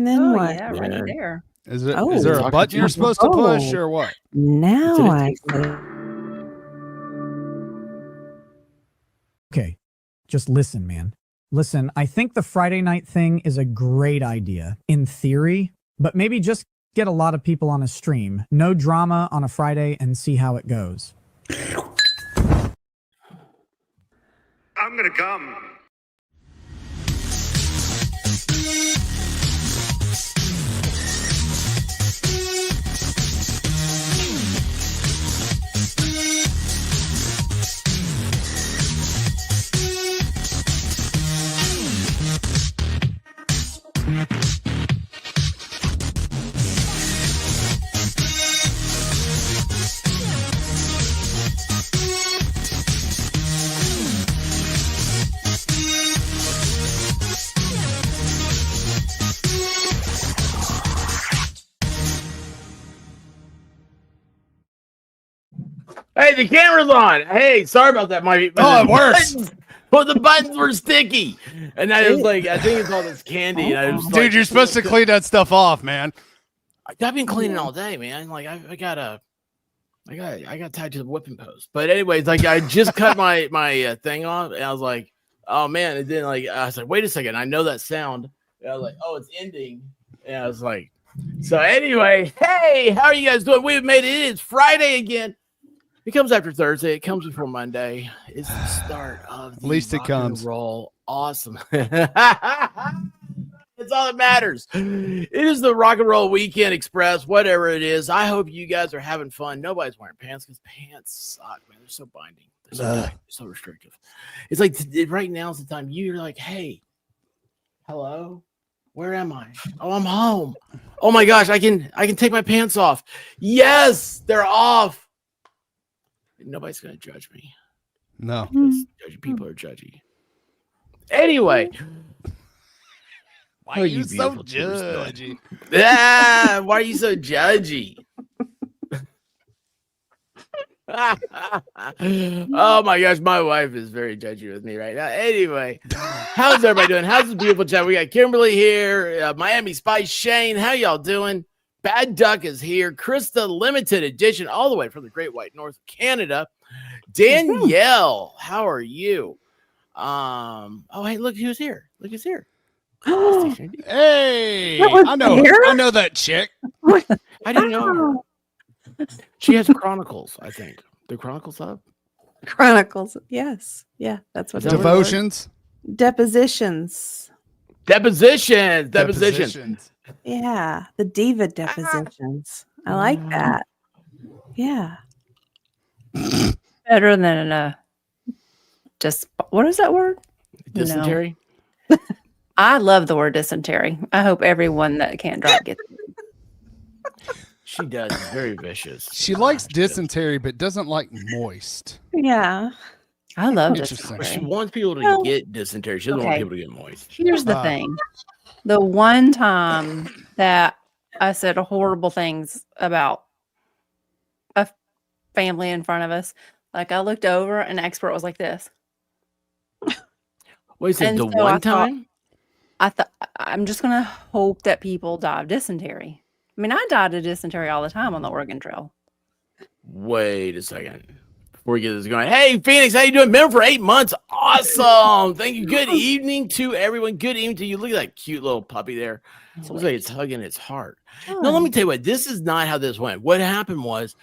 And then what? Yeah, ready there. Is there a button you're supposed to push or what? Now I see. Okay, just listen, man. Listen, I think the Friday night thing is a great idea in theory, but maybe just get a lot of people on a stream. No drama on a Friday and see how it goes. I'm gonna come. Hey, the camera's on. Hey, sorry about that, Mike. Oh, it works. Well, the buttons were sticky, and I was like, I think it's all this candy. And I was Dude, like, you're supposed to clean that stuff off, man. I've been cleaning all day, man. Like I got tied to the whipping post. But anyways, like I just cut my thing off, and I was like, oh man. And then like I was like, wait a second, I know that sound. And I was like, oh, it's ending. And I was like, so anyway, hey, how are you guys doing? We've made it. It's Friday again. It comes after Thursday. It comes before Monday. It's the start of the At least it comes. roll. Awesome. It's all that matters. It is the Rock and Roll Weekend Express, whatever it is. I hope you guys are having fun. Nobody's wearing pants because pants suck, man. They're so binding. They're so restrictive. It's like right now is the time you're like, hey, hello, where am I? Oh, I'm home. Oh my gosh, I can take my pants off. Yes, they're off. Nobody's gonna judge me. No, judgy people are judgy. Anyway, why are you so judgy? Yeah, why are you so judgy? Oh my gosh, my wife is very judgy with me right now. Anyway, how's everybody doing? How's this beautiful chat? We got Kimberly here, Miami Spice, Shane. How y'all doing? Bad Duck is here. Krista Limited Edition, all the way from the Great White North of Canada. Danielle, how are you? Oh, hey, look who's here. Look who's here. Hey, I know that chick. I didn't know her. She has Chronicles, I think. The Chronicles up? Chronicles. Yes. Yeah, that's what Devotions. Depositions. Depositions. Yeah, the diva depositions. I like that. Yeah. Better than just what is that word? Dysentery. No. I love the word dysentery. I hope everyone that can't drive gets it. She does. It's very vicious. She likes dysentery, but doesn't like moist. Yeah. I love Interesting. She dysentery. wants people to get dysentery. She doesn't want people to get moist. Here's the thing. The one time that I said horrible things about a family in front of us, like I looked over and the expert was like this. Wait, so the one time? I thought I'm just gonna hope that people die of dysentery. I mean, I died of dysentery all the time on the Oregon Trail. Wait a second. Before we get this going, hey Phoenix, how you doing? Member for 8 months. Awesome. Thank you. Good evening to everyone. Good evening to you. Look at that cute little puppy there. It looks like it's hugging its heart. No, let me tell you what. This is not how this went. What happened was,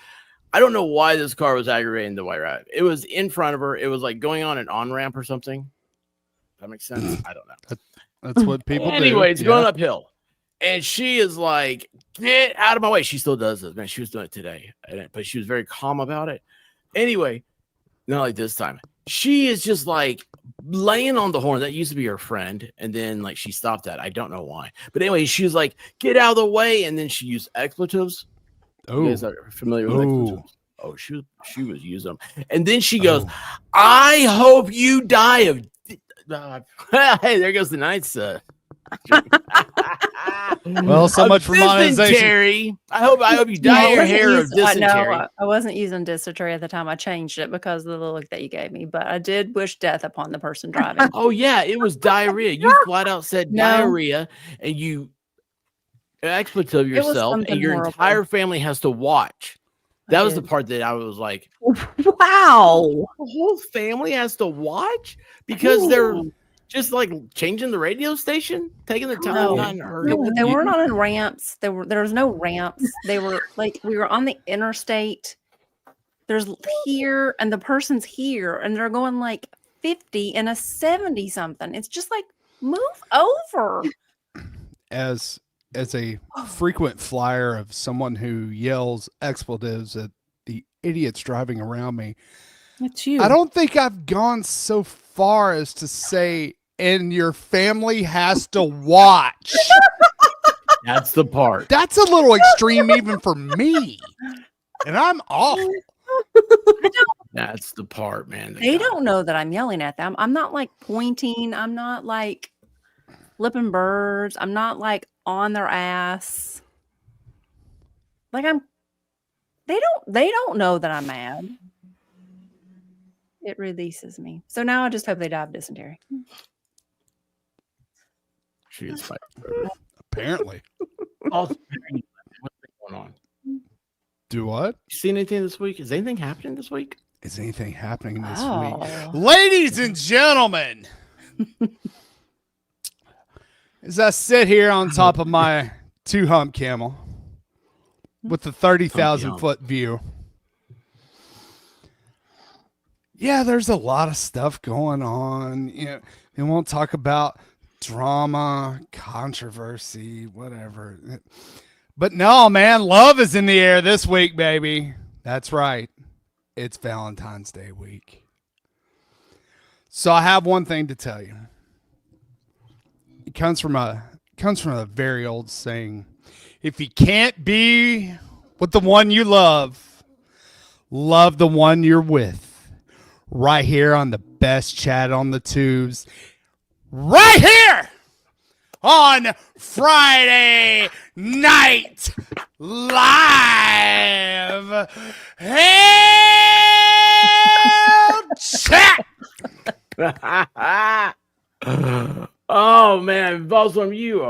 I don't know why this car was aggravating the white rabbit. It was in front of her. It was like going on an on-ramp or something. That makes sense? I don't know. That's what people do. Anyway, it's going uphill. And she is like, get out of my way. She still does this, man. She was doing it today. But she was very calm about it. Anyway, not like this time. She is just like laying on the horn. That used to be her friend. And then like she stopped that. I don't know why. But anyway, she was like, get out of the way. And then she used expletives. Oh, you guys are familiar with expletives? Oh, she was using them. And then she goes, I hope you die of hey, there goes the night's well, so much for monetization. I hope you dye your hair of dysentery. No, I wasn't using dysentery at the time. I changed it because of the look that you gave me, but I did wish death upon the person driving. Oh yeah, it was diarrhea. You flat out said diarrhea, and you expletive was yourself, and something your horrible. entire family has to watch. I That was the did. part that I was like, Wow. the whole family has to watch because they're Ooh. just like changing the radio station, taking the time. No. Not in a hurry. They weren't on ramps. There was no ramps. They were like, we were on the interstate. There's here, and the person's here, and they're going like 50 and a 70 something. It's just like, move over. As a frequent flyer of someone who yells expletives at the idiots driving around me, That's you. I don't think I've gone so far as to say, and your family has to watch. That's the part. That's a little extreme even for me. And I'm awful. That's the part, man. They don't know that I'm yelling at them. I'm not like pointing. I'm not like flipping birds. I'm not like on their ass. Like they don't know that I'm mad. It releases me. So now I just hope they die of dysentery. She is fighting. Apparently. What's going on? Do what? You seen anything this week? Is anything happening this week? Is anything happening this Oh. week? Ladies and gentlemen, as I sit here on top of my 2-hump camel with the 30,000 foot view, yeah, there's a lot of stuff going on. You know, they won't talk about drama, controversy, whatever. But no, man, love is in the air this week, baby. That's right. It's Valentine's Day week. So I have one thing to tell you. It comes from a very old saying. If you can't be with the one you love the one you're with. Right here on the best chat on the tubes. Right here on Friday Night Live. Hell chat. Oh man, Balsam, you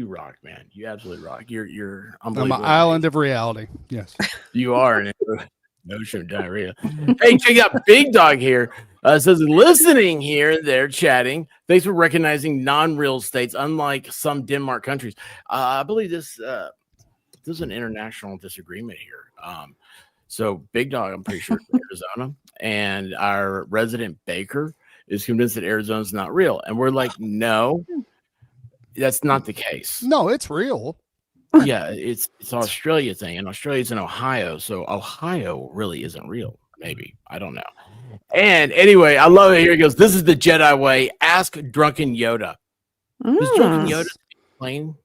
rock, man. You absolutely rock. You're On unbelievable. my island of reality. Yes. You are an ocean of diarrhea. Hey, check out Big Dog here. Says listening here and there, chatting. Thanks for recognizing non-real states, unlike some Denmark countries. I believe this is an international disagreement here. So Big Dog, I'm pretty sure, is Arizona, and our resident baker is convinced that Arizona's not real, and we're like, no, that's not the case. No, it's real. Yeah, it's Australia thing, and Australia's in Ohio, so Ohio really isn't real. Maybe, I don't know. And anyway, I love it. Here he goes. This is the Jedi way. Ask Drunken Yoda. Is Drunken Yoda playing?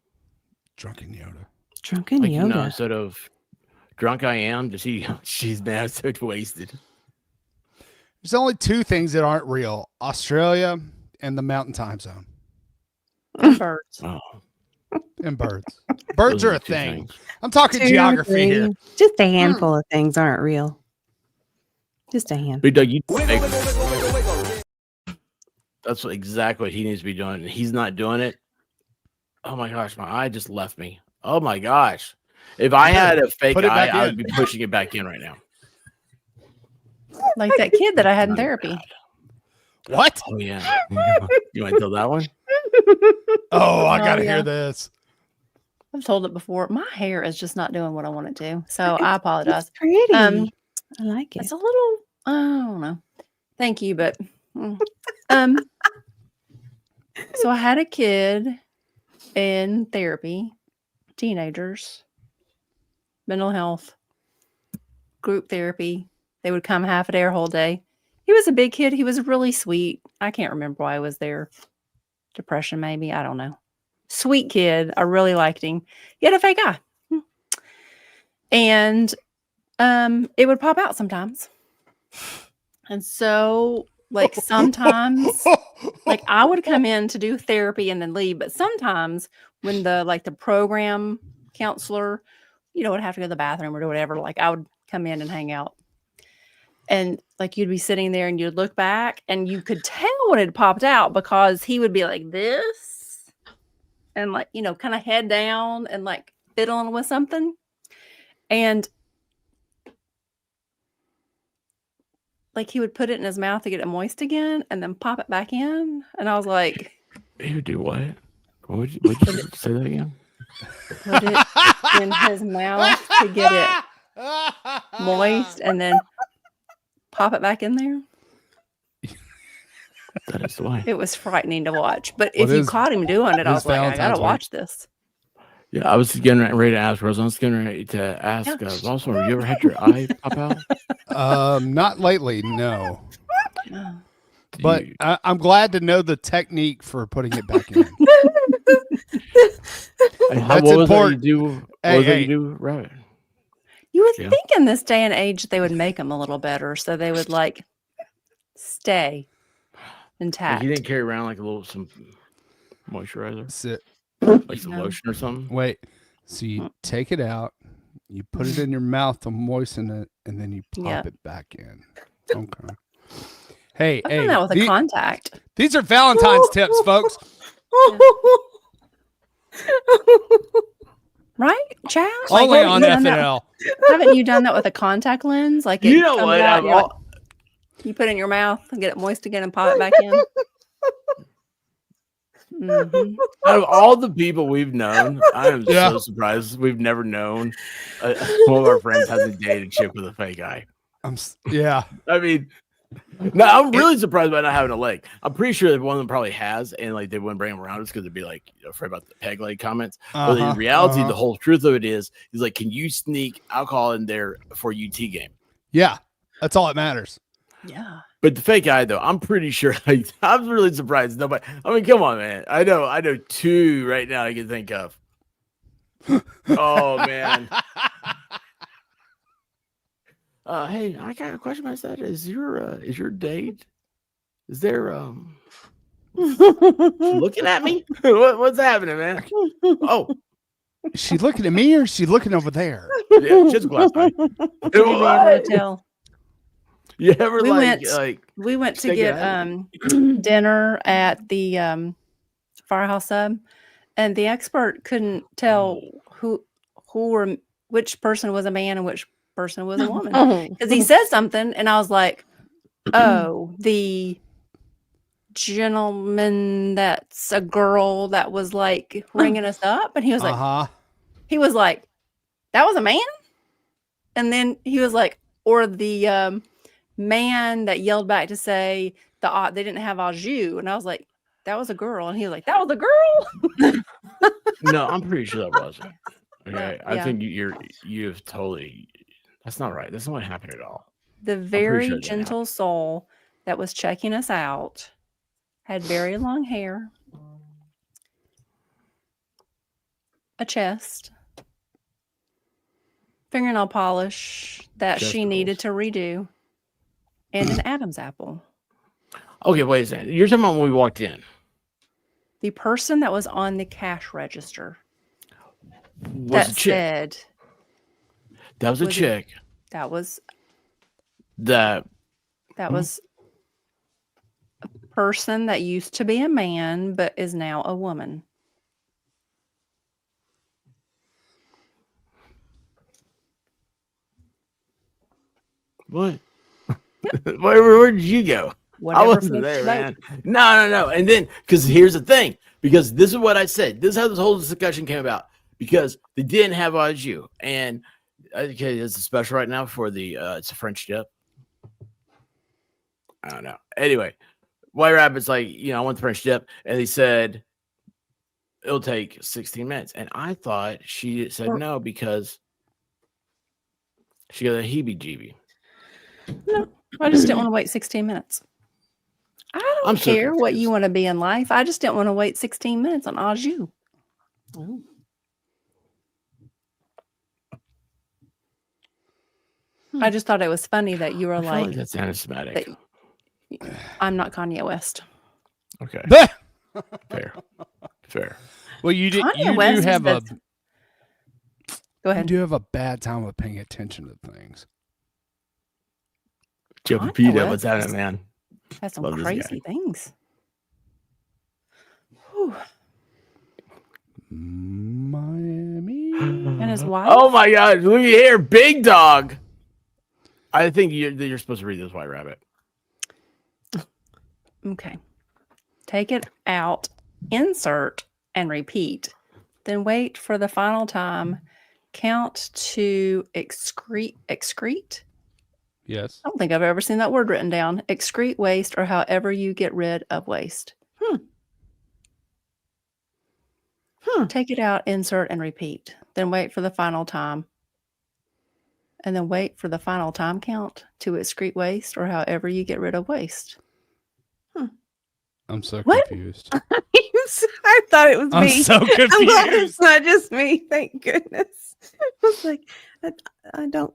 Drunken Yoda. Drunken Like, Yoda. you know, instead of drunk I am, does he? She's man, so wasted. There's only two things that aren't real: Australia and the Mountain Time Zone. And birds. Oh, And birds. Birds those are the a two thing. things. I'm talking geography here. Just a handful of things aren't real. Just a handful. Big Doug, you that's exactly what he needs to be doing. And he's not doing it. Oh my gosh, my eye just left me. Oh my gosh. If I had a fake Put it eye, back I in. would be pushing it back in right now. Like that kid that I had in therapy. What? Oh yeah. You want to tell that one? Oh, I Oh, gotta yeah. hear this. I've told it before. My hair is just not doing what I want it to. So I apologize. It's pretty. Um, I like it. It's a little, I don't know. Thank you, but so I had a kid in therapy, teenagers, mental health, group therapy. They would come half a day or whole day. He was a big kid. He was really sweet. I can't remember why I was there. Depression, maybe. I don't know. Sweet kid. I really liked him. He had a fake eye. And it would pop out sometimes. And so, like, sometimes, like, I would come in to do therapy and then leave. But sometimes when the program counselor, would have to go to the bathroom or do whatever, like, I would come in and hang out. And like, you'd be sitting there and you'd look back and you could tell when it popped out because he would be like this. and like, kind of head down and like fiddling with something. And like he would put it in his mouth to get it moist again and then pop it back in. And I was like, He would do what? Would you say that again? put it in his mouth to get it moist and then pop it back in there. That is the way. It was frightening to watch. But What if you is- caught him doing it, I what was is like, I Valentine's gotta week? watch this. Yeah, I was getting ready to ask Rose. I was getting ready to ask also, have you ever had your eye pop out? Not lately, no. Oh. But I'm glad to know the technique for putting it back in. What was that you do? Right. You would Yeah. think in this day and age they would make them a little better so they would like stay Like intact. you didn't carry around like some moisturizer, Sit. like some No. lotion or something. Wait. So you take it out, you put it in your mouth to moisten it, and then you pop Yeah. it back in. Okay. Hey, I've hey. done that with a contact. These are Valentine's tips, folks. Right, Chad? Only haven't on you done that- FNL. Haven't you done that with a contact lens? Like You it know comes what? out, you're like, you put it in your mouth and get it moist again and pop it back in. Mhm. Out of all the people we've known, I am Yeah. so surprised we've never known one of our friends hasn't dated a chick with a fake eye. Yeah. I mean, no, I'm really surprised by not having a leg. I'm pretty sure that one of them probably has, and like they wouldn't bring him around just because they'd be like afraid about the peg leg comments. But in reality, the whole truth of it is like, can you sneak alcohol in there for a UT game? Yeah. That's all that matters. Yeah. But the fake eye, though, I'm pretty sure. Like, I'm really surprised nobody. I mean, come on, man. I know two right now I can think of. Oh man. Hey, I got a question about that. Is your date? Is there looking at me? What's happening, man? Oh, Is she looking at me or is she looking over there? yeah, just glass eye. Did you ever tell? You ever We like went- We went to Stick it get out. dinner at the Firehouse Sub, and the expert couldn't tell which person was a man and which person was a woman because he said something, and I was like, "Oh, the gentleman that's a girl that was like ringing us up," and he was like, he was like, "That was a man," and then he was like, "Or the man that yelled back to say they didn't have au jus," and I was like, "That was a girl," and he was like, "That was a girl." No, I'm pretty sure that wasn't. Okay, I Yeah. think you've totally. That's not right. That's not what happened at all. The sure very that gentle soul that was checking us out had very long hair, a chest, fingernail polish that she needed to redo, and an Adam's apple. Okay, wait a second. You're talking about when we walked in. The person that was on the cash register Was that a chick. said That was a was it- chick. that was That was a person that used to be a man but is now a woman. what? Where did you go? I Whatever wasn't floats there, your man. boat. No. And then, because here's the thing, because this is what I said. This is how this whole discussion came about. Because they didn't have au jus, and okay, it's a special right now for the it's a French dip. I don't know. Anyway, White Rabbit's like, I want the French dip, and they said it'll take 16 minutes, and I thought she said no because she got a heebie-jeebie. No, I just didn't want to wait 16 minutes. I don't I'm so care what confused. you want to be in life. I just didn't want to wait 16 minutes on au jus. I just thought it was funny that you were I feel like like, that's anti-Semitic. I'm not Kanye West. Okay, fair. Well, you do Kanye West is have a Go you ahead. do have a bad time of paying attention to things. Joe Kanye Pepito, West what's happening, is- man? That's some Love this guy. crazy things. Whew. Miami. And his wife. Oh my God! Look here, Big Dog. I think you're supposed to read this, White Rabbit. Okay. Take it out, insert, and repeat. Then wait for the final time. Count to excrete. Yes. I don't think I've ever seen that word written down. Excrete waste, or however you get rid of waste. Take it out, insert, and repeat. Then wait for the final time. And then wait for the final time count to excrete waste, or however you get rid of waste. I'm so What? confused. I thought it was I'm me. so I'm glad it's confused. not just me. Thank goodness. I was like, I don't.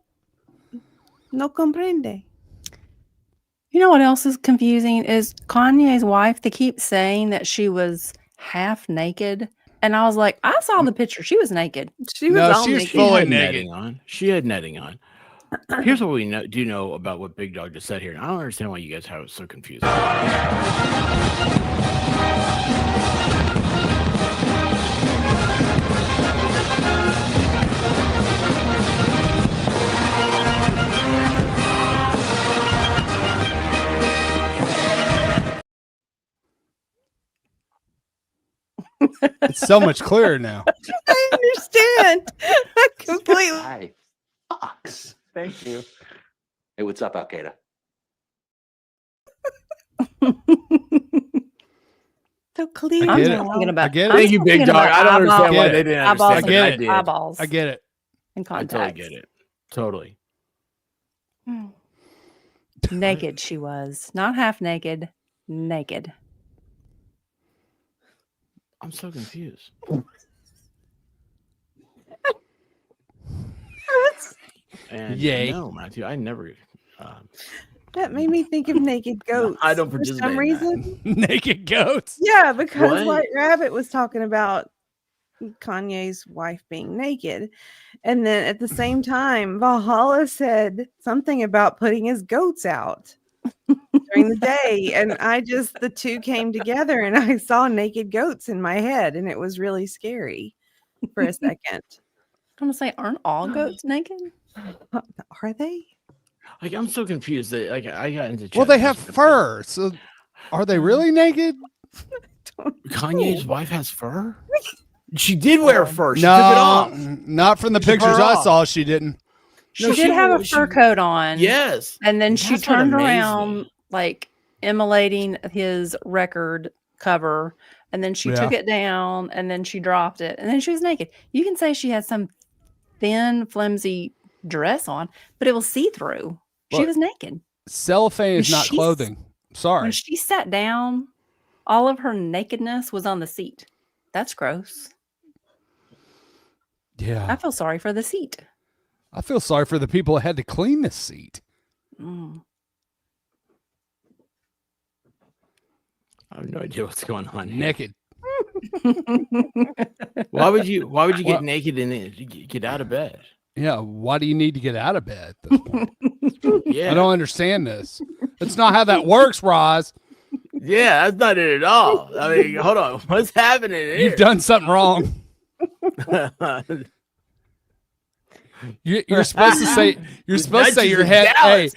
No comprende. You know what else is confusing is Kanye's wife. They keep saying that she was half naked. And I was like, I saw the picture. She was naked. She was No, all she was naked. fully had naked. netting on. She had netting on. Here's what we do know about what Big Dog just said here. And I don't understand why you guys have it so confused. It's so much clearer now. I understand. I completely. Hi. Fox. Thank you. Hey, what's up, Al Qaeda? So clear. I get it. now. Thinking about, I get it. Thank you, Big Dog. I don't understand why Get they it. didn't eyeballs, understand. I but get I did. eyeballs I get it. and I contacts. totally get it. Totally. Naked she was. Not half naked. Naked. I'm so confused. And Yay. no, Matthew, I never. That made me think of naked goats. I don't for participate some in reason. Naked goats. Yeah, because What? White Rabbit was talking about Kanye's wife being naked. And then at the same time, Valhalla said something about putting his goats out during the day. And the two came together and I saw naked goats in my head. And it was really scary for a second. I'm gonna say, aren't all goats naked? Are they? Like, I'm so confused. That, like, I got into. Well, chat they and have asked them, fur. So are they really naked? Kanye's wife has fur. She did wear fur. She took it No, off. not from the She took pictures her I off. saw. She didn't. She did have a fur coat on. Yes. And then she That's what turned amazed around, me. like immolating his record cover. And then she took it down and then she dropped it. And then she was naked. You can say she had some thin, flimsy dress on, but it was see through. She Look, was naked. Cellophane is not She's- clothing. Sorry. When she sat down, all of her nakedness was on the seat. That's gross. Yeah. I feel sorry for the seat. I feel sorry for the people that had to clean the seat. Mm. I have no idea what's going on here. Naked. Why would you Well- get naked and get out of bed? Yeah. Why do you need to get out of bed at this point? Yeah. I don't understand this. That's not how that works, Roz. Yeah, that's not it at all. I mean, hold on. What's happening here? You've done something wrong. You're supposed to say you're supposed to say your head. Hey,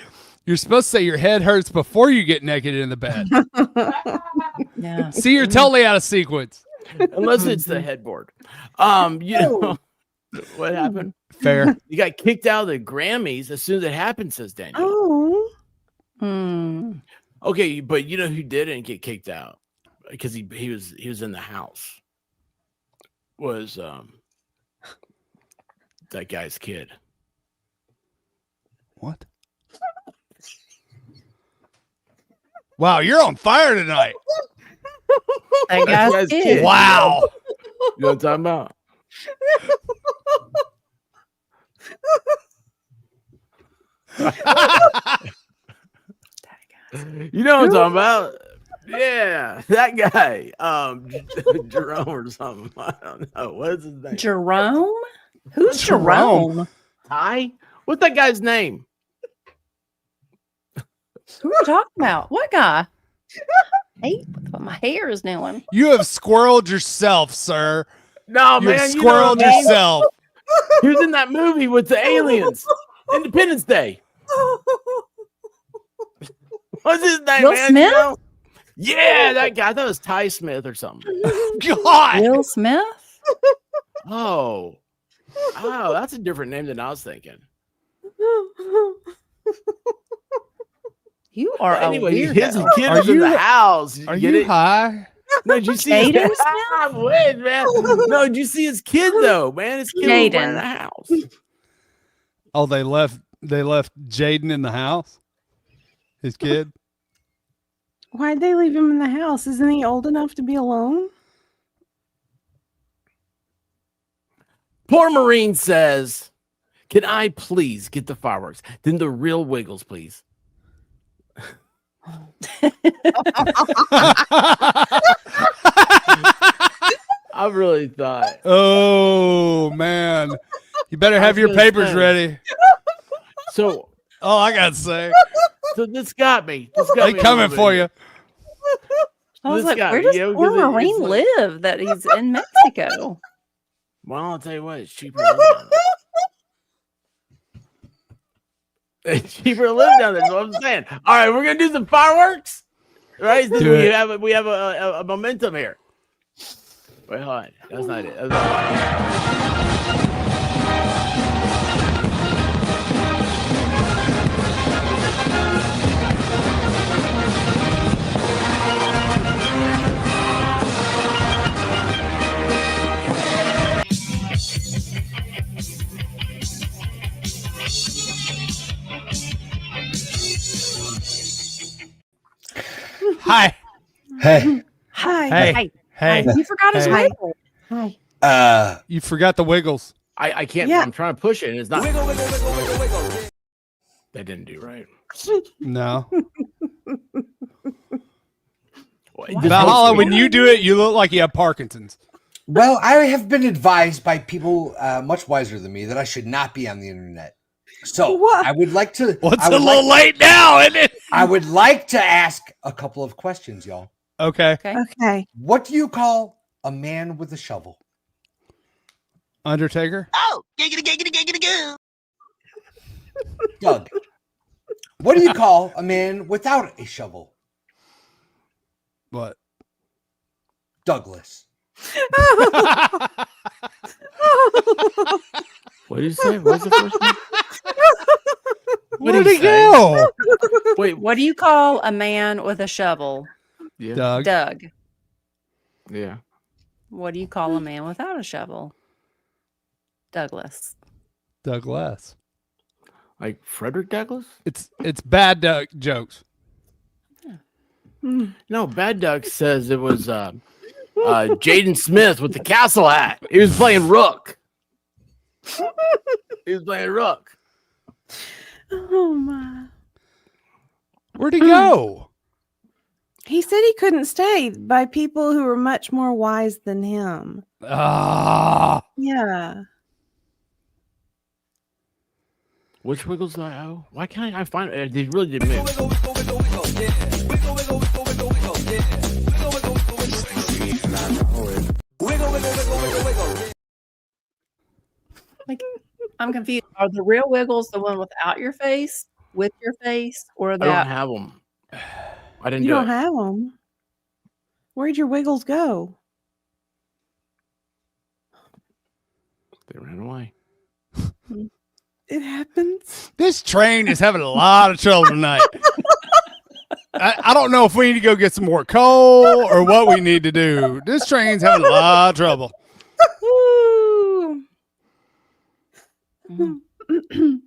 you're supposed to say your head hurts before you get naked in the bed. Yeah. See, you're totally out of sequence. Unless it's the headboard. You know what happened? Fair. You got kicked out of the Grammys as soon as it happened, says Daniel. Oh. Mm. Okay, but you know who didn't get kicked out because he was in the house. Was that guy's kid? What? Wow, you're on fire tonight. That guy's guy's kid. kid. Wow. You know what I'm talking about? You know what I'm talking about? Yeah, that guy, Jerome or something. I don't know. What's his name? Jerome? Who's Jerome? Jerome? Ty? What's that guy's name? Who are you talking about? What guy? I hate what my hair is doing. You have squirreled yourself, sir. No, You man, you know squirreled what I mean? yourself. He was in that movie with the aliens. Independence Day. What's his name, Will man? Smith? You know? Yeah, that guy. I thought it was Ty Smith or something. God. Will Smith? Oh, that's a different name than I was thinking. You are Anyway, a his weirdo. kid Are was in you- the house. Did Are get you it? high? No, did you see Jaden his Wait, man. No, did you see his kid though, man? His kid was in the house. Oh, they left Jaden in the house. His kid. Why'd they leave him in the house? Isn't he old enough to be alone? Poor Marine says, "Can I please get the fireworks? Then the real Wiggles, please." I really thought. Oh man, you better I have was your gonna papers say. ready. So Oh, I gotta say, this got me. This got they me a coming little for bit. you. I was This like, guy, where does you know, poor 'cause Marine it's like- live that he's in Mexico? Well, I'll tell you what, it's cheaper to live down there. It's cheaper to live down there. That's what I'm saying. All right, we're gonna do some fireworks. Right? Do it. We have a momentum here. Wait, hold on. That's not it. That's not it. Hi. Hey, Hi. Hey. Hey. You forgot his Hey. wiggle. Hi. You forgot the Wiggles. I can't. Yeah. I'm trying to push it, and it's not. That didn't do right. No. This Valhalla, host- when you do it, you look like you have Parkinson's. well, I have been advised by people much wiser than me that I should not be on the internet. So What? I would like to. Well, it's I a would little like, late now, isn't it? I would like to ask a couple of questions, y'all. Okay. Okay. What do you call a man with a shovel? Undertaker. Doug. What do you call a man without a shovel? What? Douglas. What did you say? What's the first one? Where'd he he go? Wait. What do you call a man with a shovel? Yeah. Doug. Doug. Yeah. What do you call a man without a shovel? Douglas. Douglas. Like Frederick Douglass? It's bad Doug jokes. No, Bad Duck says it was Jaden Smith with the castle hat. He was playing Rook. He was playing Rook. Oh my. Where'd he go? He said he couldn't stay by people who were much more wise than him. Ah. Yeah. Which Wiggles do I owe? Why can't I find it? They really did move. Like, I'm confused. Are the real Wiggles the one without your face, with your face, or I don't that? have them. I didn't You do don't it. have them. Where'd your Wiggles go? They ran away. It happens. This train is having a lot of trouble tonight. I don't know if we need to go get some more coal or what we need to do. This train's having a lot of trouble. Woo. Mhm.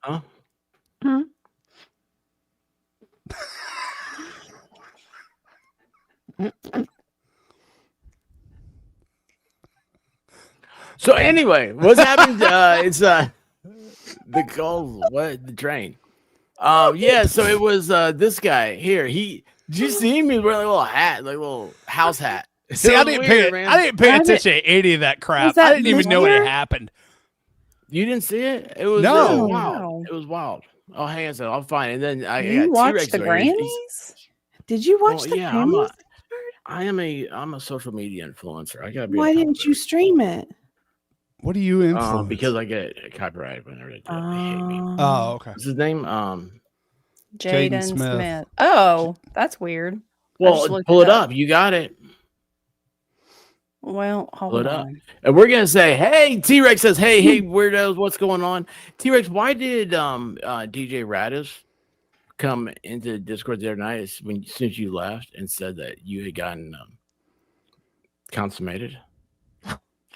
Huh? Hmm? So anyway, what's happened? It's the call. What the train? Yeah. So it was this guy here. Did you see him? He was wearing a little hat, like a little house hat. See, It I was didn't weird, pay. man. I didn't pay I attention to any of that crap. Was that I didn't even know what had Mr.? happened. You didn't see it? It was No. it was No. wild. It was wild. Oh, hang on a second. I'll find it. And then I You got watch T-Rex the right here. Grammys? Did you watch Well, the yeah, Grammys? I'm a social media influencer. I gotta be. Why didn't you stream it? What do you influence? Because I get copyrighted whenever they do it. They hate me. Oh, okay. What's his name? Jaden Smith. Smith. Oh, that's weird. Well, looked pull it it up. up. You got it. Well, Pull hold it up. on. And we're gonna say, hey, T-Rex says, hey, weirdos, what's going on? T-Rex, why did DJ Radis come into Discord the other night since you left and said that you had gotten consummated?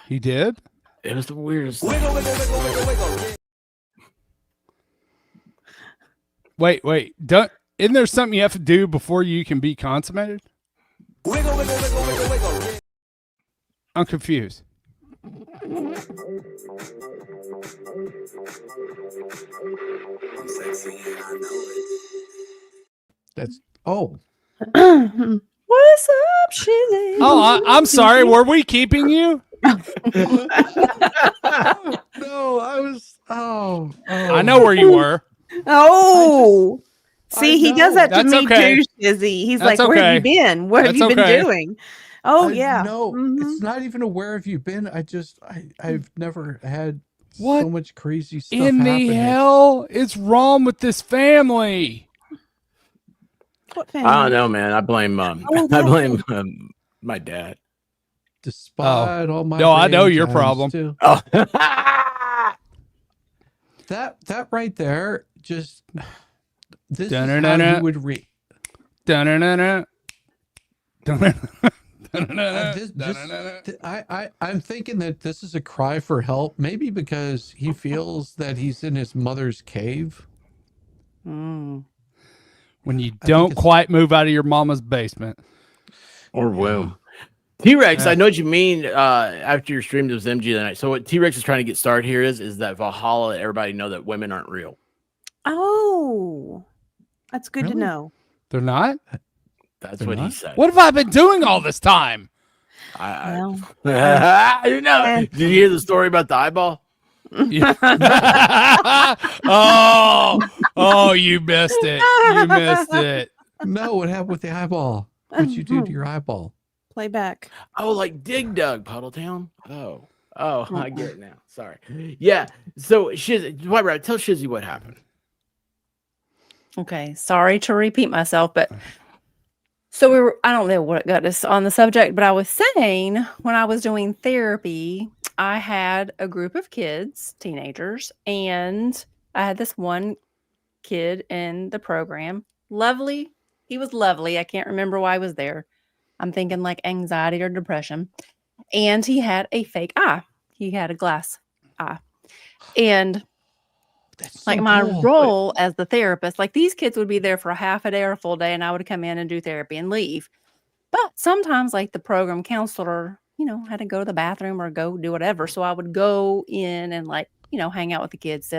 He did? It was the weirdest. Wait. Isn't there something you have to do before you can be consummated? I'm confused. That's oh. What's up, Shizzy? Oh, I'm sorry. Were we keeping you? No, I was I know where you were. Oh, see, he does that to That's me okay. too, Shizzy. He's That's like, "Where have you okay. been? What have That's you been okay. doing?" Oh, I yeah. No, Mhm. it's not even a where have you been. I've never had What so much crazy stuff in the happen. hell is wrong with this family? What I family? don't know, man. I blame Oh, I that blame my dad. Despite all my No, I know rage, your I'm problem. still- Oh. that right there, just this is how Dun-dun-dun-dun. you would read. Dun-dun-dun-dun. Dun-dun-dun-dun. I'm thinking that this is a cry for help, maybe because he feels that he's in his mother's cave. Mm. When you think don't it's- quite move out of your mama's basement. Or womb. T-Rex, I know what you mean after your stream was MG the night. So what T-Rex is trying to get started here is that Valhalla, let everybody know that women aren't real. Oh, that's good to Really? know. They're not? That's They're what he not? said. What have I been doing all this time? Well, I don't know. Did you hear the story about the eyeball? Oh, you missed it. You missed it. No, what happened with the eyeball? What'd you do to your eyeball? Play back. Oh, like Dig Dug, Puddletown. Oh, I get it now. Sorry. Yeah. So Shizzy, tell Shizzy what happened. Okay, sorry to repeat myself, but so I don't know what got us on the subject, but I was saying when I was doing therapy, I had a group of kids, teenagers, and I had this one kid in the program. Lovely. He was lovely. I can't remember why I was there. I'm thinking like anxiety or depression. And he had a fake eye. He had a glass eye. And That's like so my cool. role as the therapist, like these kids would be there for a half a day or a full day, and I would come in and do therapy and leave. But sometimes, like the program counselor, had to go to the bathroom or go do whatever. So I would go in and hang out with the kids.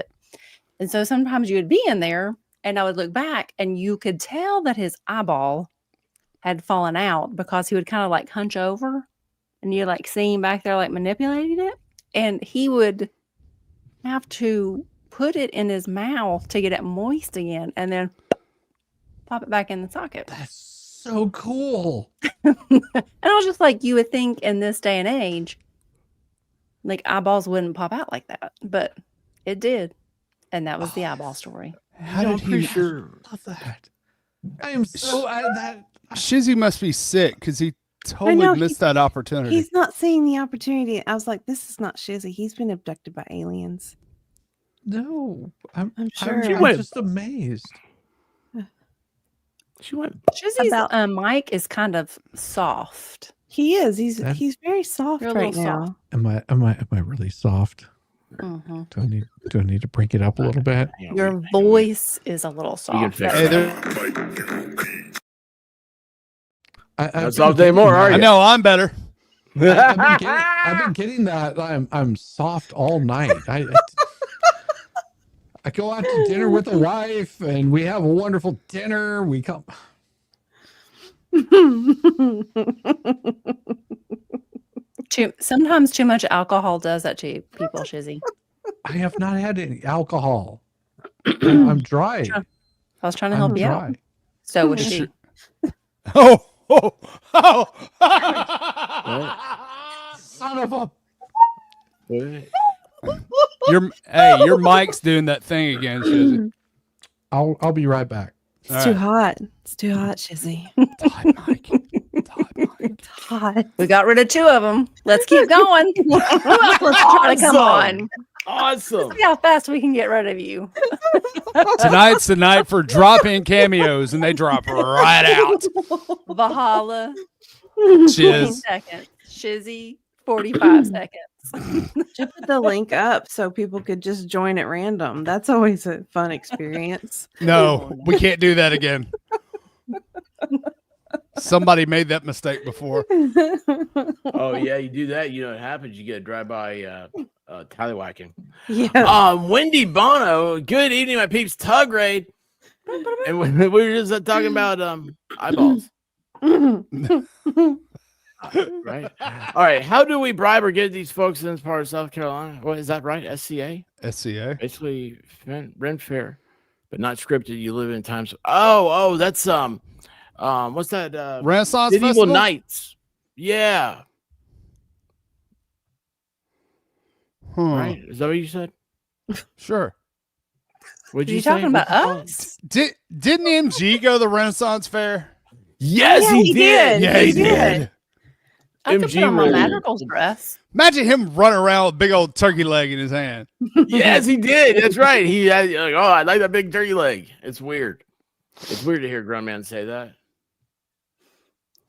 And so sometimes you would be in there, and I would look back, and you could tell that his eyeball had fallen out because he would kind of like hunch over, and you like see him back there like manipulating it, and he would have to put it in his mouth to get it moist again, and then pop it back in the socket. That's so cool. And I was just like, you would think in this day and age, like eyeballs wouldn't pop out like that, but it did, and that was the eyeball story. How I'm did pretty he? sure. Love that. I am so out of that. Shizzy must be sick because he totally know, missed that opportunity. He's not seeing the opportunity. I was like, this is not Shizzy. He's been abducted by aliens. No, I'm sure. I'm just amazed. She went. Shizzy's About- mic is kind of soft. He is. He's That- he's very soft You're a right little now. soft. Am I really soft? Mm-hmm. Do I need to break it up a little bit? Your voice is a little can soft. fix Hey, That's that. it. I've Not been soft getting anymore, are I you? know I'm better. I've been getting that. I'm soft all night. I go out to dinner with a wife, and we have a wonderful dinner. We come. Sometimes too much alcohol does that to people, Shizzy. I have not had any alcohol. I'm dry. I was trying to I'm help you dry. out. So was she. Oh, Son of a. Your mic's doing that thing again, Shizzy. I'll be right back. It's too hot. It's too hot, Shizzy. It's hot. We got rid of 2 of them. Let's keep going. Who else wants to try to come on? Awesome. See how fast we can get rid of you. Tonight's the night for drop-in cameos, and they drop right out. Valhalla, Shiz. 20 seconds. Shizzy, 45 seconds. Should put the link up so people could just join at random. That's always a fun experience. No, we can't do that again. Somebody made that mistake before. Oh yeah, you do that. You know what happens? You get a drive-by tallywhacking. Yeah. Wendy Bono. Good evening, my peeps. Tug raid. And we were just talking about eyeballs. Right. All right. How do we bribe or get these folks in this part of South Carolina? What is that right? SCA. SCA. Basically, rent fair, but not scripted. You live in times. Oh, that's what's that? Renaissance Medieval Festival? Nights. Yeah. Right. Is that what you said? Sure. What'd Are you you say? talking about What's it called? us? Didn't MG go to the Renaissance Fair? Yes, Yeah, he he did. did. Yeah, he He did. did. I could MG put on my really- madrigal's dress. Imagine him running around with a big old turkey leg in his hand. Yes, he did. That's right. He had like, oh, I like that big turkey leg. It's weird. It's weird to hear a grown man say that.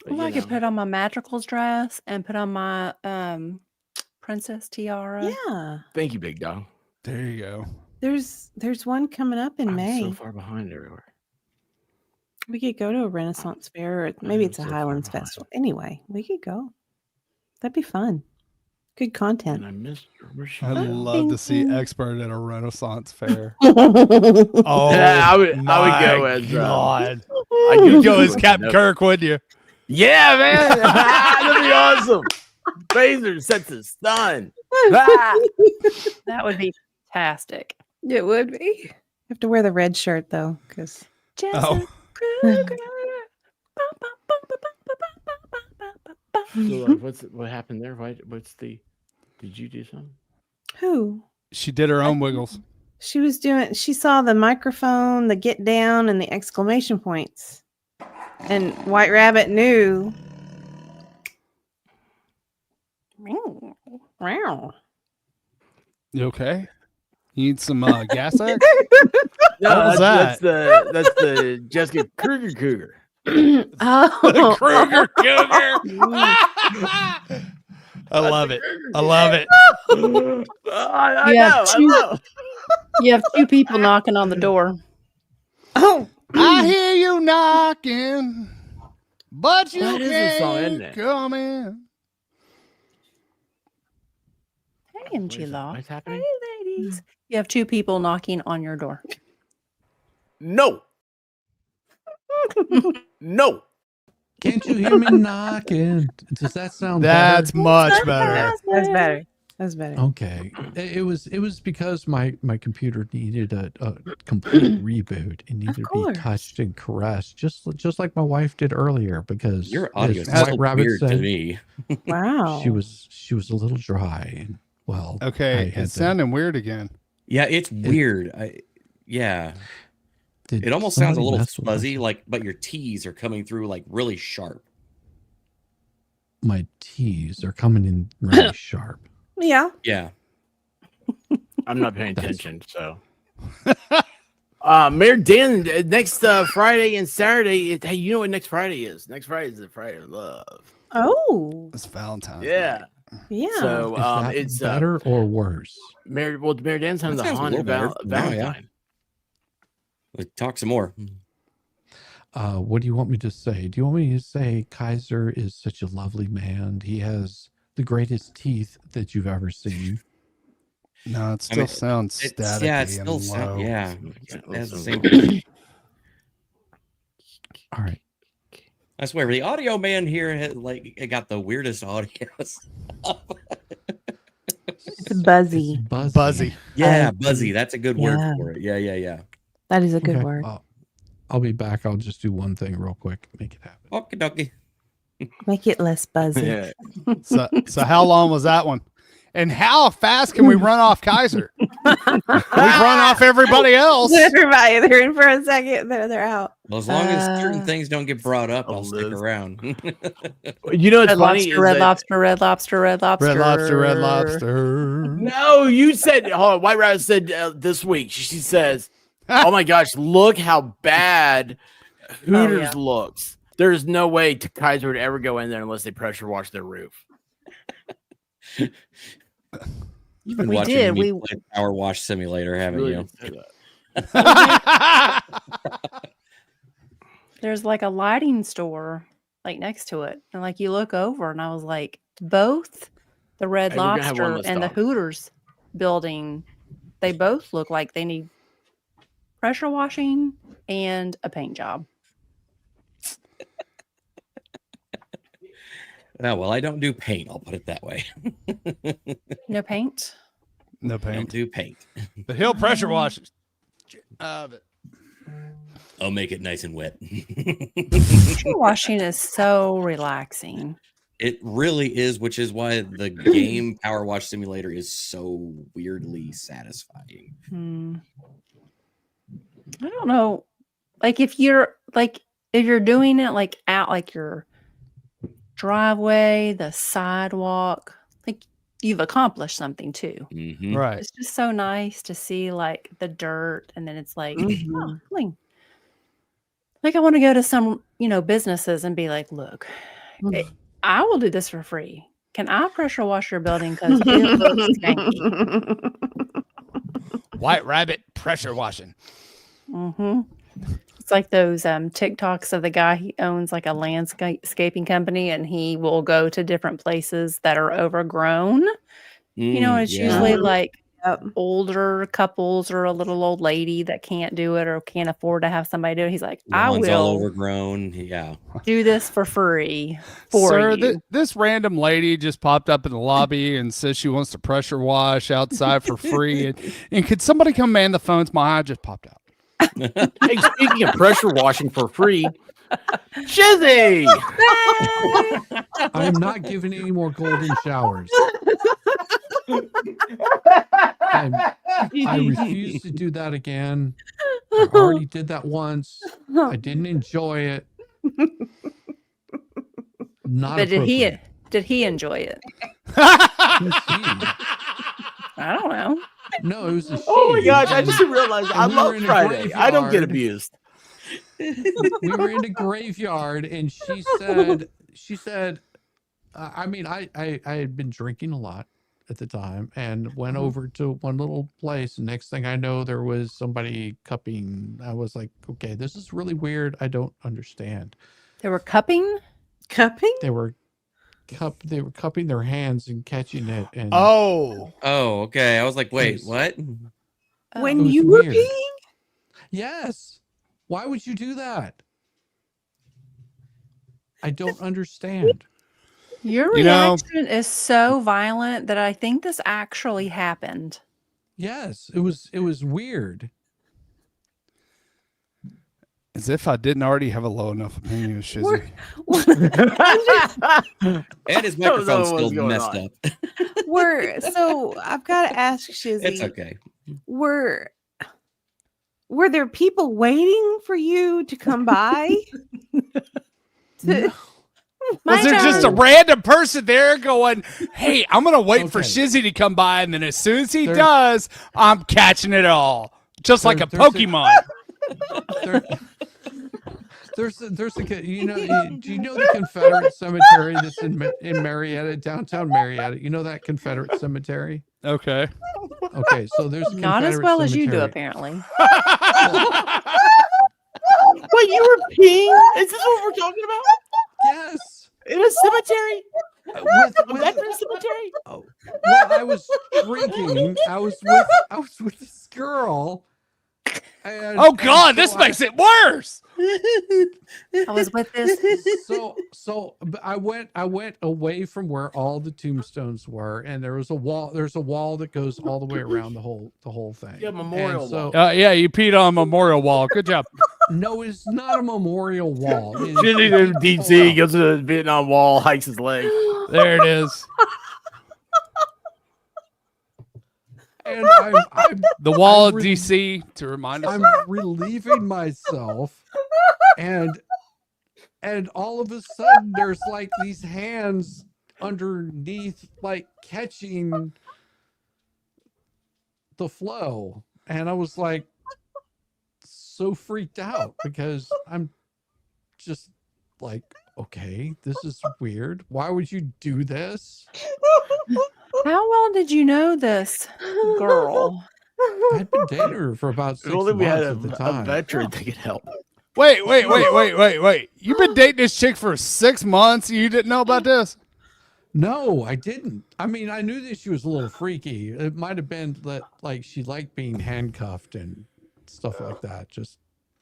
But, Well, I you could know. put on my madrigal's dress and put on my princess tiara. Yeah. Thank you, big dog. There you go. There's one coming up in I'm May. so far behind everywhere. We could go to a Renaissance fair, or maybe am it's a so far Highlands behind. festival. Anyway, we could go. That'd be fun. Good And content. I missed her. Where's she? I'd at? love to see Expert at a Renaissance Fair. Oh, Oh, Yeah, I would go my as God. I You'd go as Captain No. Kirk, wouldn't you? Yeah, man. That'd be awesome. Phaser sets a stun. Ah! That would be fantastic. it would be. You have to wear the red shirt though, because Oh. So, like, what happened there? Did you do something? who? She did her own wiggles. She saw the microphone, the get down, and the exclamation points. And White Rabbit knew. Wow. You okay? You need some gas X? No, What was that's the Jessica Cougar. Oh. Kruger Cougar. I love it. I love it. I Yeah, know. I know. You have 2 people knocking on the door. Oh. I hear you knocking, but you That is a song, isn't can't it? come in. Hey, MG Law. What's happening? Hey, ladies. You have 2 people knocking on your door. No. No. Can't you hear me knocking? Does that sound That's better? much better. That's better. That's better. Okay. It was because my computer needed a complete reboot. It needed to be course. touched and caressed, just like my wife did earlier. Because Your audio as is White so Rabbit weird to said, me. Wow. she was a little dry. And well, I Okay, had it's to- sounding weird again. Yeah, it's weird. Yeah, did it almost sounds a somebody little mess with my- fuzzy, like, but your T's are coming through like really sharp. My T's are coming in really sharp. Yeah. Yeah. I'm not paying attention, so. Mayor Dan, next Friday and Saturday. Hey, you know what next Friday is? Next Friday is the Friday of Love. Oh. It's Valentine's. Yeah. Yeah. So Is that it's better or worse? Mayor Dan's having That the sounds a haunted little better. No, yeah. Valentine. Let's talk some more. What do you want me to say? Do you want me to say Kaiser is such a lovely man? He has the greatest teeth that you've ever seen. No, it I still mean, sounds staticky yeah, it and still low. sounds, yeah. Yeah, It has the listen. same. All right. I swear, the audio man here had, like, it got the weirdest audio. It's buzzy. It's Buzzy. Yeah, buzzy. That's a good word Yeah. for it. Yeah. That is a good Okay, word. I'll be back. I'll just do one thing real quick. Make it happen. Okie dokie. Make it less buzzy. Yeah. So how long was that one? And how fast can we run off Kaiser? We've run off everybody else. Everybody, they're in for a second, then they're out. Well, as long as certain things don't get brought up, I'll stick Liz. around. You know what's Red funny? lobster, red lobster, red lobster, red lobster. Red lobster, red lobster. No, you said, hold on, White Rabbit said this week, she says, oh my gosh, look how bad Hooters looks. There's no way Kaiser would ever go in there unless they pressure wash their roof. You've been We watching did, me we- play Power Wash Simulator, haven't Really you? didn't say that. There's like a lighting store like next to it. And like you look over and I was like, both the Red Hey, we're gonna have one Lobster less and the dog. Hooters building, they both look like they need pressure washing and a paint job. Oh, well, I don't do paint. I'll put it that way. No paint? No I don't paint. do paint. But he'll pressure wash. I'll make it nice and wet. Pressure washing is so relaxing. It really is, which is why the game Power Wash Simulator is so weirdly satisfying. I don't know. Like if you're doing it like out like your driveway, the sidewalk, like you've accomplished something too. Mhm. Right. It's just so nice to see like the dirt and then it's like, oh, clean. Like I want to go to some, businesses and be like, look, I will do this for free. Can I pressure wash your building because it looks skanky? White Rabbit pressure washing. It's like those TikToks of the guy, he owns like a landscaping company and he will go to different places that are overgrown. It's usually like older couples or a little old lady that can't do it or can't afford to have somebody do it. He's like, I Lawn's all will overgrown. Yeah. do this for free for Sir, you. this random lady just popped up in the lobby and says she wants to pressure wash outside for free. And could somebody come man the phones? My eye just popped out. Hey, speaking of pressure washing for free, Shizzy! I am not giving any more golden showers. I refuse to do that again. I already did that once. I didn't enjoy it. Not But appropriate. did he enjoy it? Who's he? I don't know. No, it was a she. Oh my gosh, I just realized I And we were love in a Friday. I don't get graveyard. abused. We were in a graveyard and she said I had been drinking a lot at the time and went over to one little place. And next thing I know, there was somebody cupping. I was like, okay, this is really weird. I don't understand. They were cupping? Cupping? They were cupping their hands and catching it. And Oh, okay. I was like, wait, Yes. what? it When was you were weird. peeing? Yes. Why would you do that? I don't understand. Your You know- reaction is so violent that I think this actually happened. Yes, it was weird. as if I didn't already have a low enough opinion of Shizzy. And his Don't know microphone's what's still going messed on. up. So I've got to ask Shizzy. It's okay. Were there people waiting for you to come by? Was there just a random person there going, hey, I'm going to wait for Okay. Shizzy to come by, and then as soon as he There- does, I'm catching it all. Just like a There's a- Pokemon. There, there's a do you know the Confederate cemetery that's in Marietta, downtown Marietta? You know that Confederate cemetery? Okay. Okay, so there's a Not as Confederate well as you do, cemetery. apparently. Wait, you were peeing? Is this what we're talking about? Yes. In a cemetery? With, A with, veteran cemetery? well, I was drinking. I was with this girl. And, Oh, God, and this so makes it worse. I was with this. But I went away from where all the tombstones were, and there was a wall. There's a wall that goes all the way around the whole thing. Yeah, memorial And so, wall. Yeah, you peed on a memorial wall. Good job. No, it's not a memorial wall. It is Shouldn't a even big deep sea, pull-out. goes to the Vietnam Wall, hikes his leg. There it is. And I'm The wall I'm of DC to remind us. I'm relieving myself, and all of a sudden there's like these hands underneath, like catching the flow, and I was like so freaked out because I'm just like, okay, this is weird. Why would you do this? How well did you know this girl? I'd been dating her for about 6 If only we had months at the a time. veteran that could help. Wait. You've been dating this chick for 6 months. You didn't know about this? No, I didn't. I mean, I knew that she was a little freaky. It might have been that like she liked being handcuffed and stuff like that. Just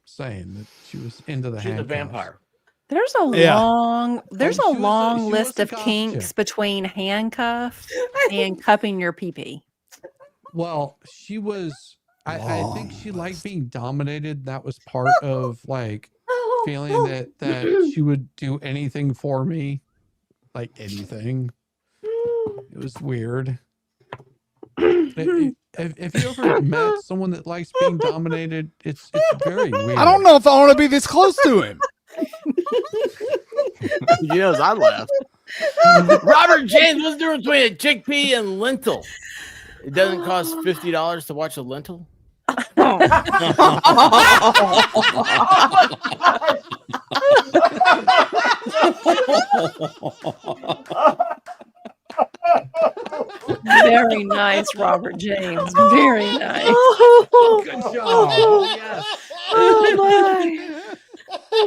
saying that she was into the She's a handcuffs. vampire. There's a Yeah. long she was list a of goth kinks chick. between handcuffed and cupping your pee-pee. Well, she was. I think she liked being dominated. That was part of like feeling that she would do anything for me, like anything. It was weird. If you ever met someone that likes being dominated, it's very weird. I don't know if I want to be this close to him. He knows I laughed. Robert James, what's the difference between a chickpea and lentil? It doesn't cost $50 to watch a lentil. Very nice, Robert James. Very nice. Good job. Yes. Oh my.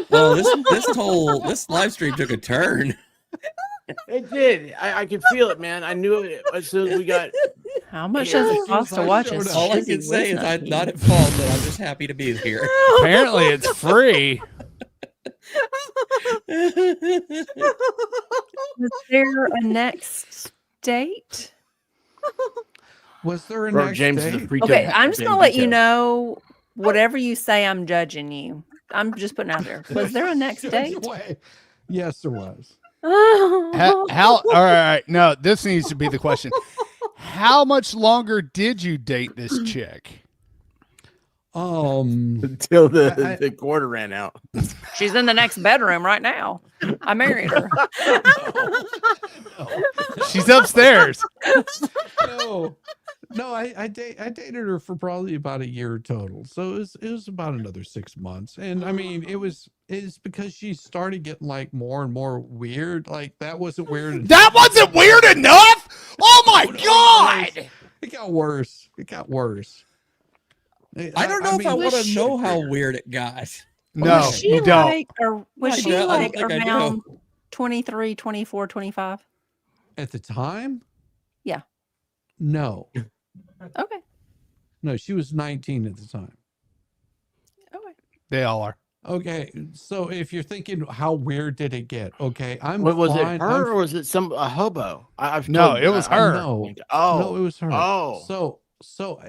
Well, this live stream took a turn. It did. I could feel it, man. I knew it as soon as we got. How much Yeah, does as it soon cost as to I watch showed a up. All I shizzy can say is I'm Wisnut not pee? at fault, but I'm just happy to be here. Apparently, it's free. Is there a next date? Was there a Robert next James is a date? free Okay, I'm just gonna let you Bandito. know. Whatever you say, I'm judging you. I'm just putting out there. Was there a next date? Yes, there was. How? All right. No, this needs to be the question. How much longer did you date this chick? Until the quarter ran out. She's in the next bedroom right now. I married her. She's upstairs. No, I dated her for probably about a year total. So it was about another 6 months. And I mean, it's because she started getting like more and more weird. Like that wasn't weird. That wasn't weird enough. Oh my god! It got worse. It got worse. I don't know if I mean, want to know how weird it got. No, Was she you don't. like, or was I she don't like think I do. around 23, 24, 25? At the time? Yeah. No. Okay. No, she was 19 at the time. Okay. They all are. Okay, so if you're thinking how weird did it get? Okay, Was fine. it her or was it a hobo? I've No, told- it was I- her. No, Oh, no, it was her. Oh, So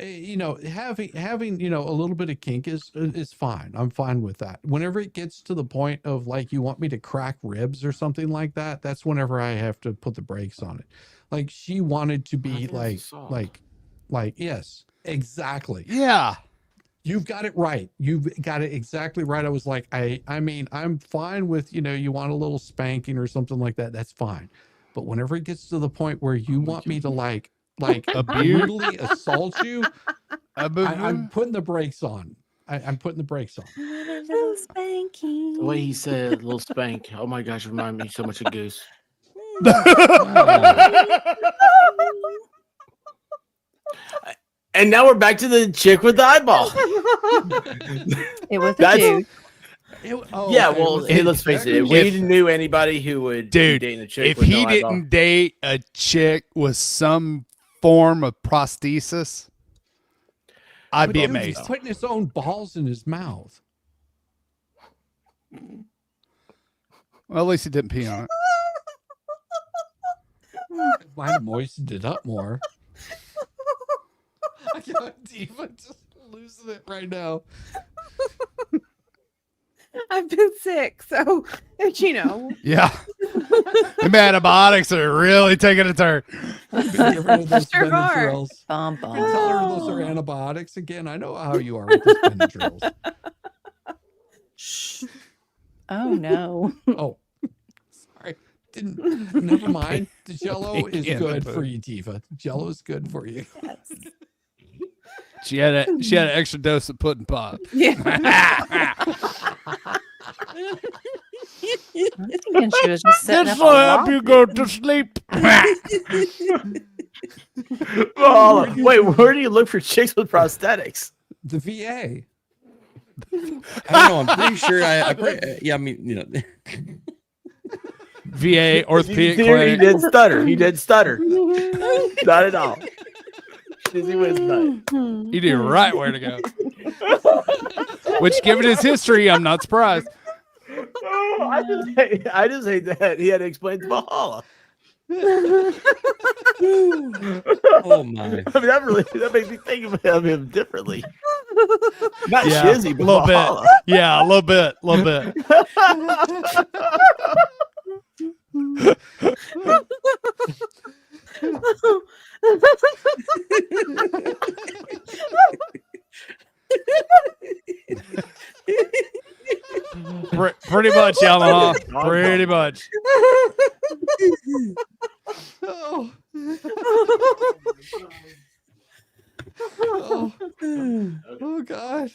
you know, having you know a little bit of kink is fine. I'm fine with that. Whenever it gets to the point of like you want me to crack ribs or something like that, that's whenever I have to put the brakes on it. Like she wanted to be think like that's assault. like yes, exactly. Yeah. You've got it right. You've got it exactly right. I was like, I mean, I'm fine with, you know, you want a little spanking or something like that. That's fine. But whenever it gets to the point where you want me to like brutally assault you, I'm putting the brakes on. I'm putting the brakes on. Little spanking. the way he said, "Little spank." Oh my gosh, remind me so much of Goose. And now we're back to the chick with the eyeball. It was a That's- dude. Yeah, okay, well, was hey, it let's face it. chick? If we knew anybody who would be Dude, dating a chick if with he no eyeball, didn't date a chick with some form of prosthesis, I'd But be dude, amazed. He's putting his own balls in his mouth. Well, at least he didn't pee on it. Might have moistened it up more. I can't even just losing it right now. I've been sick, so you know. Yeah. Them antibiotics are really taking a turn. I've been giving her those Sure are. Benadryls. Bum, You tell her those are antibiotics again. I know how you are with those Benadryls. Shh. Oh no. Oh, sorry. Never mind. The Jello is good for you, Tifa. Jello is good for you. She had an extra dose of pudding pop. Yeah. I'm thinking she was just sitting This up will on help you go to sleep. Oh, wait, where do you look for chicks with prosthetics? The VA. I don't know. I'm pretty sure. Yeah, I mean, you know. VA orthopedic He clinic. did stutter. He did stutter. Not at all. Shizzy was not. He knew right where to go. Which, given his history, I'm not surprised. Oh, I just hate that he had to explain to Valhalla. Oh my! I mean, that makes me think of him differently. Not Yeah, Shizzy, but a little Valhalla. bit. Yeah, a little bit. Pretty much, Yamaha. Pretty much. Oh. Oh God.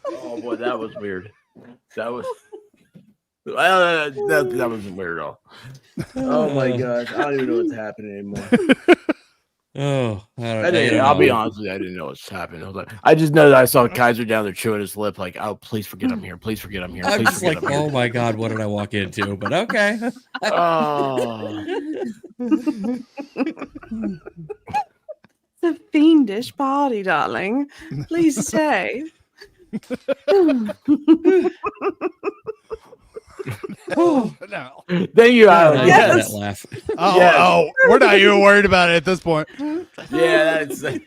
Oh boy, that was weird. That was. Well, that wasn't weird at all. Oh my gosh, I don't even know what's happening anymore. Oh, I'll be honest with you, I didn't know what's happening. I just know that I saw Kaiser down there chewing his lip, like, "Oh, please forget I'm here. Please forget I'm here. I'm Please just forget like, I'm here." oh my God, what did I walk into? But okay. Oh. It's a fiendish body, darling. Please stay. Oh, no. Thank you, Alan. I Yes. got that laugh. Oh, Yes. oh, we're not even worried about it at this point. Yeah, that's. And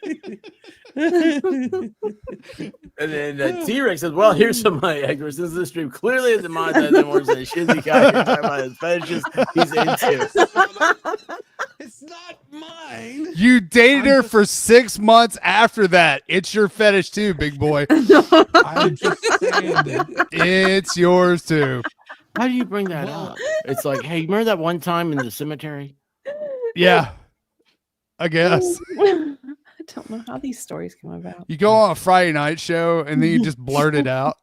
then T-Rex says, "Well, here's some of my ever since this stream clearly isn't monetized anymore. So Shizzy guy here talking about his fetishes he's into." It's not mine. You dated her for 6 months after that. It's your fetish too, big boy. I'm just saying that. It's yours too. How do you bring that up? It's like, hey, remember that one time in the cemetery? Yeah, I guess. I don't know how these stories come about. You go on a Friday night show and then you just blurt it out.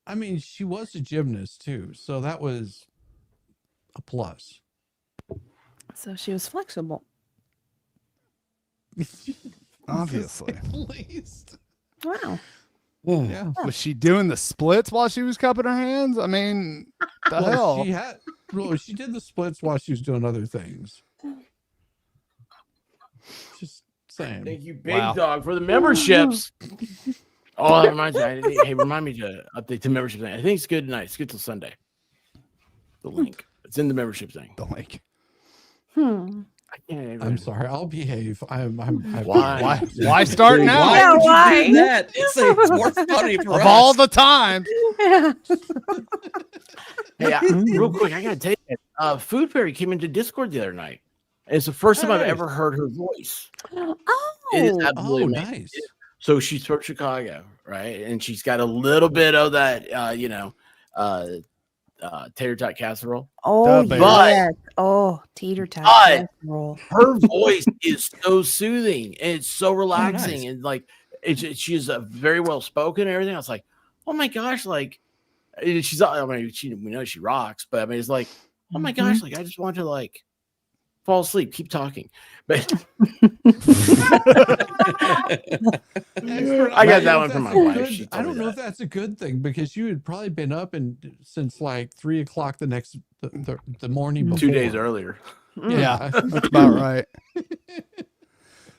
I mean, she was a gymnast too, so that was a plus. So she was flexible. Obviously. At least. Wow. Yeah. Was she doing the splits while she was cupping her hands? I mean, the hell. She did the splits while she was doing other things. Just saying. Thank you, Big Dog, for the memberships. Oh, that reminds me. Hey, remind me to update the membership thing. I think it's good tonight. It's good till Sunday. The link. It's in the membership thing. The link. I can't. I'm sorry. I'll behave. Why start now? Yeah, why? Do that? It's more funny for Of us. all the times. Yeah. Hey, real quick, I gotta tell you, Food Fairy came into Discord the other night. It's the first time I've ever heard her voice. It is absolutely amazing. Nice. So she's from Chicago, right? And she's got a little bit of that, tater tot casserole. Oh, But- yes. Oh, teeter tot casserole. Her voice is so soothing and it's so relaxing, nice. and like she's very well spoken and everything. I was like, oh my gosh, like she's. I mean, we know she rocks, but I mean, it's like, oh my gosh, like I just want to like fall asleep, keep talking, but I got that one from my wife. She I told don't me know that. if that's a good thing because you had probably been up since like 3 o'clock the morning before. 2 days earlier. Yeah, that's about right.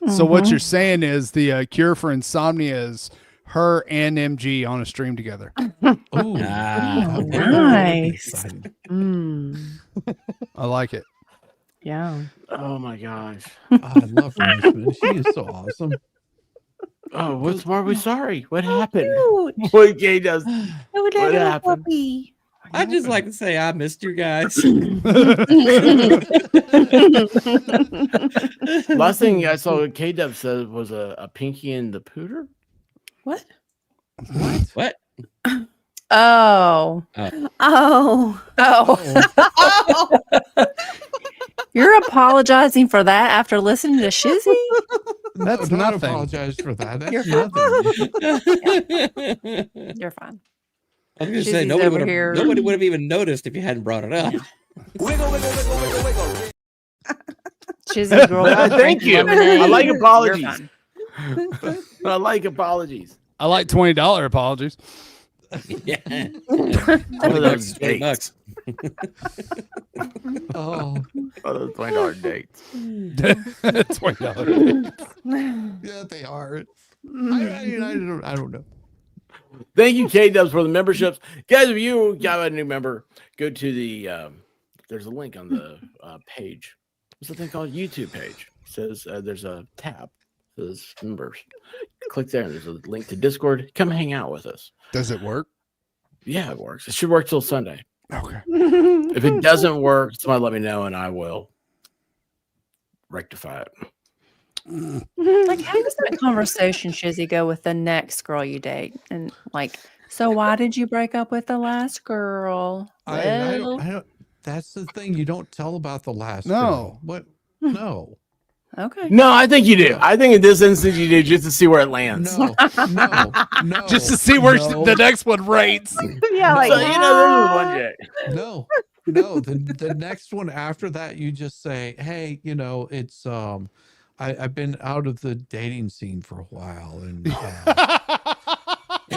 So what you're saying is the cure for insomnia is her and MG on a stream together. Ooh, Nice. I like it. Yeah. Oh my gosh. I love Richmond. She is so awesome. Oh, why are we sorry? What happened? Cute. What Kay does? Oh, What that little happened? puppy. I'd just like to say I missed you guys. Last thing I saw K Dub said was a Pinky and the Pooter. What? What? Oh. Oh. Oh. You're apologizing for that after listening to Shizzy? That's don't nothing. apologize for that. That's You're nothing. You're fine. I was going to say Shizzy's nobody over here. would have even noticed if you hadn't brought it up. Shizzy girl. Thank you. lemonade. I like You're apologies. fine. I like apologies. I like $20 apologies. Yeah. One of those $20. dates. Oh, One of those $20 dates. $20. yeah, they are. Mm. I don't know. Thank you, K Dubs, for the memberships. Guys, if you got a new member, go to the there's a link on the page. What's the thing called? YouTube page. It says there's a tab. It says members. Click there and there's a link to Discord. Come hang out with us. Does it work? Yeah, it works. It should work till Sunday. Okay. If it doesn't work, somebody let me know and I will rectify it. Like, how does that conversation, Shizzy, go with the next girl you date? And like, so why did you break up with the last girl? I don't. That's the thing. You don't tell about the last. No. girl. What? No. Okay. No, I think you do. I think in this instance you do just to see where it lands. No. No. Just to see where no, the next one rates. Yeah, like So, you know, this is one day. No. No. The next one after that, you just say, "Hey, you know, it's I've been out of the dating scene for a while, and it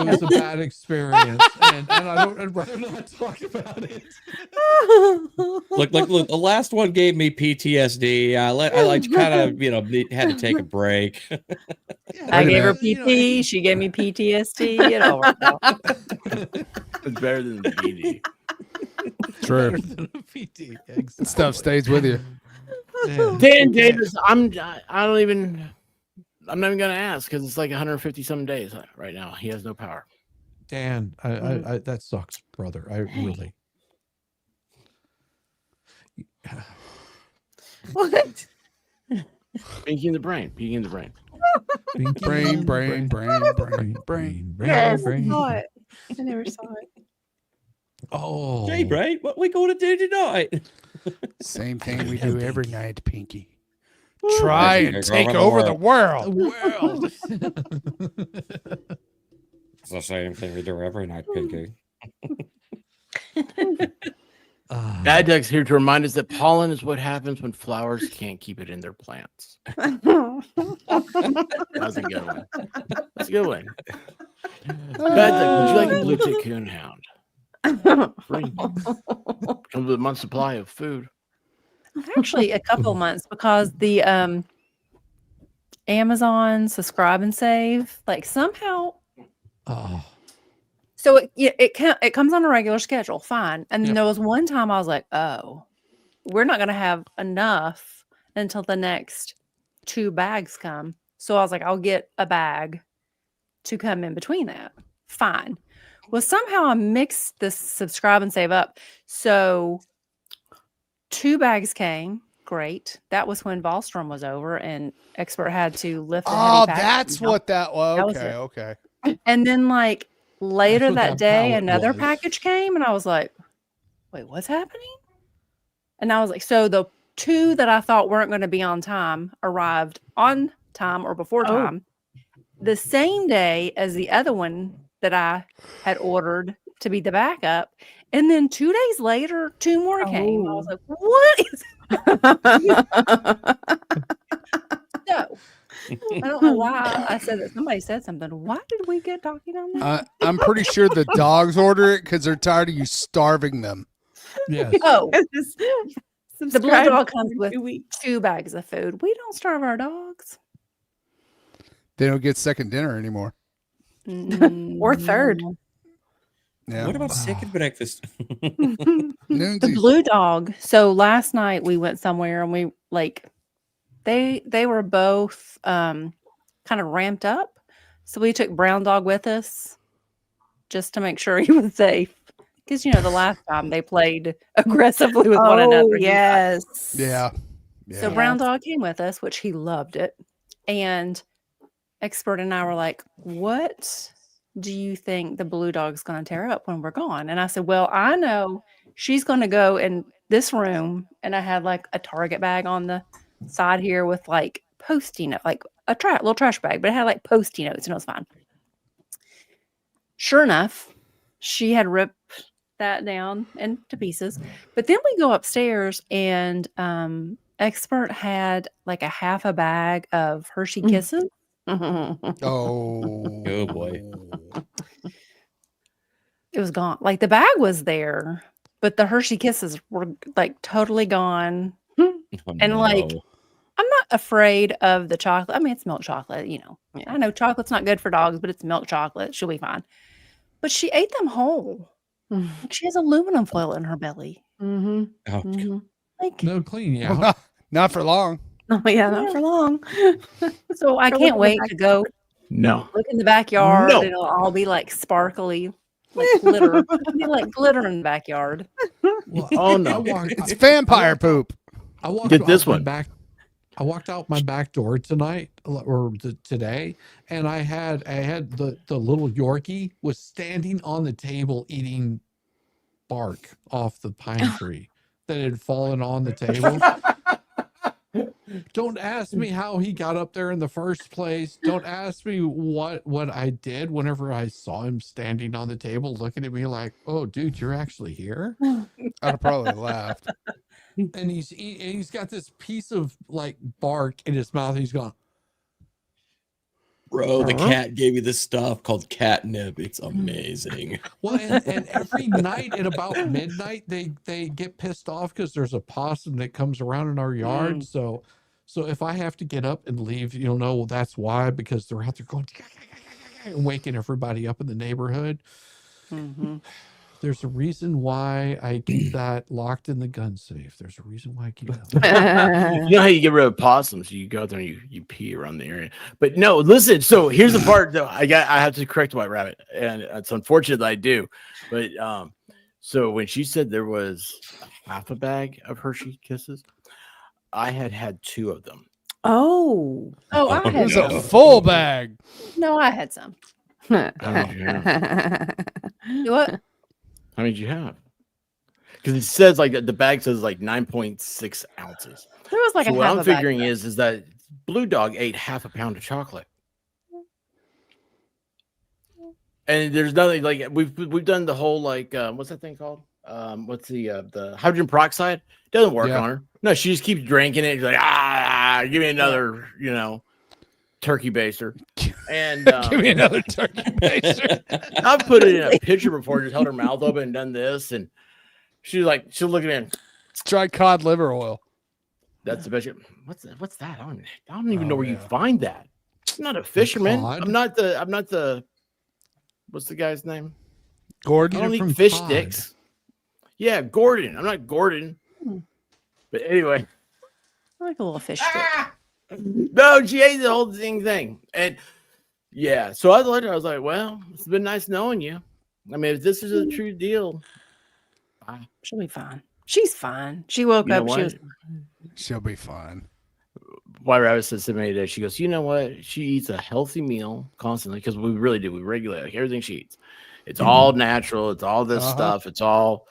was a bad experience, and I'd rather not talk about it." Look, the last one gave me PTSD. I like kind of, had to take a break. I gave her You know, PT. She gave me PTSD. It all worked out. It's better than the BD. True. better than a PT. Exactly. Stuff stays with you. Yeah. Dan Davis, I'm not even gonna ask because it's like 150 some days right now. He has no power. Dan, I that sucks, brother. I really. what? Pinky in the brain. Pinky in the brain. Brain. Yes, I saw it. I never saw it. Oh, Hey, Brain, what we going to do tonight? Same thing we do every night, Pinky. Try and Pinky, take go over around the the world. well. It's the same thing we do every night, Pinky. Bad Duck's here to remind us that pollen is what happens when flowers can't keep it in their plants. That's a good one. That's a good one. Bad Duck, would you like a blue tick coonhound? Free. Comes with a month's supply of food. Actually, a couple months because the Amazon subscribe and save, like somehow. Oh, So it comes on a regular schedule, fine. And then Yep. there was one time I was like, oh, we're not going to have enough until the next 2 bags come. So I was like, I'll get a bag to come in between that. Fine. Well, somehow I mixed this subscribe and save up. So 2 bags came. Great. That was when Volstrom was over and Expert had to lift the Oh, heavy package that's out. what that was. That was Okay, it. okay. And then like later what that that day, pallet another was. package came and I was like, wait, what's happening? And I was like, so the 2 that I thought weren't going to be on time arrived on time or before Oh. time the same day as the other one that I had ordered to be the backup. And then 2 days later, 2 more came. I was Oh. like, what is so? I don't know why I said that. Somebody said something. Why did we get talking on that? I'm pretty sure the dogs order it because they're tired of you starving them. yes. Oh, It's just the blue subscribe dog comes for with 2 weeks. 2 bags of food. We don't starve our dogs. They don't get second dinner anymore. Or third. No. Yeah. What about second breakfast? The Noonsies. blue dog. So last night we went somewhere and we they were both kind of ramped up So we took Brown Dog with us just to make sure he was safe. Because, the last time they played aggressively with one another. Oh, yes. Yeah. So Brown Dog came with us, which he loved it. And Expert and I were like, what do you think the blue dog's going to tear up when we're gone? And I said, well, I know she's going to go in this room. And I had like a Target bag on the side here with like Post-it note, like a little trash bag, but it had like Post-it notes and it was fine. Sure enough, she had ripped that down into pieces. But then we go upstairs and Expert had like a half a bag of Hershey Kisses. Oh boy. It was gone. Like the bag was there, but the Hershey Kisses were like totally gone. And like, I'm not afraid of the chocolate. I mean, it's milk chocolate, I know chocolate's not good for dogs, but it's milk chocolate. She'll be fine. But she ate them whole. She has aluminum foil in her belly. Like, No clean, yeah. Not for long. Oh, yeah, not for long. So I can't wait to go No. look in the backyard. No. It'll all be like sparkly, like glitter. It'll be like glitter in the backyard. Well, Oh, no. It's vampire poop. I walked Get out this my one. back. I walked out my back door tonight or today, and I had the little Yorkie was standing on the table eating bark off the pine tree that had fallen on the table. Don't ask me how he got up there in the first place. Don't ask me what I did whenever I saw him standing on the table looking at me like, oh, dude, you're actually here? I'd have probably laughed. And he's got this piece of like bark in his mouth. And he's gone, Bro, the cat gave me this stuff called catnip. It's amazing. well, and every night at about midnight, they get pissed off because there's a possum that comes around in our yard. So if I have to get up and leave, you'll know that's why, because they're out there going and waking everybody up in the neighborhood. There's a reason why I keep that locked in the gun safe. There's a reason why I keep that. You know how you get rid of possums? You go out there and you pee around the area. But no, listen. So here's the part though. I have to correct White Rabbit, and it's unfortunate that I do. But so when she said there was half a bag of Hershey Kisses, I had 2 of them. Oh. Oh, I It had was a some. full bag. No, I had some. How many did you have? What? How many did you have? Because it says like the bag says like 9.6 ounces. There was like So a what half I'm a bag. figuring is that Blue Dog ate half a pound of chocolate. And there's nothing like we've done the whole like what's that thing called? What's the hydrogen peroxide? Doesn't work on her. No, she just keeps drinking it. She's like, give me another, turkey baster. And Give me another turkey baster. I've put it in a pitcher before, just held her mouth open and done this, and she'll look at me and Try cod liver oil. that's the best. What's that? I don't even know where you find that. I'm not a fisherman. Cod? I'm not the what's the guy's name? Gordon. I don't from eat fish cod. sticks. Yeah, Gordon. I'm not Gordon. But anyway, I like a little fish stick. no, she ate the whole thing. And yeah, so I looked at her, I was like, well, it's been nice knowing you. I mean, if this is a true deal, She'll be fine. She's fine. She woke you know up. She what? was. She'll be fine. White Rabbit says to me today, she goes, you know what? She eats a healthy meal constantly because we really do. We regulate like everything she eats. It's all natural. It's all this stuff. It's all,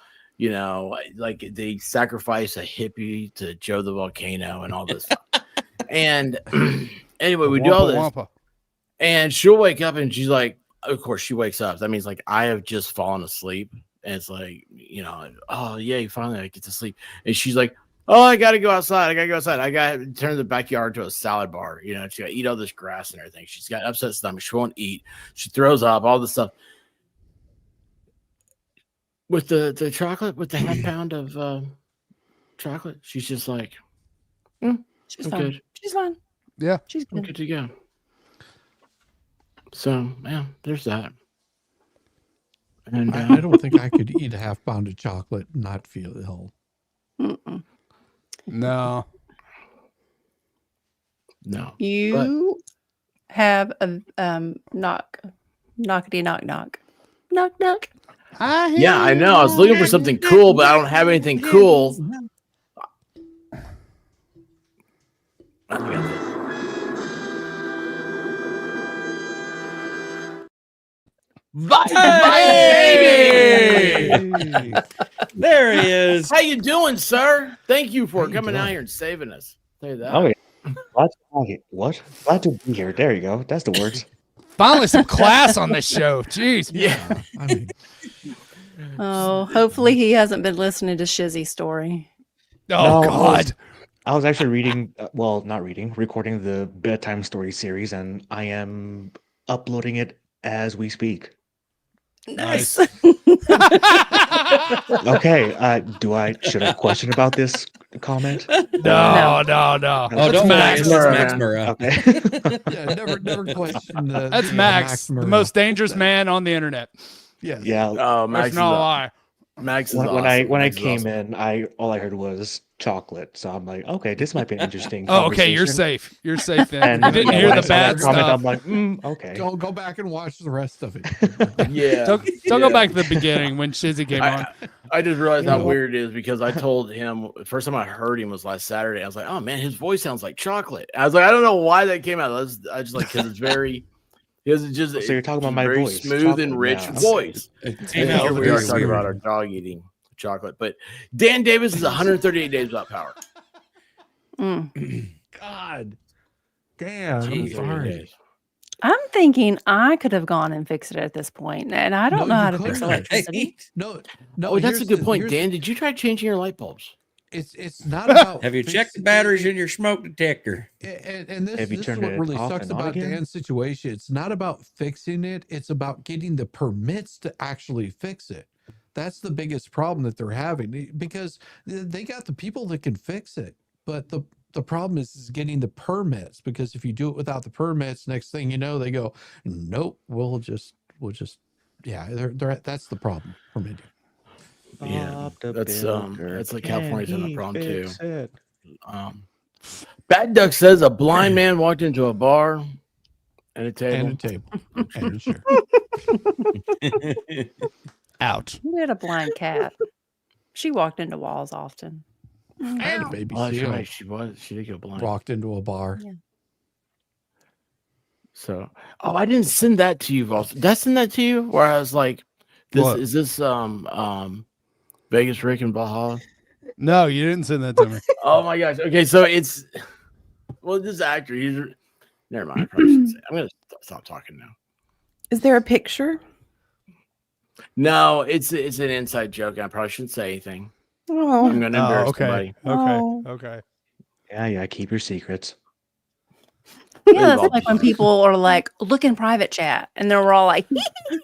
like they sacrifice a hippie to Joe the Volcano and all this stuff. And anyway, we do all this. Wampa. And she'll wake up and she's like, of course, she wakes up. That means like I have just fallen asleep. And it's like, oh, yeah, you finally get to sleep. And she's like, oh, I got to go outside. I got to turn the backyard to a salad bar. She got to eat all this grass and everything. She's got upset stomach. She won't eat. She throws up, all this stuff. With the chocolate, with the half pound of chocolate, she's just like, She's I'm fine. good. She's fine. Yeah. She's I'm good. good to go. So, yeah, there's that. And I don't think I could eat a half pound of chocolate and not feel ill. No. no. You have a knockety knock knock. Knock knock. Yeah, I know. I was looking for something cool, but I don't have anything cool. I think that's it. Hey! There he is. How you doing, sir? Thank you for coming out here and saving us. Say that. Oh, yeah. What? Glad to be here. There you go. That's the words. Finally, some class on this show. Jeez. Yeah. I mean, Oh, hopefully he hasn't been listening to Shizzy's story. Oh, No, God. I was actually reading, not reading, recording the bedtime story series, and I am uploading it as we speak. Nice. Okay. Should I question about this comment? No. Oh, That's don't Max. worry. It's Max Murrah. Okay. yeah, never question the. That's Max, the Murrah. most dangerous man on the internet. Yeah. Yeah. Oh, Max That's is no a- lie. Max is When awesome. I Max is came awesome. in, all I heard was chocolate. So I'm like, okay, this might be an interesting. Oh, okay. You're conversation. safe. You're safe then. And You didn't yeah, hear when I the saw that bad comment, stuff. I'm like, okay. Go back and watch the rest of it. Yeah. Don't go back to the beginning when Shizzy came on. I just realized how weird it is because I told him the first time I heard him was last Saturday. I was like, "Oh man, his voice sounds like chocolate." I was like, "I don't know why that came out." I just like because it's very, because it's just So you're talking about it's my very voice, smooth chocolate, and rich yeah. voice. It And came out here we very are talking weird. about our dog eating chocolate. But Dan Davis is 138 days without power. God. Damn. I'm 138 sorry. days. I'm thinking I could have gone and fixed it at this point, and I don't No, know you how to fix couldn't. electricity. No. Oh, that's a here's good the- point, here's- Dan. Did you try changing your light bulbs? It's not about. Have you checked the fixing- batteries in your smoke detector? And this, Have you this is turned what it really off sucks and on about again? Dan's situation. It's not about fixing it. It's about getting the permits to actually fix it. That's the biggest problem that they're having because they got the people that can fix it. But the problem is getting the permits because if you do it without the permits, next thing you know, they go, nope, we'll just, yeah, that's the problem for me. Yeah, Bob the that's Builder, like can California's in a he problem too. fix it? Bad Duck says a blind man walked into a bar and a table. And a table. And a chair. Out. We had a blind cat. She walked into walls often. I had a baby Oh, that's seal. right. She did go blind. Walked into a bar. Yeah. So, I didn't send that to you, Voss. Did I send that to you? Where I was like, What? is this Vegas Rick and Valhalla? No, you didn't send that to me. Oh my gosh. Okay, so it's this actor. He's never mind. I probably shouldn't say. I'm gonna stop talking now. Is there a picture? No, it's an inside joke. I probably shouldn't say anything. Oh, I'm gonna embarrass okay. somebody. Oh. Okay. Yeah, keep your secrets. Yeah, that's like when people are like, look in private chat, and they're all like, and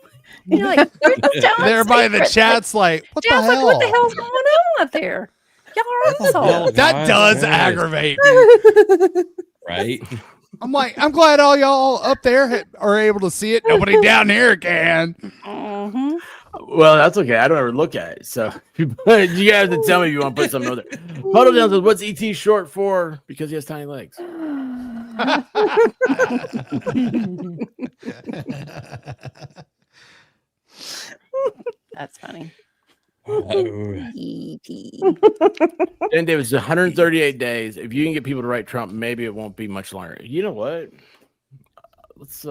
you're like, "We're just telling Everybody in the secrets." chat's like, what the Chat's like, hell? what the hell's going on up there? Y'all are assholes. That does Right. aggravate me. Right? I'm like, I'm glad all y'all up there are able to see it. Nobody down here can. Mhm. Well, that's okay. I don't ever look at it. So you guys have to tell me if you want to put something over there. Puddle Down says, what's ET short for? Because he has tiny legs. That's funny. Oh. E.T. And Davis, 138 days. If you can get people to write Trump, maybe it won't be much longer. You know what? Let's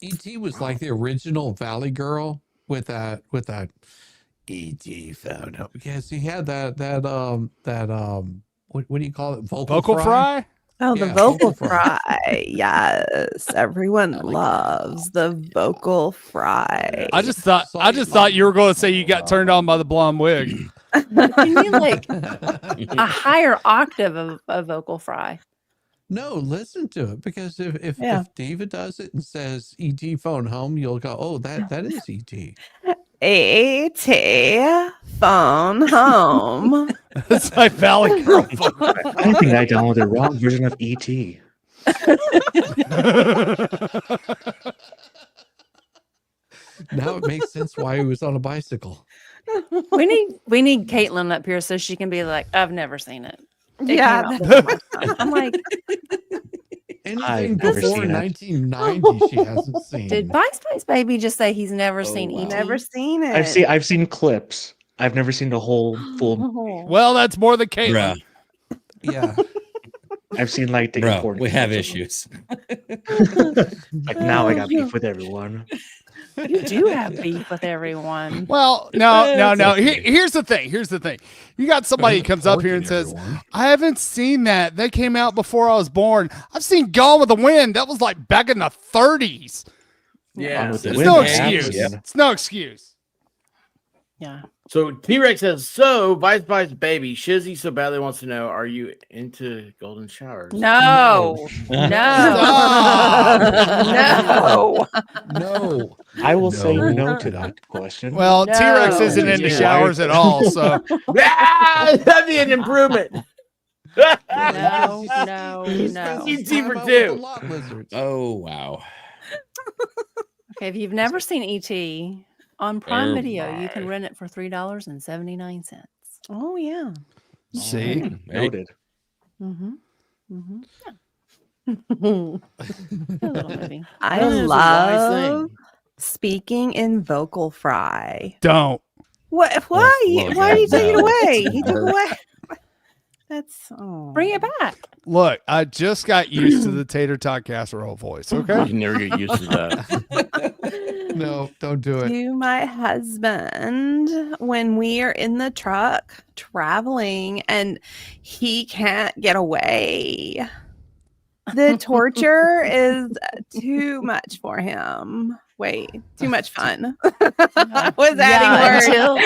E.T. was like the original Valley Girl with that E.T. phone up because he had that what do you call it? Vocal fry? Oh, the Yeah, vocal vocal fry. fry. Yes. Everyone loves the vocal fry. I just thought you were going to say you got turned on by the blonde wig. You mean like a higher octave of a vocal fry? No, listen to it because if David does it and says E.T. phone home, you'll go, oh, that is E.T. A.T. phone home. It's like Valley Girl. I think I downloaded the wrong version of E ET. Now it makes sense why he was on a bicycle. We need Caitlin up here so she can be like, I've never seen it. It Yeah. came out before my time. I'm like, Anything never before seen it. 1990 she hasn't seen. Did Vice Baby just say he's never seen wow. E.T.? Never seen it. I've seen clips. I've never seen the whole full. Oh. Well, that's more than Caitlin. Bruh, Yeah. I've seen like the bruh, important we have clips of issues. them. Like now I got beef with everyone. You do have beef with everyone. Well, no. okay. Here's the thing. You got somebody who comes up here and says, I haven't seen that. They came out before I was born. I've seen Gone with the Wind. That was like back in the 30s. Yeah. with the It's Wind, no I have excuse. seen. It's no excuse. Yeah. So T-Rex says, so Vice Baby, Shizzy so badly wants to know, are you into golden showers? No. No. No. I will say No. no to that question. Well, No. T-Rex isn't into Yeah. showers at all, so That'd be an improvement. No. No. You Spends see time for out with two. the lot lizards. Oh wow. Okay, if you've never seen E.T. on Prime Oh, Video, you can my. rent it for $3.79. Oh yeah. see. Hey, Noted. Mm-hmm. Mm-hmm. A little movie. I That is a wise love thing. speaking in vocal fry. Don't. What? Why? Lord, Why are you taking it no. away? It's He took worse. away. That's Bring it back. Look, I just got used to the tater tot casserole voice. You Okay. can never get used to that. No, don't do it. to my husband when we are in the truck traveling and he can't get away. The torture is too much for him. Wait, too much fun. I was adding words.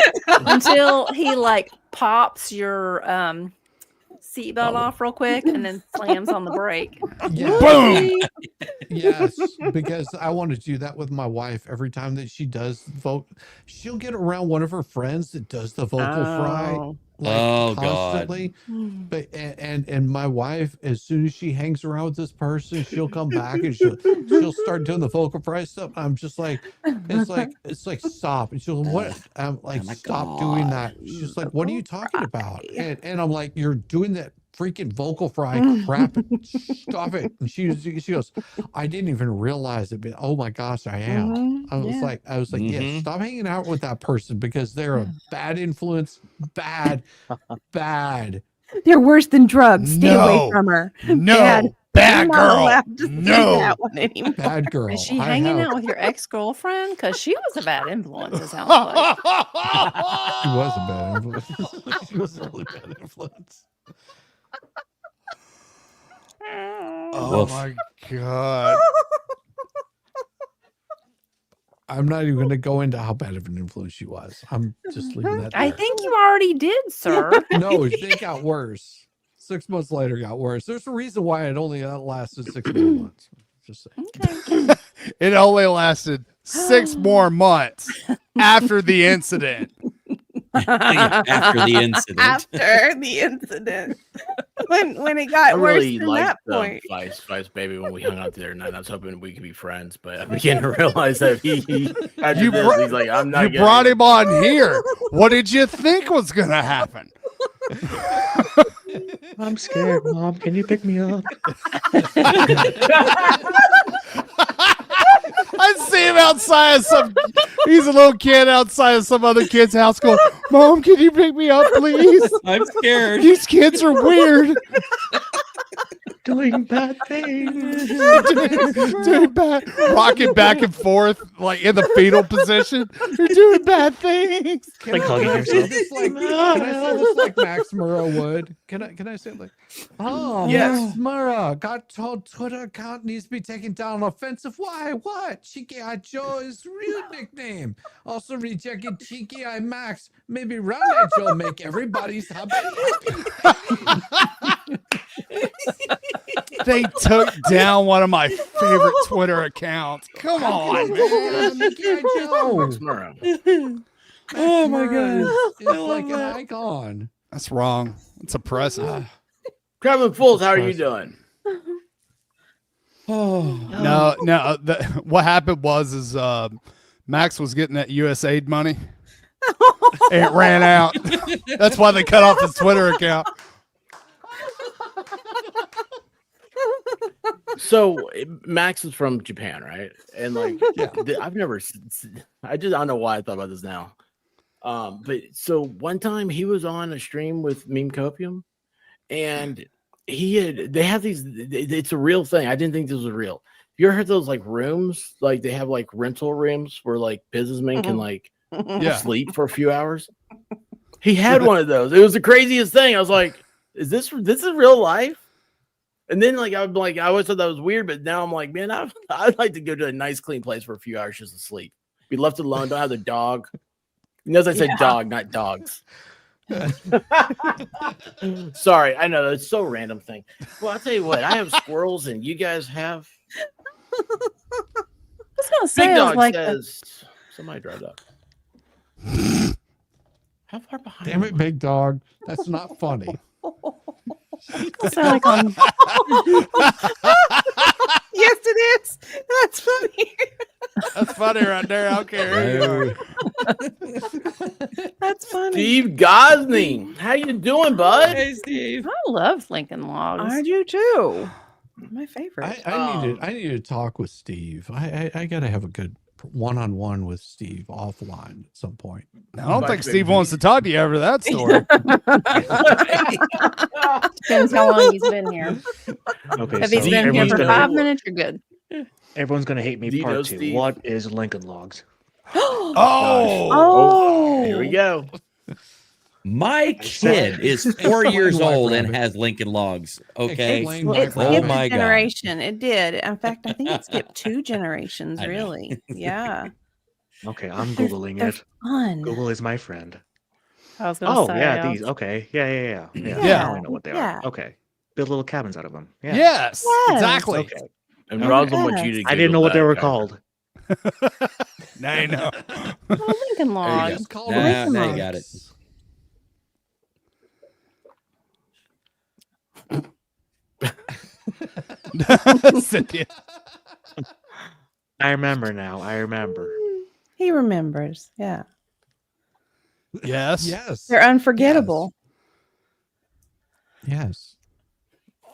Until he like pops your seatbelt off real quick and then slams on the brake. Yeah. Boom. Yes, because I want to do that with my wife every time that she does vote. She'll get around one of her friends that does the vocal fry Oh. like Oh, God. constantly. But and my wife, as soon as she hangs around with this person, she'll come back and she'll start doing the vocal fry stuff. I'm just like, it's like stop. And she'll what? I'm like, Oh my stop doing God. that. She's just like, what are you talking about? fry. And I'm like, you're doing that freaking vocal fry crap. Stop it. And she goes, I didn't even realize it, but oh my gosh, I am. Mhm, I was yeah. like, yeah, Mhm. stop hanging out with that person because they're a bad influence. Bad. They're worse than drugs. Stay away No. from her. No. Bad. Bad I'm not girl. allowed to say No. that one anymore. Bad girl. Is she I hanging have- out with your ex-girlfriend? Because she was a bad influence, it sounds like. She was a bad influence. She was a really bad influence. Oh Woof. my god. I'm not even going to go into how bad of an influence she was. I'm just leaving that I there. think you already did, sir. No, it got worse. 6 months later, got worse. There's a reason why it only lasted 6 more months. Just saying. Okay. It only lasted 6 more months after the incident. After the incident. After the incident. when it I got worse really than liked that point. Vice Baby when we hung out the other night. I was hoping we could be friends, but I began to realize that he after You this, brought- he's like, I'm not. You getting brought it. him on here. What did you think was going to happen? I'm scared, Mom. Can you pick me up? I see him outside of some. He's a little kid outside of some other kid's house going, Mom, can you pick me up, please? I'm scared. These kids are weird. Doing bad things. Doing bad, rocking back and forth like in the fetal position. You're doing bad things. Can Like I hugging say yourself. this like, can I say this like Max Murrow would? Can I say it like, oh, Yes. Max Murrow got told Twitter account needs to be taken down offensive. Why? What? Cheeky Eye Joe is real nickname. Also rejected Cheeky Eye Max. Maybe Round Eye Joe make everybody's hubby happy. They took down one of my favorite Twitter accounts. Come on, man. Cheeky Eye Joe. Tomorrow. Oh my God. It's like an icon. That's wrong. It's oppressive. Traveling Fools, how are you doing? No. What happened was Max was getting that USAID money. And it ran out. That's why they cut off his Twitter account. So Max is from Japan, right? And like, I've never, I don't know why I thought about this now. But so one time he was on a stream with Meme Copium, and they have these. It's a real thing. I didn't think this was real. You ever heard those like rooms? Like they have like rental rooms where like businessmen can like sleep for a few hours. He had one of those. It was the craziest thing. I was like, "Is this real life?" And then like I always thought that was weird, but now I'm like, man, I'd like to go to a nice clean place for a few hours just to sleep. Be left alone. Don't have the dog. Notice I said dog, not dogs. Sorry, I know it's so random thing. Well, I'll tell you what, I have squirrels and you guys have. I was gonna say, Big Dog like says somebody drive up. How far behind? Damn it, Big Dog. That's not funny. sound like on. Yes, it is. That's funny. That's funny right there. I don't care. That's funny. Steve Gosney, how you doing, bud? Hey, Steve. I love Lincoln Logs. I do too. My favorite. I need to talk with Steve. I gotta have a good one-on-one with Steve offline at some point. I don't think Steve wants to talk to you after that story. Depends how long he's been here. Okay, If he's so been here everyone's for gonna 5 minutes, you're good. everyone's gonna hate me. Do you know Part 2. Steve? What is Lincoln Logs? Oh. Here we go. My kid is 4 years old and has Lincoln Logs. Okay. Explain my It Oh skipped my a God. generation. It did. In fact, I think it skipped 2 generations, I know. really. Yeah. Okay, I'm They're- googling they're it. fun. Google is my friend. I was gonna Oh say. yeah, these. Okay, yeah. Yeah, Now I know what they yeah. are. Okay, build little cabins out of them. Yeah. Yes, Yes. exactly. Okay. And Rosalind wants you to. I didn't know what they Google were that, called. Now you know. Oh, Lincoln Logs. It's called Now Lincoln you Logs. got it. Cynthia. I remember now. I remember. He remembers. Yeah. Yes. Yes. They're unforgettable. Yes.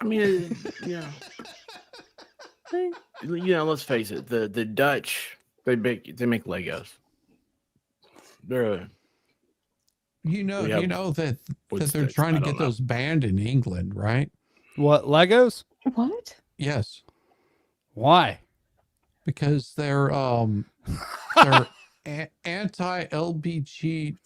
I mean, yeah. You know, let's face it. The Dutch they make Legos. They're You know We have that wood they're sticks. trying I to don't get know. those banned in England, right? What, Legos? What? Yes, Why? because they're anti-LGBTQ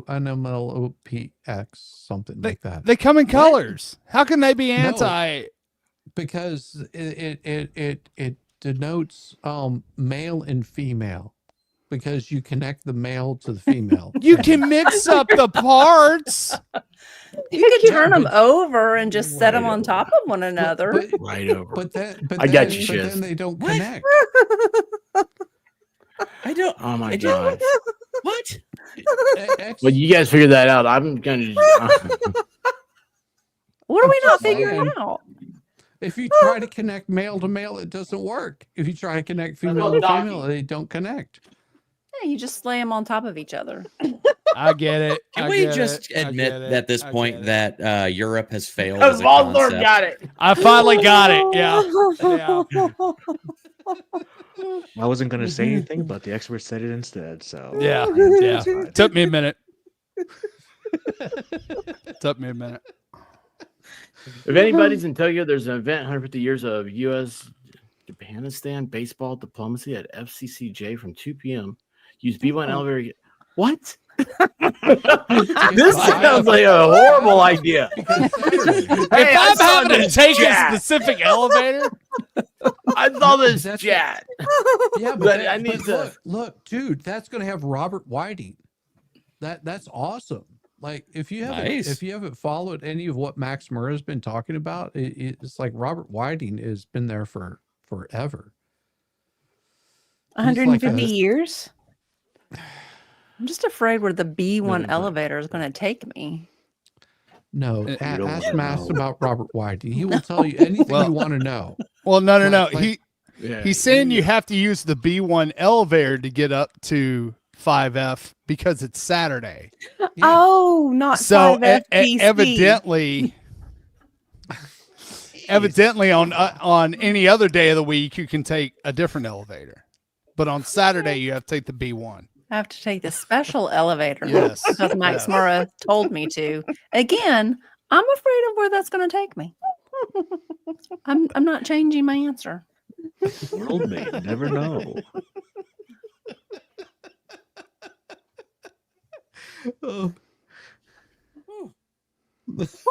NMLOPX something like that. They come in colors. How can they be No. anti? Because it denotes male and female, because you connect the male to the female. You can mix up the parts. You could Yeah, turn them but- over and just set them Right on top of one another. But, right over. but I got you, but Shiz. then they don't What? connect. I don't. Oh my I god. don't- What? Well, you guys figure that out. I'm gonna. What are we not saying. figuring out? If you try to connect male to male, it doesn't work. If you try to connect female to female, they don't connect. Yeah, you just lay them on top of each other. I get it. Can I we get just it. I admit get it. at this I point get it. that Europe has failed as a Voldemort concept? got it. I finally got it. Yeah. I wasn't gonna say anything, but the expert said it instead. So Yeah. Yeah. Took me a minute. Took me a minute. If anybody's in Tokyo, there's an event 150 years of U.S. Japanistan baseball diplomacy at FCCJ from 2 p.m. Use B1 elevator. What? This sounds like a horrible idea. If I'm having to take a specific elevator, I saw this That's- chat. Yeah, But I need to- look, dude. That's gonna have Robert Whiting. That's awesome. Like if you haven't followed any of what Max Murrah has been talking about, it's like Robert Whiting has been there for forever. 150 years? I'm just afraid where the B1 No. elevator is going to take me. No, You don't ask wanna Max know. about Robert Whiting. He will tell you anything Well- you want to know. well, no. Like- He's saying you have to use the B1 elevator to get up to 5F because it's Saturday. Oh, not So 5FBC. evidently on any other day of the week you can take a different elevator, but on Saturday you have to take the B1. I have to take the special elevator. Yes, Because Max yes. Murrah told me to. Again, I'm afraid of where that's going to take me. I'm not changing my answer. World may never know. Oh.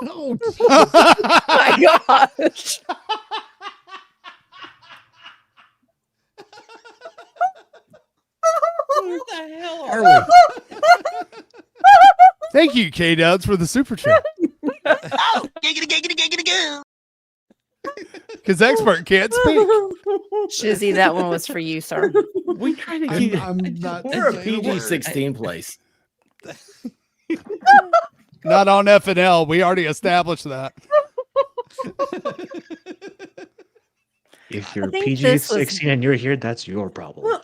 Oh, My gosh. Where the hell are we? Thank you, K-Dubs, for the super chat. Because expert can't speak. Shizzy, that one was for you, sir. We try to keep. I'm not. We're a saying word. PG-16 place. Not on FNL. We already established that. If you're think PG this was- 16 and you're here, that's your problem.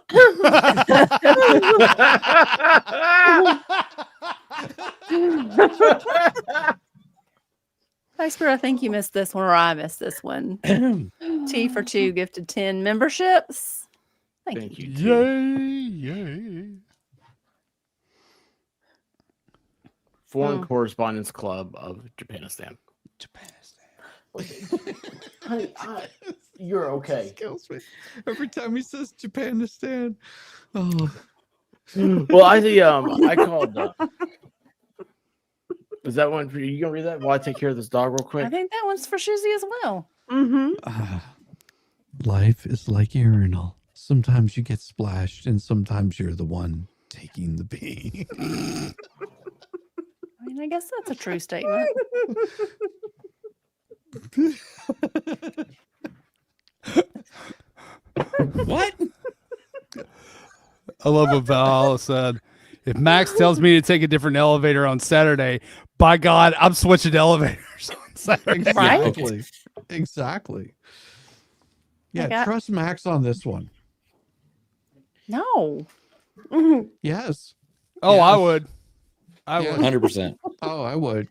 Expert, I think you missed this one, or I missed this one. T for 2 gifted 10 memberships. Thank you. Yay. Foreign Correspondence Club of Japanistan. Honey, you're okay. Kills me. Every time he says Japanistan. Oh. Well, I called. Is that one for you? You gonna read that while I take care of this dog real I quick? think that one's for Shizzy as well. Mm-hmm. Life is like urinal. Sometimes you get splashed, and sometimes you're the one taking the pee. I mean, I guess that's a true statement. What? I love what Valhalla said. If Max tells me to take a different elevator on Saturday, by God, I'm switching elevators on Saturday. Exactly. Exactly. Yeah, got- trust Max on this one. No. Yes. Oh, I Yes. would. I Yeah. would. 100%. Oh, I would.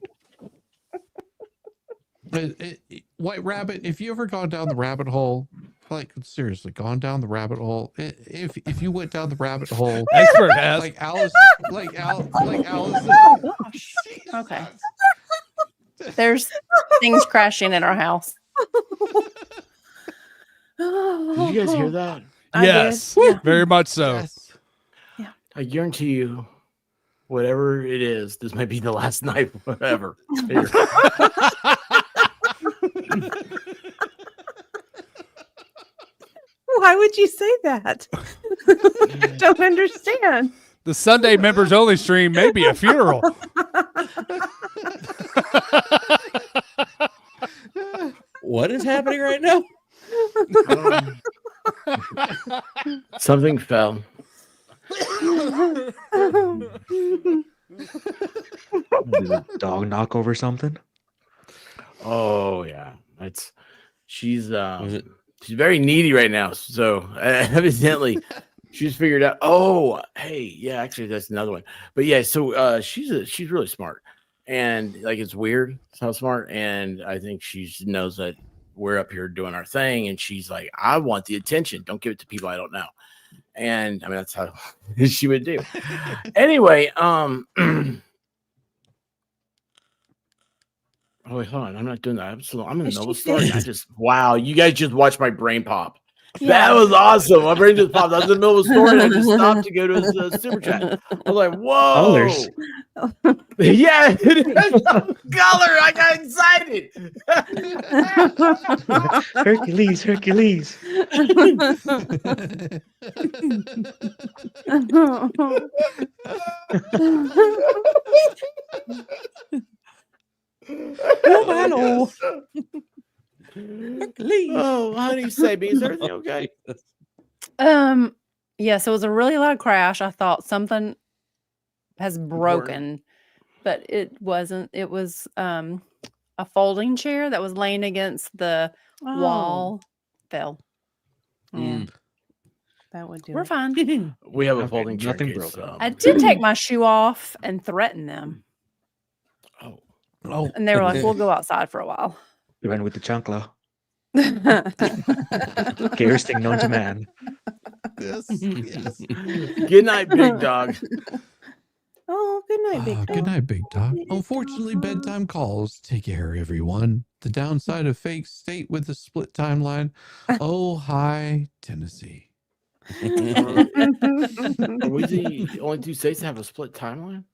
White Rabbit, if you ever gone down the rabbit hole, like seriously, gone down the rabbit hole, if you went down the rabbit hole, Expert has. like Alice, like Alice. Oh, gosh. Okay. There's things crashing in our house. Did you guys hear that? I Yes, did. very much so. Yes. I guarantee you, whatever it is, this might be the last night, whatever. Here. Why would you say that? I don't understand. The Sunday members only stream may be a funeral. What is happening right now? Something fell. Did a dog knock over something? Oh yeah, she's Was it? she's very needy right now. So evidently, she's figured out. Oh, hey, yeah, actually, that's another one. But yeah, so she's really smart, and like it's weird how smart. And I think she knows that we're up here doing our thing, and she's like, I want the attention. Don't give it to people I don't know. And I mean, that's how she would do. Anyway, oh wait, hold on. I'm not doing that. I'm in the middle of a story. Wow, you guys just watched my brain pop. That was awesome. My brain just popped. I was in the middle of a story and I just stopped to go to the super chat. I was like, whoa. Colors. Yeah, color. I got excited. Hercules. Oh, Oh, honey, say me, is everything okay? Yeah, so it was a really loud crash. I thought something has broken, but it wasn't. It was a folding chair that was laying against the wall fell. Yeah, That would do we're it. fine. We have a Okay, folding chair. nothing case, broken. so- I did take my shoe off and threaten them, Oh, Oh, and they were like, "We'll go outside for a while." You went with the chancla. Scariest thing known to man. Yes, yes. Good night, big dog. Oh, good night, big dog. Good night, big dog. Big Unfortunately, dog. bedtime calls. Take care, everyone. The downside of fake state with a split timeline. Oh, hi, Tennessee. Are we the only two states that have a split timeline?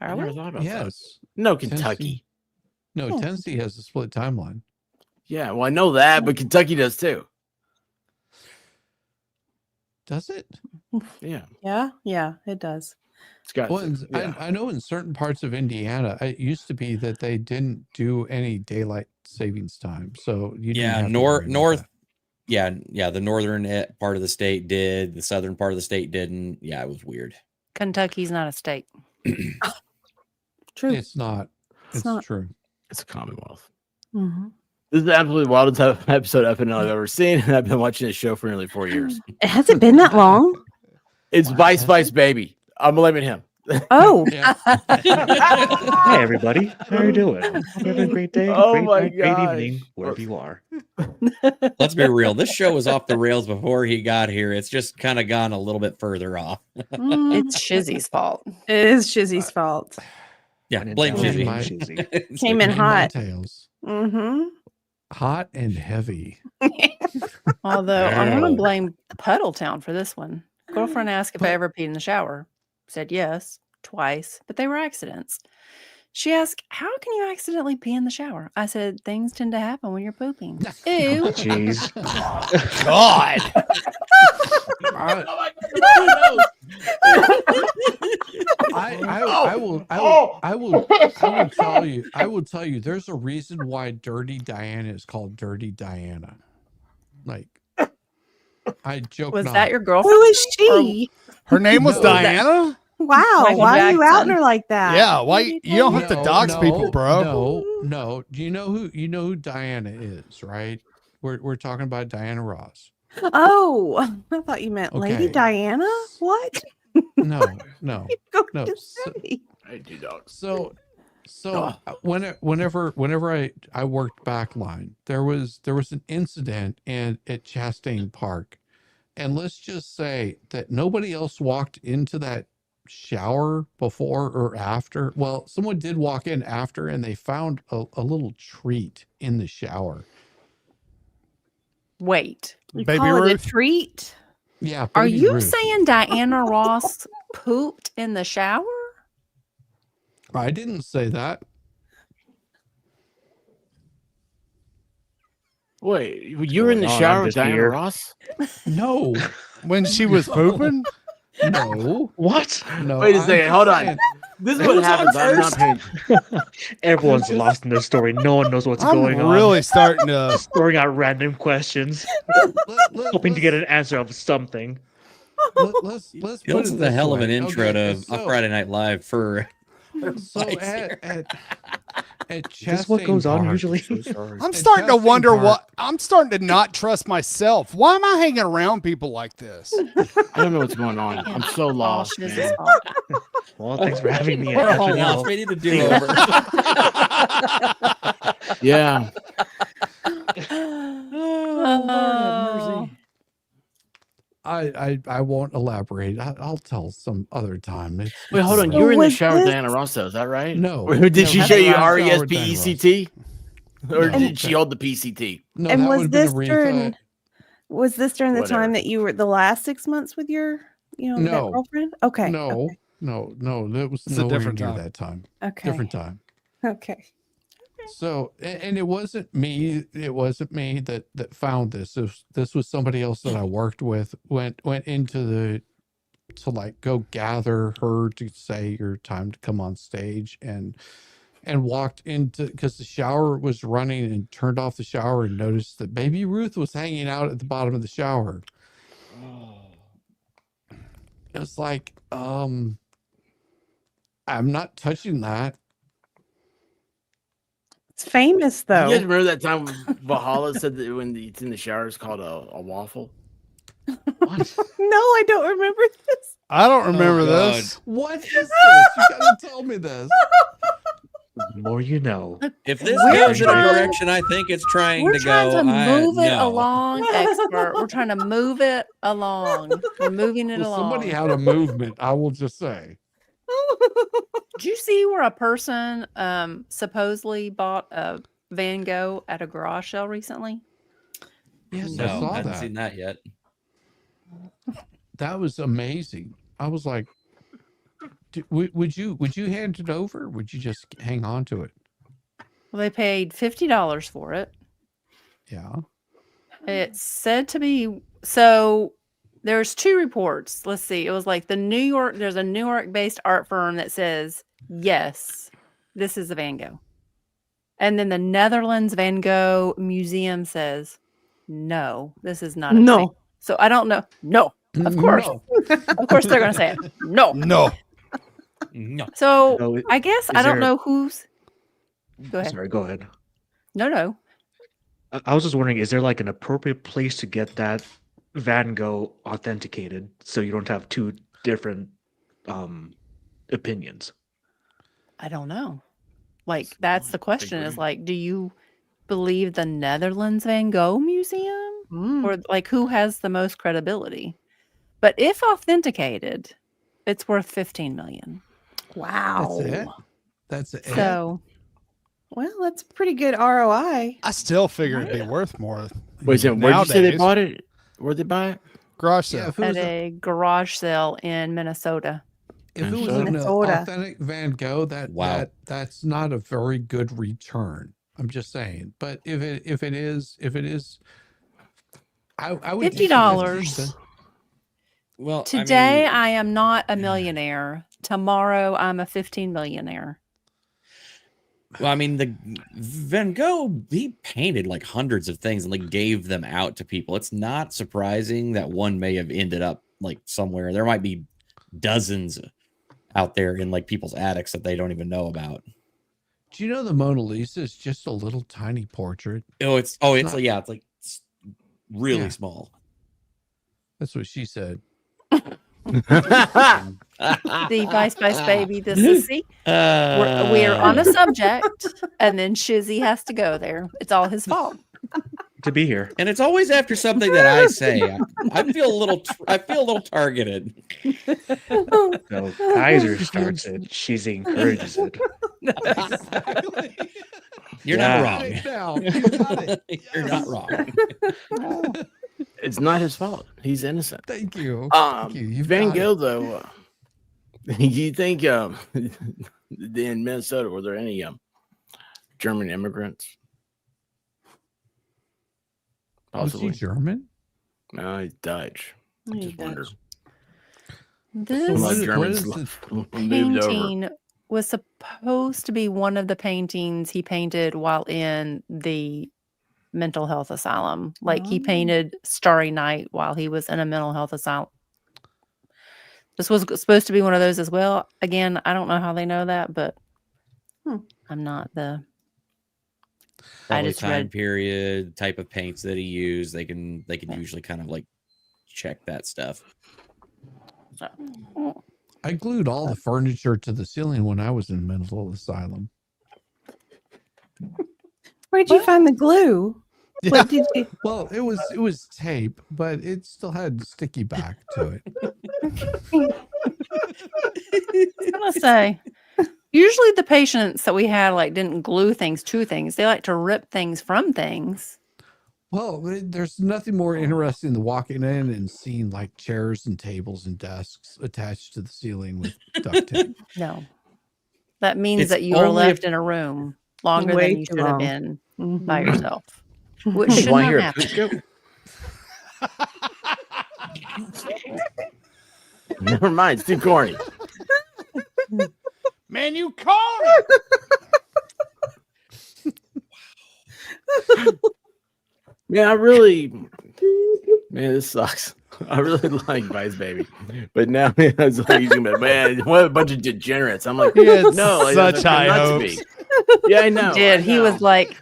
I Are never we? thought about that. Yes. No, Tennessee. Kentucky. No, Tennessee has a split timeline. Yeah, well, I know that, but Kentucky does too. Does it? Yeah, Yeah, it does. it's got. Well, to. Yeah. I know in certain parts of Indiana, it used to be that they didn't do any daylight savings time. So you didn't have to worry about north. that. Yeah, the northern part of the state did. The southern part of the state didn't. Yeah, it was weird. Kentucky's not a state. True. It's not. It's not. true. It's a commonwealth. Mhm. This is the absolutely wildest episode of FNL I've ever seen, and I've been watching this show for nearly 4 years. It hasn't been that long. It's Vice Vice Baby. I'm blaming him. Oh, Yeah. Hey, everybody. How are you doing? Hope you're having a great day, Oh great my night, great gosh. evening, wherever you are. Let's be real. This show was off the rails before he got here. It's just kind of gone a little bit further off. It's Shizzy's fault. it is Shizzy's fault. Yeah, When in blame doubt, Shizzy. blame Shizzy. Came in Name my hot. tails. Mm-hmm. Hot and heavy. Although I'm Wow. going to blame Puddletown for this one. Girlfriend asked if I ever peed in the shower. Said yes, twice, but they were accidents. She asked, "How can you accidentally pee in the shower?" I said, "Things tend to happen when you're pooping." Ew. Jeez. God. I will tell you there's a reason why Dirty Diana is called Dirty Diana. Like I joke Was not. that your Who girlfriend? is she? Her name was No. Diana? Wow. Michael Why are you outing Jackson. her like that? Yeah, why you don't have to dox people, bro. No. Do you know who Diana is, right? We're talking about Diana Ross. Oh, I thought you meant Lady Okay. Diana. What? No. Go No, to so- say. I do dogs. So whenever I worked backline, there was an incident at Chastain Park, and let's just say that nobody else walked into that shower before or after. Well, someone did walk in after, and they found a little treat in the shower. Wait. You Baby call it a Ruth? treat? Yeah. Are Baby you Ruth. saying Diana Ross pooped in the shower? I didn't say that. Wait, you were in the Going on? shower I'm with just Diana here. Ross? No. When she was pooping? No. What? No. Wait a I'm second, just hold on. saying- This is what happens. I'm not paying. Everyone's lost in this story. No one knows what's I'm going on. really starting to. Just throwing out random questions, hoping to get an answer of something. Let's put This it is a this hell of way. an intro Okay, to so- Friday Night Live for. So at Is this what Chastain goes on Park- usually? I'm At starting to Chastain wonder Park- what. I'm starting to not trust myself. Why am I hanging around people like this? I don't know what's going on. I'm so All lost. Shizzy's Man. fault. Well, thanks for having me. We're all FNL. lost. We need to do over. Yeah. Oh. I won't elaborate. I'll tell some other time. Wait, hold on. So You were in the was shower with this- Diana Ross, though. Is that right? No. Or did she No, show you I showered Diana Ross. R-E-S-P-E-C-T? Or No. did she hold the PCT? No, And that was would've been this Aretha. during? Was this during the Whatever. time that you were the last 6 months with your, that No. girlfriend? Okay. No, no, that was It's a nowhere different near time. that time. Okay. Different time. Okay. So, and it wasn't me. It wasn't me that found this. This was somebody else that I worked with. Went into to like go gather her to say your time to come on stage, and walked into, because the shower was running, and turned off the shower and noticed that Baby Ruth was hanging out at the bottom of the shower. It was like, I'm not touching that. It's famous You though. guys remember that time Valhalla said that when it's in the shower, it's called a waffle? What? No, I don't remember this. I don't remember God. this. What is this? You gotta tell me this. More you know. If this We're goes in a trying- direction I think it's trying We're to trying go, to move it no. along, expert. We're trying to move it along. We're moving it Well, along. somebody had a movement. I will just say. Did you see where a person supposedly bought a Van Gogh at a garage sale recently? Yes, No, I saw I haven't that. seen that yet. That was amazing. I was like, would you hand it over? Or would you just hang on to it? Well, they paid $50 for it. Yeah. It's said to be so. There's two reports. Let's see. It was like there's a New York-based art firm that says, yes, this is a Van Gogh. And then the Netherlands Van Gogh Museum says, no, this is not a Van Gogh. So I don't know. No, of course. No. Of course they're going to say it. No. No. No. So No, I guess I is don't there- know who's. Go ahead. Sorry, go ahead. No. I was just wondering, is there like an appropriate place to get that Van Gogh authenticated so you don't have two different opinions? I don't know. Like, that's the question is like, do you believe the Netherlands Van Gogh Museum? Or like, who has the most credibility? But if authenticated, it's worth 15 million. Wow. That's it. That's it. So, Well, that's a pretty good ROI. I still figure it'd be worth more. Wait, so where'd you say they nowadays. bought it? Where'd they buy it? Garage Yeah, sale. if it at was, a garage sale in Minnesota. if it was Minnesota. an Minnesota. authentic Van Gogh, Wow. that's not a very good return. I'm just saying. But if it is, I would think $50. Well, Today, I am not a millionaire. Tomorrow, I'm a 15 millionaire. Well, I mean, the Van Gogh, he painted like hundreds of things and like gave them out to people. It's not surprising that one may have ended up like somewhere. There might be dozens out there in like people's attics that they don't even know about. Do you know the Mona Lisa is just a little tiny portrait? It's not- like, yeah, it's like really Yeah. small. That's what she said. The Vice Baby, this is see. We're on a subject, and then Shizzy has to go there. It's all his fault. To be here. And it's always after something that I say. I feel a little targeted. So Kaiser starts it. She's encourages it. Exactly. You're Yeah. not wrong. Right now, you got it. You're not wrong. It's not his fault. He's innocent. Thank you. Um, Thank you. You've Van got it. Gogh, though, you think in Minnesota were there any German immigrants? Was he Possibly. German? No, he's Dutch. I He's just wonder. Dutch. Some This of what the is- Germans what is moved over. painting was supposed to be one of the paintings he painted while in the mental health asylum. Like he Oh. painted Starry Night while he was in a mental health asylum. This was supposed to be one of those as well. Again, I don't know how they know that, but I'm not the. Probably just time read- period, type of paints that he used. They can usually kind of like check that stuff. I glued all the furniture to the ceiling when I was in mental asylum. Where'd you find the glue? Yeah. What did you? Well, it was tape, but it still had sticky back to it. I was gonna say. Usually the patients that we had like didn't glue things to things. They like to rip things from things. Well, there's nothing more interesting than walking in and seeing like chairs and tables and desks attached to the ceiling with duct tape. No. That means It's that you were only left if- in a room longer Way than you too should have long. been Mhm. by yourself. Which You should want to not hear a happen. poop joke? Never mind. It's too corny. Man, you called it. Man, this sucks. I really like Vice Baby, but now it's like he's gonna be, man, what a bunch of degenerates. I'm like, He had no, like, such that's high not to hopes. be. Yeah, I know. Did I he know. was like,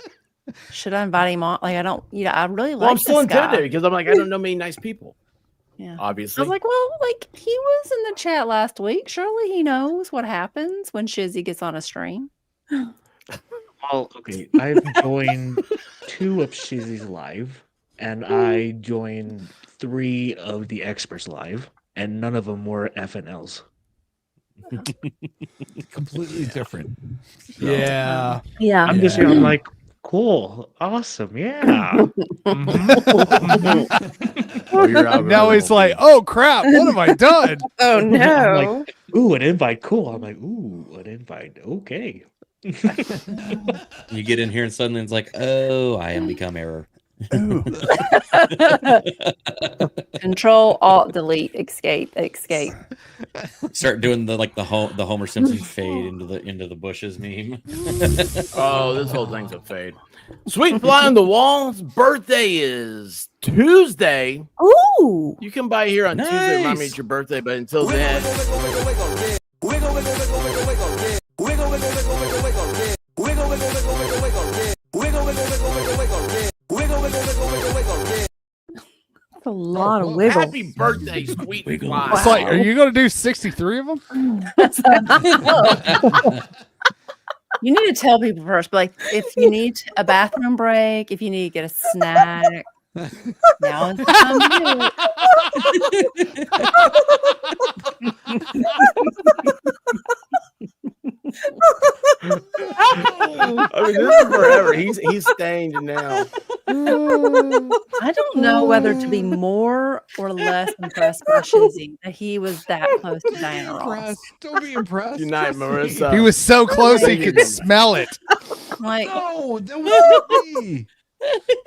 should I invite him on? Like, I don't, I really Well, I'm like still this guy. intimidated because I'm like, I don't know many nice people. Yeah. I Obviously, was like, well, like he was in the chat last week. Surely he knows what happens when Shizzy gets on a stream. Well, okay. I've joined 2 of Shizzy's live, and I joined 3 of the experts live, and none of them were FNLs. Completely different. So, Yeah. Yeah. I'm just here. I'm like, cool, awesome, yeah. Oh, your Now algorithm he's will like, be- oh crap, what have I done? Oh I'm no. like, ooh, an invite, cool. I'm like, ooh, an invite, okay. You get in here and suddenly it's like, oh, I am become error. Control, Alt, Delete, Escape. Start doing the Homer Simpson fade into the bushes meme. Oh, this whole thing's a fade. Sweet Fly on the Wall's birthday is Tuesday. Ooh. You can buy here on Tuesday. Remind me Nice. it's your birthday, but until then, That's a lot of whoa. wiggles. happy birthday, Sweet Wiggle. Fly. It's like, are you gonna do 63 of them? You need to tell people first, like if you need a bathroom break, if you need to get a snack. Now is the time to do it. I mean, this is forever. He's stained now. I don't know whether to be more or less impressed by Shizzy that he was that close to Diana Ross. impressed. Don't be impressed. Good night, Trust me. Marissa. He was so close he could smell it. Like, No, that was me.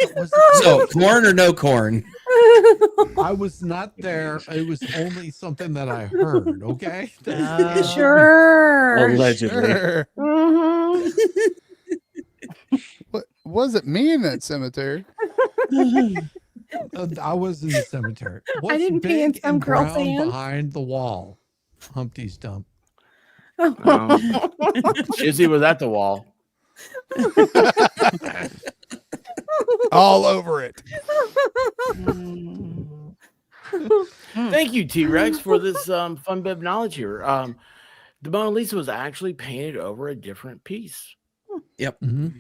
That was So corn or no corn? I was not there. It was only something that I heard. Okay. Sure. Allegedly. Sure. Mhm. What was it me in that cemetery? I was in the cemetery. What's didn't pee in big some and girl's brown hand. behind the wall? Humpty's dump. Shizzy was at the wall. All over it. Thank you, T-Rex, for this fun bit of knowledge here. The Mona Lisa was actually painted over a different piece. Yep. Mhm.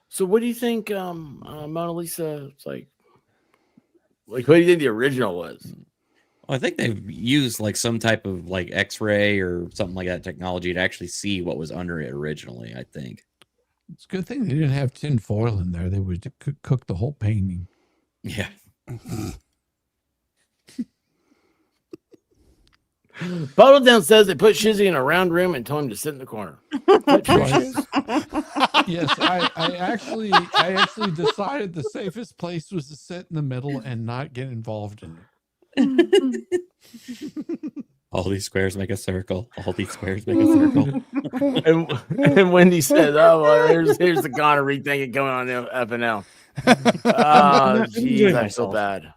So what do you think Mona Lisa is like? Like, what do you think the original was? Well, I think they've used like some type of like X-ray or something like that technology to actually see what was under it originally. I think. It's a good thing they didn't have tin foil in there. They would cook the whole painting. Yeah. Bottledown says they put Shizzy in a round room and told him to sit in the corner. Yes, I actually decided the safest place was to sit in the middle and not get involved in it. All these squares make a circle. All these squares make a circle. and Wendy says, "Oh, well, here's the gonorrhea thing going on in FNL." Oh, jeez, I feel bad.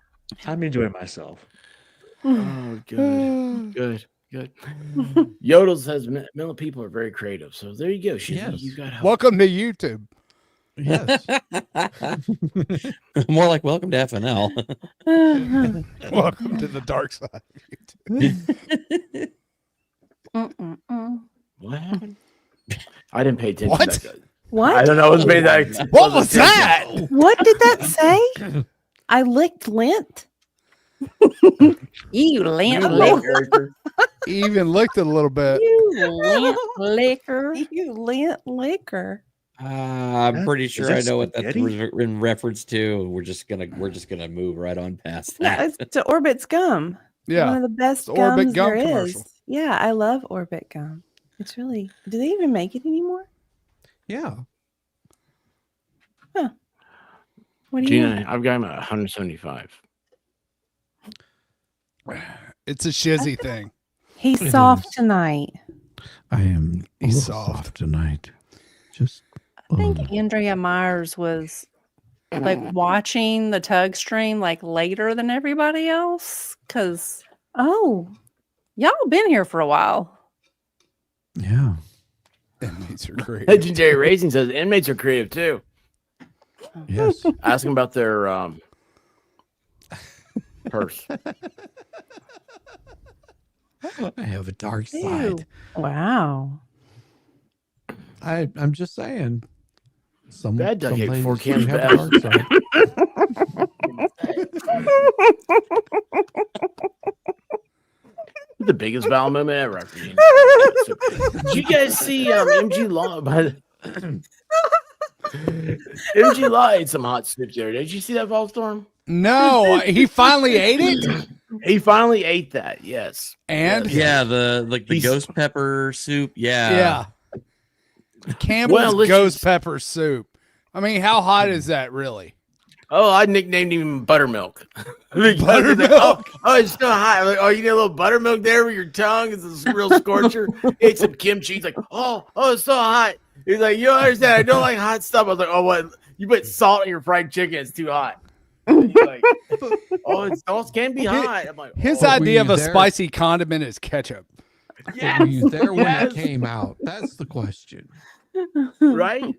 I'm enjoying myself. Oh, good. Yodel says middle people are very creative. So there you go. Shizzy, Yes. you got help. Welcome to YouTube. Yes. More like welcome to FNL. Welcome to the dark side of YouTube. What happened? I didn't pay attention. What? To that. What? I don't know. What was that? What did that say? I licked lint. you lint You licker. He even looked it a little bit. You lint licker. You lint liquor. I'm pretty Is sure that I know what that's spaghetti? in reference to. And we're just gonna move right on past Yeah, that. it's to Orbit's gum. One Yeah. of the best the Orbit gums gum there commercial. is. Yeah, I love Orbit gum. It's really. Do they even make it anymore? Yeah. What do you? Gina, I've got him at 175. It's a shizzy thing. He's It soft is. tonight. I am a He's little soft. soft tonight. Just I think Andrea Myers was like watching the tug stream like later than everybody else because Oh, y'all been here for a while. yeah. Inmates are great. Legendary Racing says inmates are creative too. Yes. Ask them about their purse. I have a dark ew. side. Wow. I'm just saying. Bad duck ate 4 ladies cans do of have a dark side. The biggest bowel moment ever. Did you guys see MG Law? MG Law ate some hot soup there. Did you see that, Volstorm? No, he finally ate it. He finally ate that. Yes. And Yeah, the ghost pepper soup. yeah, Campbell's ghost pepper soup. I mean, how hot is that really? Oh, I nicknamed him Buttermilk. Buttermilk. Oh, it's so hot. I'm like, oh, you need a little buttermilk there with your tongue? It's a real scorcher. Ate some kimchi. He's like, oh, it's so hot. He's like, you don't understand. I don't like hot stuff. I was like, oh, what? You put salt in your fried chicken. It's too hot. He's like, oh, it can be hot. I'm like, His Were idea you of a there? spicy condiment is ketchup. yes, Were you there when yes. it came out? That's the question. Right?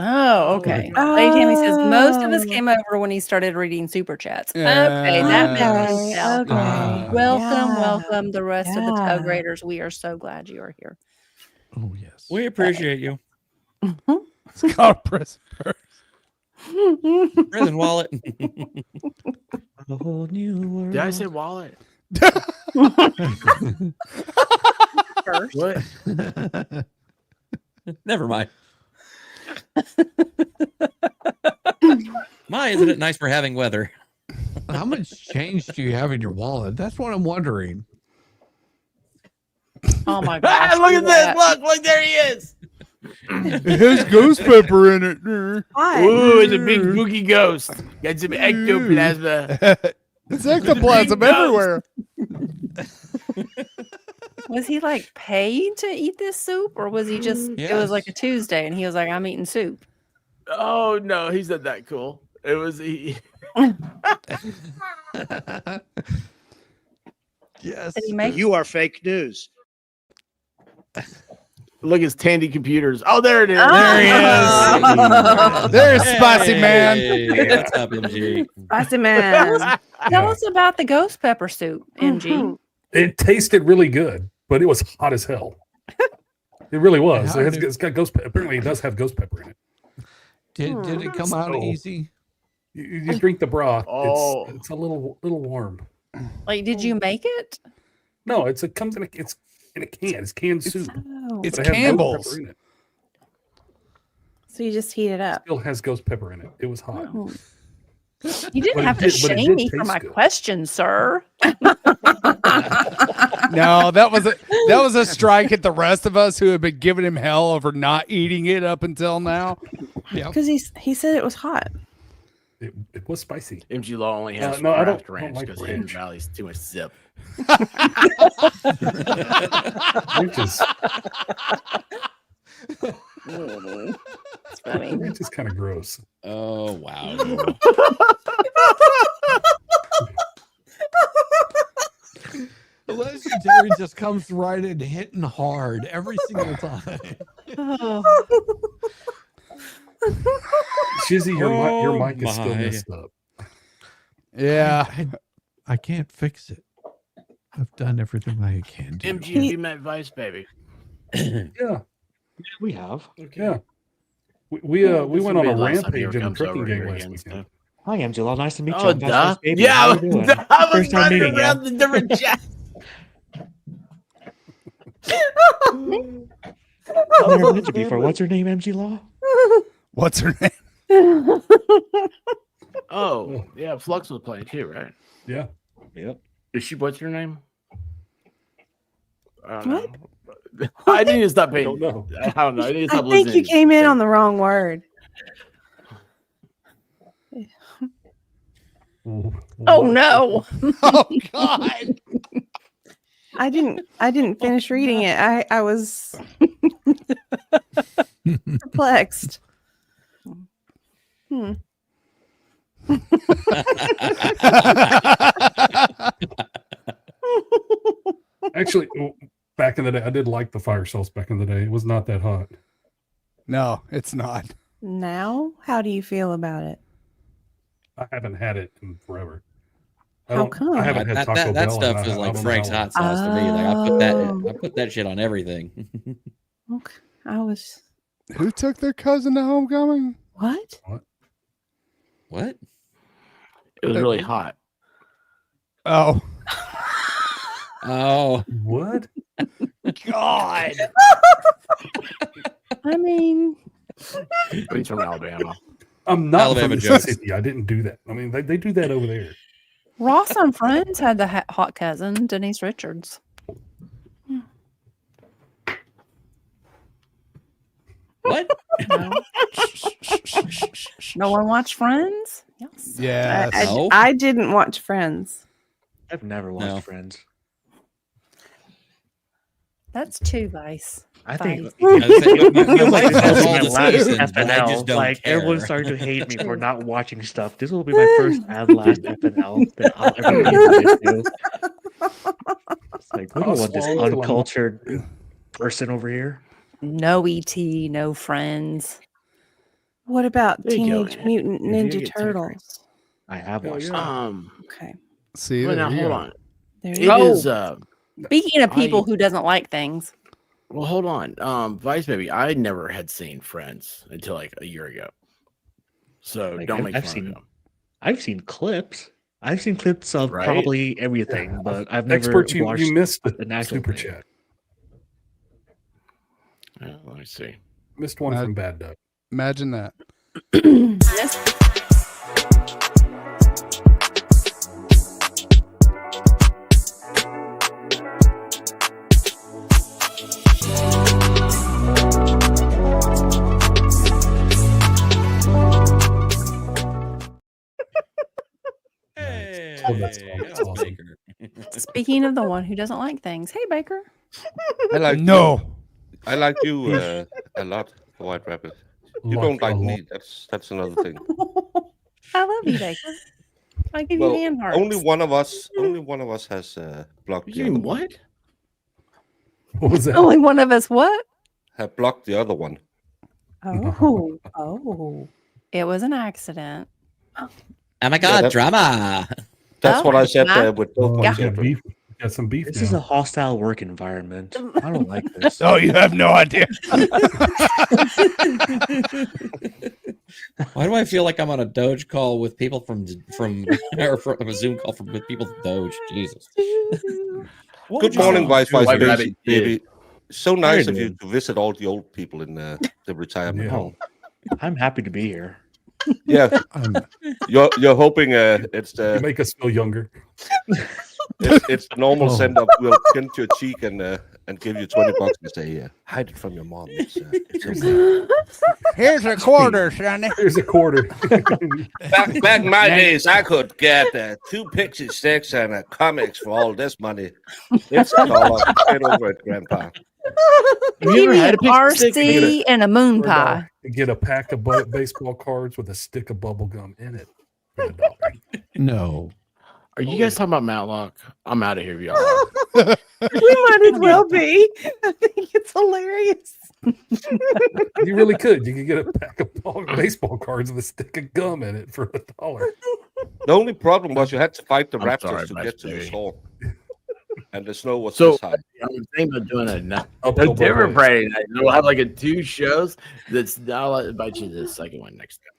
Oh, okay. Lady Tammy says most of us came over when he started reading super chats. Okay, that makes Okay, sense. okay. Welcome, the rest of the Yeah. Tug Raiders. We are so glad you are here. Oh yes. We appreciate you. It's called prison purse. Prison wallet. A whole new world. Did I say wallet? First. What? Never mind. My, isn't it nice for having weather? How much change do you have in your wallet? That's what I'm wondering. Oh my gosh. Look at look at this. Look, there he is. It has ghost pepper in it. Hot. Ooh, it's a big spooky ghost. Got some ectoplasma. It's ectoplasm everywhere. Was he like paid to eat this soup, or was he just? It was like a Tuesday, and he was like, "I'm eating soup." Oh no, he's not that cool. It was he. Yes. Did he make? You are fake news. Look, it's Tandy Computers. Oh, there it is. There he is. There's Spicy Man. Hey, what's up, MG? Spicy Man. Tell us about the ghost pepper soup, MG. It tasted really good, but it was hot as hell. It really was. How did- It's got ghost pepper. Apparently, it does have ghost pepper in it. Did it come out So- easy? You drink the broth. Oh. It's a little warm. Like, did you make it? No, it comes in a can. It's canned soup. Oh. It's But it has ghost Campbell's. pepper in it. So you just heat it up. Still has ghost pepper in it. It was hot. Oh. You didn't But it have to did- but it shame did me for taste my good. question, sir. No, that was a strike at the rest of us who have been giving him hell over not eating it up until now. Yeah. Because he said it was hot. It was spicy. MG Law only has No, I don't- Craft Ranch like because Hidden ranch. Valley's too much zip. Ranch is, It's funny. ranch is kind of gross. Oh wow. The legendary just comes right in hitting hard every single time. Oh. Shizzy, your mic is my. still messed up. Yeah. I can't fix it. I've done everything I can do. MG, have you met Vice, baby? Yeah, We have. Okay. yeah. We This went will on be a the last time he rampage ever in comes Cooking over Game here last again, weekend. Hi, Angela. Nice to meet you. Oh, I'm Fast duh. Food Baby. Yeah, How I you was, doing? I was First time running meeting you. around the different chat. I've never met you before. What's her name, MG Law? What's her name? Oh, yeah, Flux was playing too, right? Yeah. Yep. Is she? What's her name? I don't know. I need to stop I paying. don't know. I don't know. I need to I stop think you listening. came in on the wrong word. Oh no. Oh God. I didn't finish reading it. I was perplexed. Hmm. Actually, back in the day, I did like the fire sauce back in the day. It was not that hot. No, it's not. Now, how do you feel about it? I haven't had it in forever. How come? I haven't had That, Taco that, that Bell. stuff and is I like don't know Frank's how hot long. sauce to me. Like I put that shit on everything. Okay. I was. Who took their cousin to homecoming? What? What? It was really hot. Oh. Oh. What? God. I mean, He's from Alabama. I'm not Alabama from joke. Mississippi. I didn't do that. I mean, they do that over there. Ross on Friends had the hot cousin, Denise Richards. What? No one watched Friends? Yes. Yes. I didn't watch Friends. I've never watched Friends. That's too Vice. I think I was saying, it feels like this all will be my the last seasons, but I just FNL. don't Like care. everyone's starting to hate me for not watching stuff. This will be my first and last FNL that I'll ever be invited to. It's like we don't want this uncultured person over here. No ET, no Friends. What about There you go, Teenage man. Mutant If you Ninja get Turtles? I have watched that. Okay. See, Well, there now you hold go. on. There It you go. is. Speaking of people who doesn't like things, Well, hold on. Vice Baby, I never had seen Friends until like a year ago. So Like, don't make I've fun seen of him. I've seen clips. I've seen clips of Right? probably everything, but I've never Expert, watched you missed an the actual super thing. chat. Let me see. Missed one from Bad Duck. Imagine that. Hey, Oh, that's awesome. Baker. speaking of the one who doesn't like things, hey Baker. I like No. I like you a lot, White Rabbit. You Lot, don't like a lot. me. That's another thing. I love you, Baker. I give Well, you hand hearts. only one of us has blocked You the mean other one. what? What was that? Only one of us what? Have blocked the other one. Oh. Oh. It was an accident. Oh my god, that- drama. That's Oh, what I said my- with both Oh, my you got children. beef. You got some beef This now. is a hostile work environment. I don't like this. Oh, you have no idea. Why do I feel like I'm on a Doge call with people from or from a Zoom call with people from Doge? Jesus. Good morning, Wi-Fi White baby. Rabbit did. So nice Hi, of you dude. to visit all the old people in the retirement Yeah. home. I'm happy to be here. Yeah, you're hoping it's You the make us feel younger. it's the normal Oh. send up. We'll pinch your cheek and give you $20 and say, hide it from your mom. It's okay. Here's a quarter, Sonny. Here's a quarter. Back in my days, I could get 2 pixie sticks and a comics for all this money. It's $1. Get over it, Grandpa. Have you Give ever me had an a pixie stick? RC and a moon For a pie. dollar. You get a pack of baseball cards with a stick of bubble gum in it. For $1. No. Are you guys talking about Matlock? I'm out of here, y'all. We might as well be. I think it's hilarious. You really could. You could get a pack of baseball cards with a stick of gum in it for $1. The only problem was you had to fight the I'm raptors sorry, to Vice get to the Baby. store. And the snow was So this high. I'm thinking about doing a Uphill different battle. Friday night. We'll have like 2 shows. I'll invite you to the second one next time.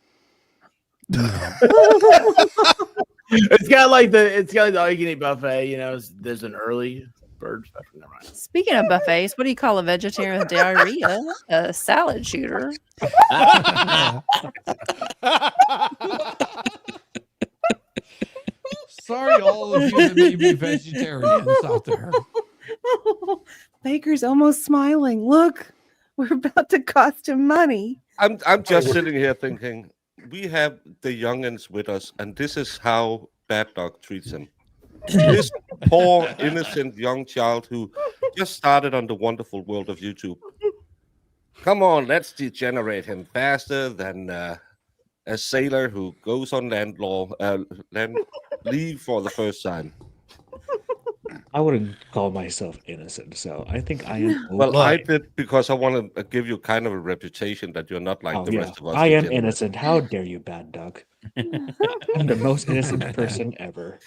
It's got like the all you can eat buffet. You know, there's an early bird special. Never mind. Speaking of buffets, what do you call a vegetarian with diarrhea? A salad shooter. Sorry, all of you that may be vegetarians out there. Baker's almost smiling. Look, we're about to cost him money. I'm just sitting here thinking, we have the youngins with us, and this is how Bad Dog treats him. This poor, innocent young child who just started on the wonderful world of YouTube. Come on, let's degenerate him faster than a sailor who goes on land leave for the first time. I wouldn't call myself innocent, so I think I am. Well, okay. I did because I want to give you kind of a reputation that you're not like Oh, the yeah. rest of us. I am degenerate. innocent. How dare you, Bad Dog? I'm the most innocent person ever.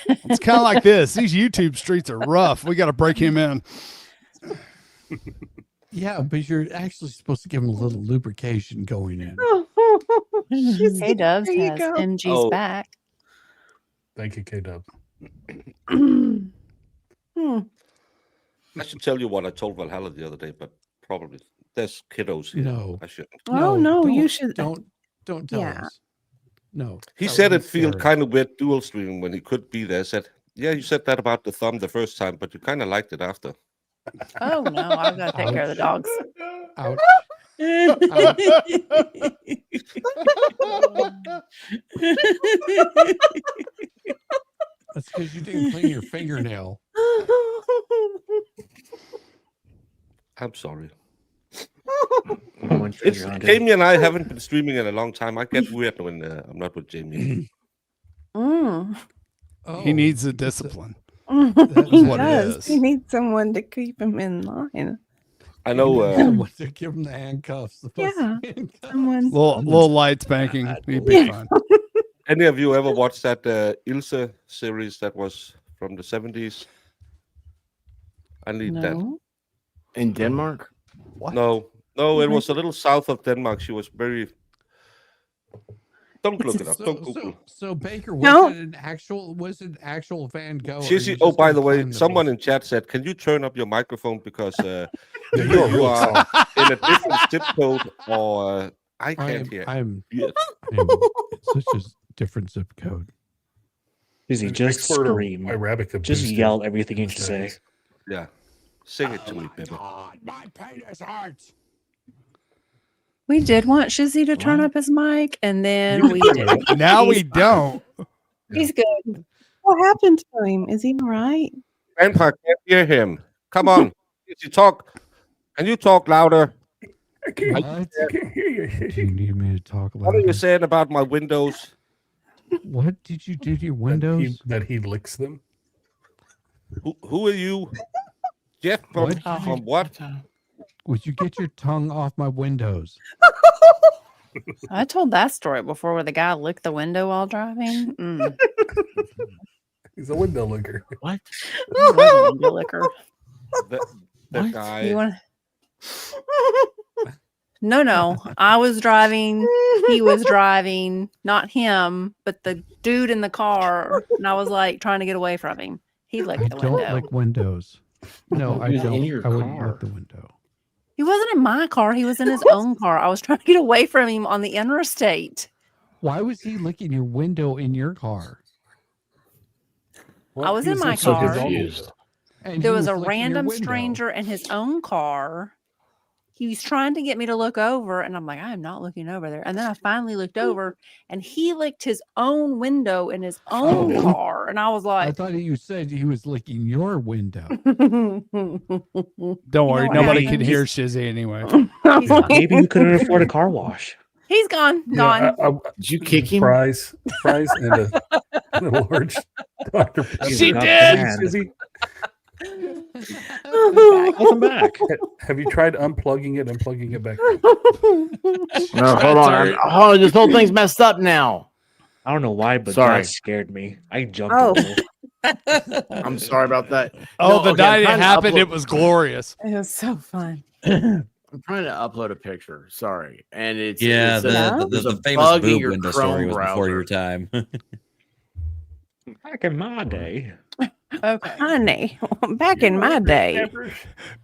It's kind of like this. These YouTube streets are rough. We got to break him in. Yeah, but you're actually supposed to give them a little lubrication going in. K Dubs there you has go. MG's Oh. back. Thank you, K-Dub. I should tell you what I told Valhalla the other day, but probably there's kiddos here. No. I shouldn't. Oh no, you don't- should. Don't tell Yeah. us. No. He that said would it be felt scary. kind of weird dual streaming when he could be there. I said, yeah, you said that about the thumb the first time, but you kind of liked it after. Oh no, I've got to take care of the dogs. Ouch. That's because you didn't clean your fingernail. I'm sorry. One It's finger on it. Jamie and I haven't been streaming in a long time. I get weird when I'm not with Jamie. Mm. He needs the discipline. He That's what it does. is. He needs someone to keep him in line. I know. Someone to give him the handcuffs. The Yeah, fussy handcuffs. someone. Little light spanking. He'd be Yeah. fine. Any of you ever watched that Ilse series that was from the 70s? I need that. No. In Denmark? What? No, it was a little south of Denmark. She was very. Don't look it up. Don't Google. So Baker, No. was it actual Van Gogh? or She's, you oh, just by gonna the way, claim that it someone was- in chat said, "Can you turn up your microphone because you're you really are in a different zip code, or I can't hear." I'm Yes. such a different zip code. Izzy, just Expert of scream. Arabic Just abuse yell in everything you should say. settings. Yeah, sing it to me, baby. My penis hurts. We did want Shizzy to turn What? up his mic, and then we didn't. Now we He's- don't. He's good. What happened to him? Is he all right? Grandpa can't hear him. Come on, you talk. Can you talk louder? I can't, What? I can't hear you. Do you need me to talk What are louder? you saying about my windows? What did you do to your That windows? he licks them. Who are you? Jeff from, What? from what? Would you get your tongue off my windows? I told that story before where the guy licked the window while driving. Mm. He's a window licker. What? He was a window licker. That What? guy. You want? No. I was driving. He was driving. Not him, but the dude in the car. And I was like trying to get away from him. He I licked the don't window. like windows. No, I He was in don't. your I wouldn't car. lick the window. He wasn't in my car. He was in his own car. I was trying to get away from him on the interstate. Why was he licking your window in your car? I was in my so car. Confused. And There he was a licking your random window. stranger in his own car. He was trying to get me to look over, and I'm like, I am not looking over there. And then I finally looked over, and he licked his own window in his own car. And I was I like, thought you said he was licking your window. Don't worry, what nobody happened? can hear Shizzy anyway. he's gone. Maybe you couldn't afford a car wash. He's gone. Gone. Did you kick him? Fries and a large Dr. Pepper. She Not did! bad. Shizzy, Welcome back. have you tried unplugging it and plugging it back? No, hold on. Oh, this whole thing's messed up now. I don't know why, but Sorry. that scared me. I jumped Oh. a little. I'm sorry about that. Oh, No, the okay, night I'm it trying to happened, upload- it was glorious. It was so fun. I'm trying to upload a picture. Sorry, and it's Yeah, it's the, a- the, there's the, a famous bug in boob your window Chrome story was before browser. your time. Back in my day. Okay. Honey, back in my day,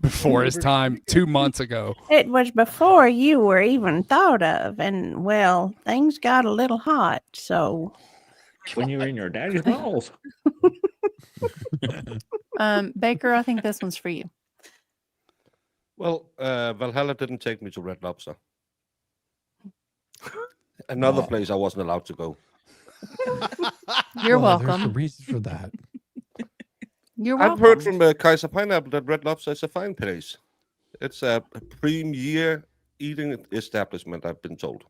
Before his time, 2 months ago. it was before you were even thought of. And, well, things got a little hot. So, When you were in your daddy's balls. Baker, I think this one's for you. Well, Valhalla didn't take me to Red Lobster. Another place I wasn't allowed to go. You're Well, There's a welcome. reason for that. You're I've welcome. heard from Kaiser Pineapple that Red Lobster is a fine place. It's a premier eating establishment, I've been told.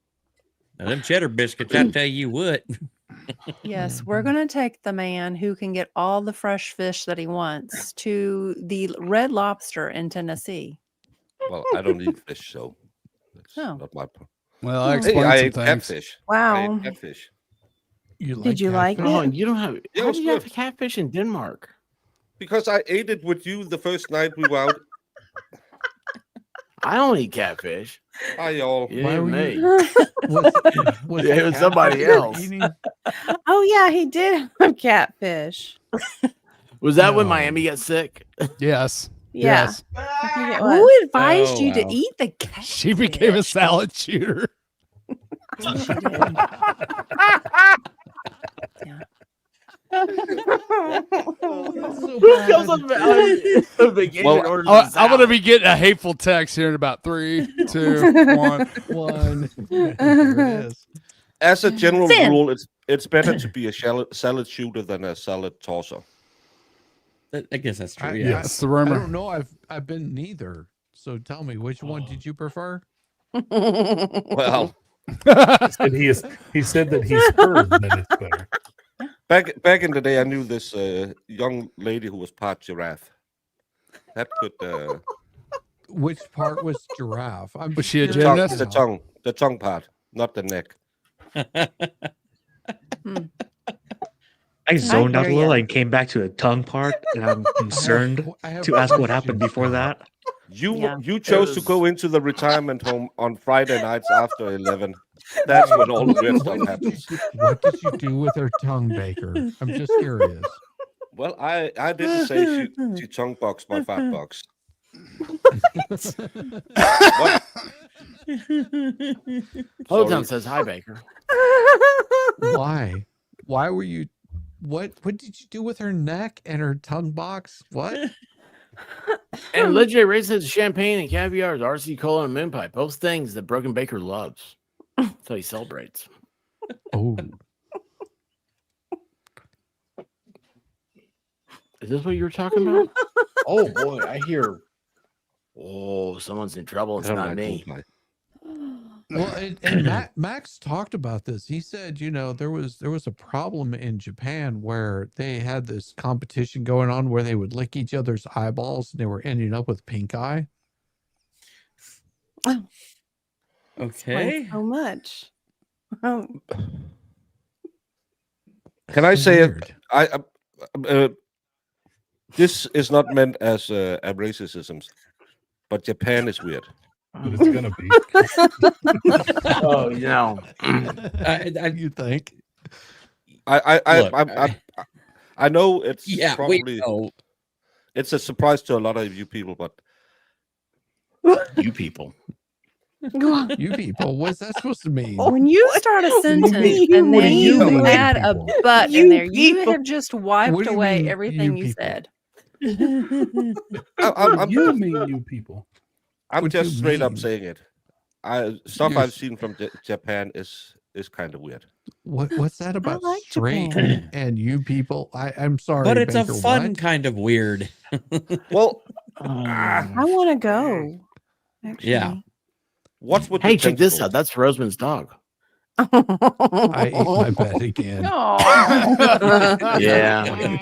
Now, them cheddar biscuits, I tell you what. Yes, we're going to take the man who can get all the fresh fish that he wants to the Red Lobster in Tennessee. Well, I don't eat fish, so that's Oh. not my problem. Well, I Hey, explained I some ate things. catfish. I wow. ate catfish. You Did you like catfish? Oh, it? you don't have. Yeah, it How was do you have good. catfish in Denmark? Because I ate it with you the first night we were out. I don't eat catfish. Hi, y'all. You Why ain't were me. Was Yeah, it was somebody catfish else. eating? Oh yeah, he did have catfish. Was that when No. Miami got sick? Yes. Yeah. Yes. I think it Who was. advised Oh, you to wow. eat the cat? She became a salad shooter. She did. Who comes on vacation Well, and orders a I'm going to salad? be getting a hateful text here in about 3, 2, 1. One. There it is. As a general Sin. rule, it's better to be a salad shooter than a salad tosser. I guess that's true. I- Yeah. That's the I rumor. don't know. I've been neither. So tell me, which one did you prefer? Well, He said that he's heard that it's better. back in the day, I knew this young lady who was part giraffe. That could Which part was giraffe? Was she a curious gymnast? now. the tongue part, not the neck. I zoned out a hear little ya. and came back to the tongue part, and I'm concerned I have to ask what happened questions before now. that. You chose to go into the retirement home on Friday nights after 11. That's when all the weird stuff happens. What did you do with her tongue, Baker? I'm just curious. Well, I didn't say she tongue boxed my fat box. What? Holtown says hi, Baker. Why? Why were you? What did you do with her neck and her tongue box? What? And Legendary Ray says champagne and caviar is RC Cola and moon pie. Both things that Broken Baker loves. That's how he celebrates. Oh, Is this what you were talking about? Oh boy, I hear. Oh, someone's in trouble. It's I don't not like me. moon pie. well, and Max talked about this. He said, there was a problem in Japan where they had this competition going on where they would lick each other's eyeballs and they were ending up with pink eye. Okay. So much. Oh, Can I So say it? weird. This is not meant as a racism, but Japan is weird. But it's gonna be. Oh, You think? I know it's Yeah, probably know. it's a surprise to a lot of you people, but You people. You people, what's that supposed to mean? When you start a sentence and what do then you you mean, add a people? but You in there, you people. have just wiped What do you away mean, everything you you people? said. I'm You mean you people? What do just you straight up mean? saying it. Stuff You're I've seen from Japan is kind of weird. What's that about like straight Japan. and you people? I'm sorry, But it's Baker, a fun what? kind of weird. Well, I want to go. Actually. Yeah. what's with Hey, the check this tentacles? out. That's Roseman's dog. I ate my bet again. Aw. Yeah.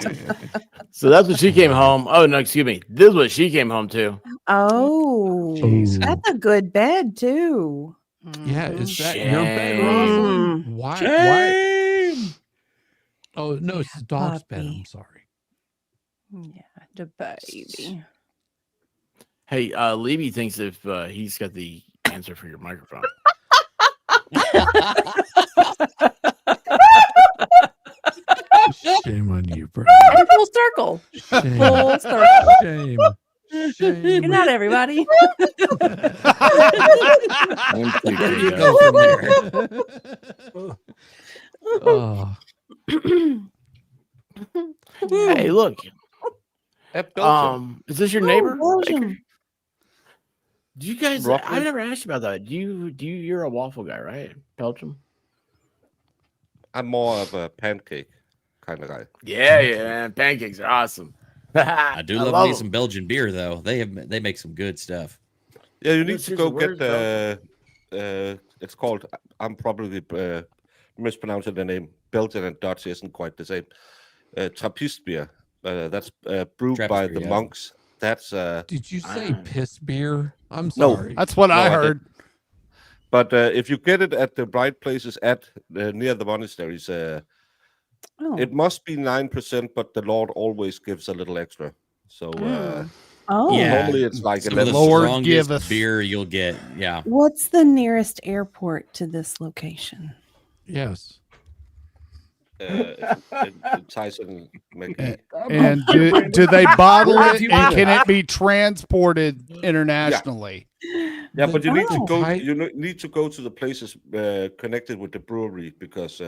So that's what she came home. Oh no, excuse me. This is what she came home to. Oh, Jeez. that's a good bed too. Yeah, is that your bed, Shame. Rosalind? Why? Shame. Oh no, it's the dog's bed. puppy. I'm sorry. Yeah, the baby. Hey, Levy thinks if he's got the answer for your microphone. Shame on you, bro. And full circle. Shame. Full circle. Shame. Good Shame. night, everybody. Where do you go from there? Oh, Hey, look. At Belgium. Is this your neighbor? Belgium. Baker? Do you guys? Roughly. I've never asked you about that. You're a waffle guy, right? Belgium. I'm more of a pancake kind of guy. Yeah. Pancakes are awesome. I do love me some them. Belgian beer, though. They make some good stuff. Yeah, you need Where's- to go where's get it's called. I'm probably mispronouncing the name. Belgian and Dutch isn't quite the same. Trappist beer. That's brewed Trappist by beer, the yeah. monks. That's did you say piss beer? I'm No. sorry. That's what I No, I heard. But if you get it at the right places at near the monasteries, Oh. it must be 9%, but the Lord always gives a little extra. So Oh. Yeah, Normally it's like some of the 11. Lord strongest giveth. beer you'll get. Yeah. What's the nearest airport to this location? Yes. Tyson McGee. And do they bottle Where have it you and been? can it be transported internationally? Yeah, but you need to Oh. go. Tight- You need to go to the places connected with the brewery because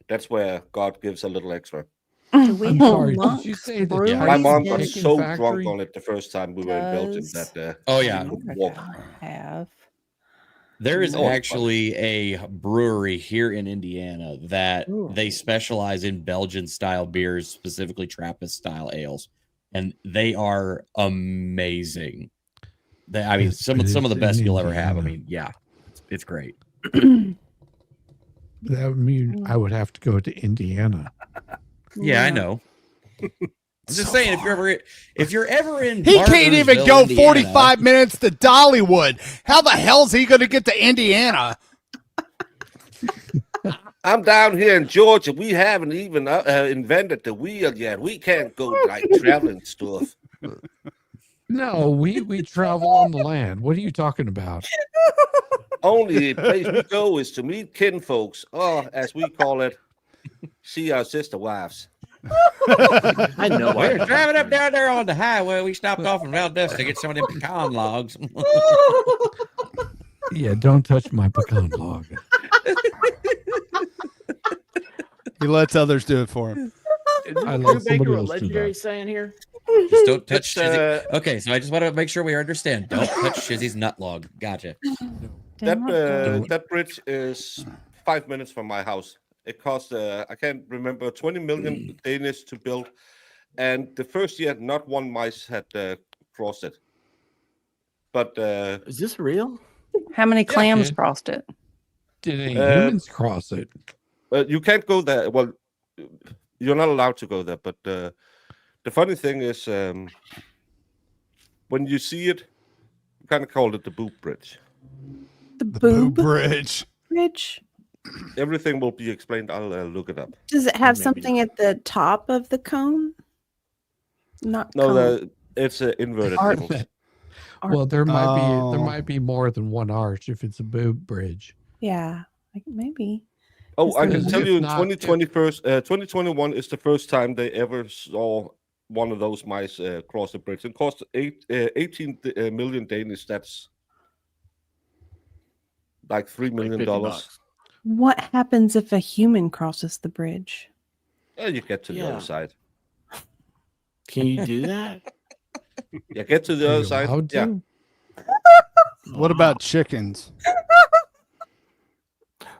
that's where God gives a little extra. Do we I'm have sorry. Did lunch you say the breweries My Titan mom got in- Chicken so Factory? drunk on it the first time we were in Belgium Does that Oh, she yeah. couldn't walk. have There is Oh, it's actually a brewery here in Indiana that they specialize in Belgian style beers, specifically Trappist style ales, and they are amazing. I mean, Yes, some it of the is best in you'll ever have. I Indiana. mean, yeah, it's great. That would mean I would have to go to Indiana. Yeah, I know. I'm just saying, if you're ever in, He can't even Bartersville, go Indiana, 45 minutes to Dollywood. How the hell's he going to get to Indiana? I'm down here in Georgia. We haven't even invented the wheel yet. We can't go like traveling stuff. No, we travel on the land. What are you talking about? Only place we go is to meet kinfolks, or as we call it, see our sister wives. I know. we're driving up down there on the highway. We stopped off in Valdez to get some of them pecan logs. Yeah, don't touch my pecan log. He lets others do it for him. I Drew let somebody Baker, a else do legendary that. saying here. Just don't touch It's, Shizzy. Okay, so I just want to make sure we understand. Don't touch Shizzy's nut log. Gotcha. That bridge is 5 minutes from my house. It cost I can't remember 20 million Danish to build, and the first year not one mice had crossed it. But Is this real? How many clams Yeah. crossed it? Did any humans cross it? you can't go there. Well, you're not allowed to go there. But the funny thing is, when you see it, you kind of call it the boob bridge. The Boob boob bridge. bridge? Everything will be explained. I'll look it up. Does it have Maybe something at the top of the cone? Not No, cone. it's inverted Art- tables. Well, there Oh. might be more than one arch if it's a boob bridge. Yeah, like maybe. Oh, I can Because tell if you in not- 2021 is the first time they ever saw one of those mice cross the bridge. It cost 18 million Danish. That's like $3 million. $50. What happens if a human crosses the bridge? You get to the Yeah. other side. Can you do that? Yeah, get to the Are other you side. allowed Yeah. to? What about chickens?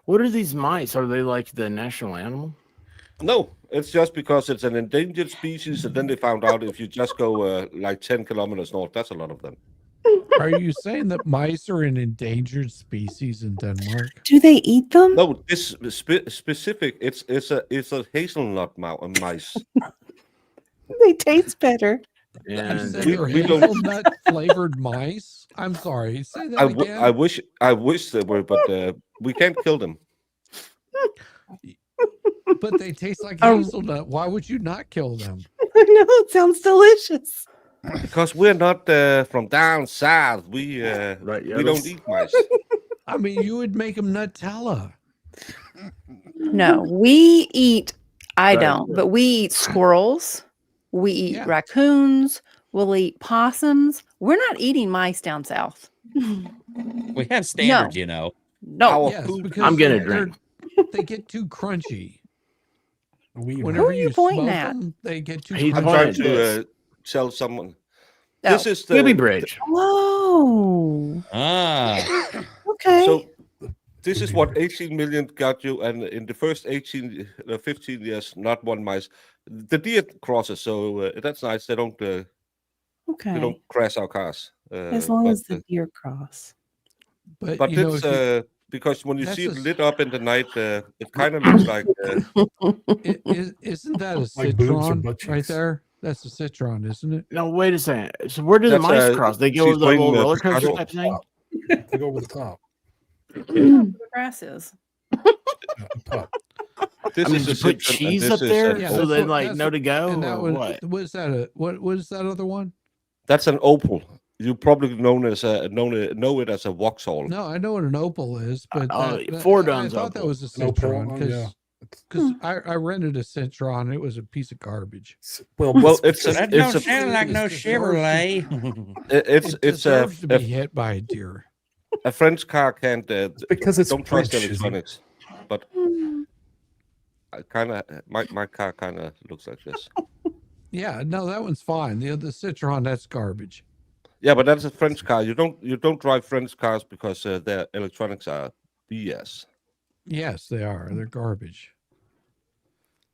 What are these mice? Are they like the national animal? No, it's just because it's an endangered species, and then they found out if you just go like 10 kilometers north, that's a lot of them. Are you saying that mice are an endangered species in Denmark? Do they eat them? No, this specific. It's a hazelnut mice. They taste better. You And said we- they're we don't- hazelnut flavored mice? I'm sorry. Say that again. I wish they were, but we can't kill them. But they taste like Oh. hazelnut. Why would you not kill them? I know it sounds delicious. Because we're not from down south. We right, yeah, we don't let's- eat mice. I mean, you would make them Nutella. No, we eat. I Right. don't, but we eat squirrels. We eat Yeah. raccoons. We'll eat possums. We're not eating mice down south. We have standards, you know. No, Our Yes, food- because I'm gonna they're- drink. They get too crunchy. We Whenever are you pointing smoke at? them, they get too He's I'm crunchy. trying pointing to tell someone. Oh. This is the Gibby Bridge. Whoa. Ah, Okay. So this is what 18 million got you, and in the first 15 years, not one mice. The deer crosses, so that's nice. They don't okay. crash our cars. As long but, as the deer cross. but you know, it's if you- because when you that's see it a s- lit up in the night, it kind of looks like isn't that a Like boobs or citron butt right cheeks. there? That's a citron, isn't it? No, wait a second. So where do the That's, mice cross? They go she's over the playing, little roller coaster Picasso. type thing? They go over the top. the grass is. this I mean, is did a you put citron, and cheese this up is there Yeah, so that's they what- like that's know what- to go And that or was what? what is that? What is that other one? That's an opal. You probably know it as a Vauxhall. No, I know what an opal is, but Ford I owns thought that Opal. was a An Opal, Citroen because yeah. I rented a Citroen. And it was a piece of garbage. Well, it's That don't sound like no Chevrolet. It's It deserves to be hit by a deer. A French car can't because it's don't trust French, isn't it? electronics. But I kind of my car kind of looks like this. Yeah, no, that one's fine. The Citroen, that's garbage. Yeah, but that's a French car. You don't drive French cars because their electronics are BS. Yes, they are. They're garbage.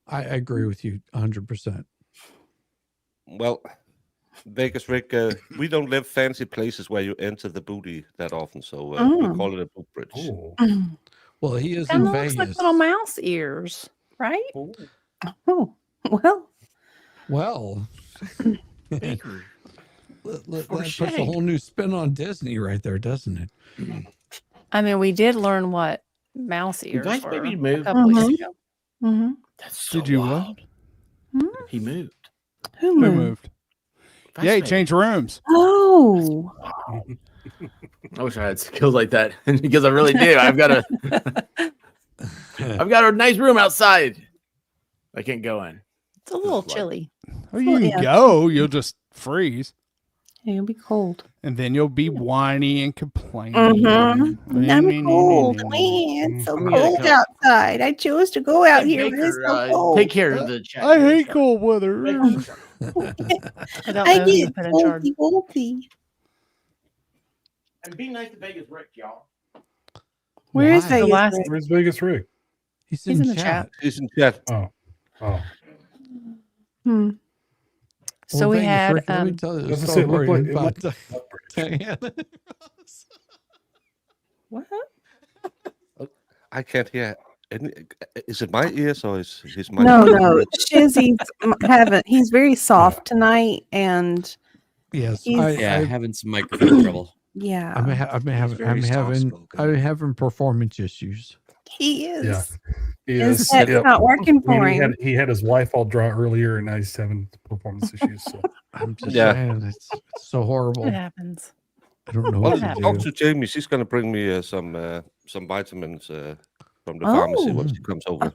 I agree with you 100%. Well, Vegas Rick, we don't live fancy places where you enter the booty that often, so we call it a boot bridge. Well, he is Kind in of looks like Vegas. little mouse ears, right? Oh, well. Well, that puts a whole new spin on Disney right there, doesn't it? I mean, we did learn what mouse ears guys were maybe a moved. couple weeks ago. Mm-hmm. That's so Did you wild. Hmm? He moved. Who Who moved? moved? Yeah, he changed rooms. Oh. I wish I had skills like that because I really do. I've got a nice room outside. I can't go in. It's a little chilly. Oh, you can go. You'll just freeze. Yeah, you'll be cold. And then you'll be whiny and complaining. Mm-hmm. I'm cold. Man, it's so cold outside. I chose to go out here, but it's so cold. Take care of the chat. I hate cold weather. I don't I know who get put in charge. coldy. And be nice to Vegas Rick, y'all. Where is Why? Vegas? last- Rick? Where's Vegas Rick? He's He's in in the chat. He's in chat. Oh. Hmm. So we Vegas, had Rick, let me tell you a Doesn't it look story like- it about looked- Diana. What? I can't hear. Is it my ears or is his mic? No. Shizzy's he's very soft tonight, and Yes, He's- Having some microphone trouble. yeah, I'm having performance issues. he is. Yeah. He His is. head's Yep. not working I mean, for he him. had his wife all dry earlier, and now he's having performance issues. So. I'm just Yeah. saying, it's so horrible. It happens. I don't know Well, what to talk do. to Jamie. She's gonna bring me some vitamins from the pharmacy when she comes over.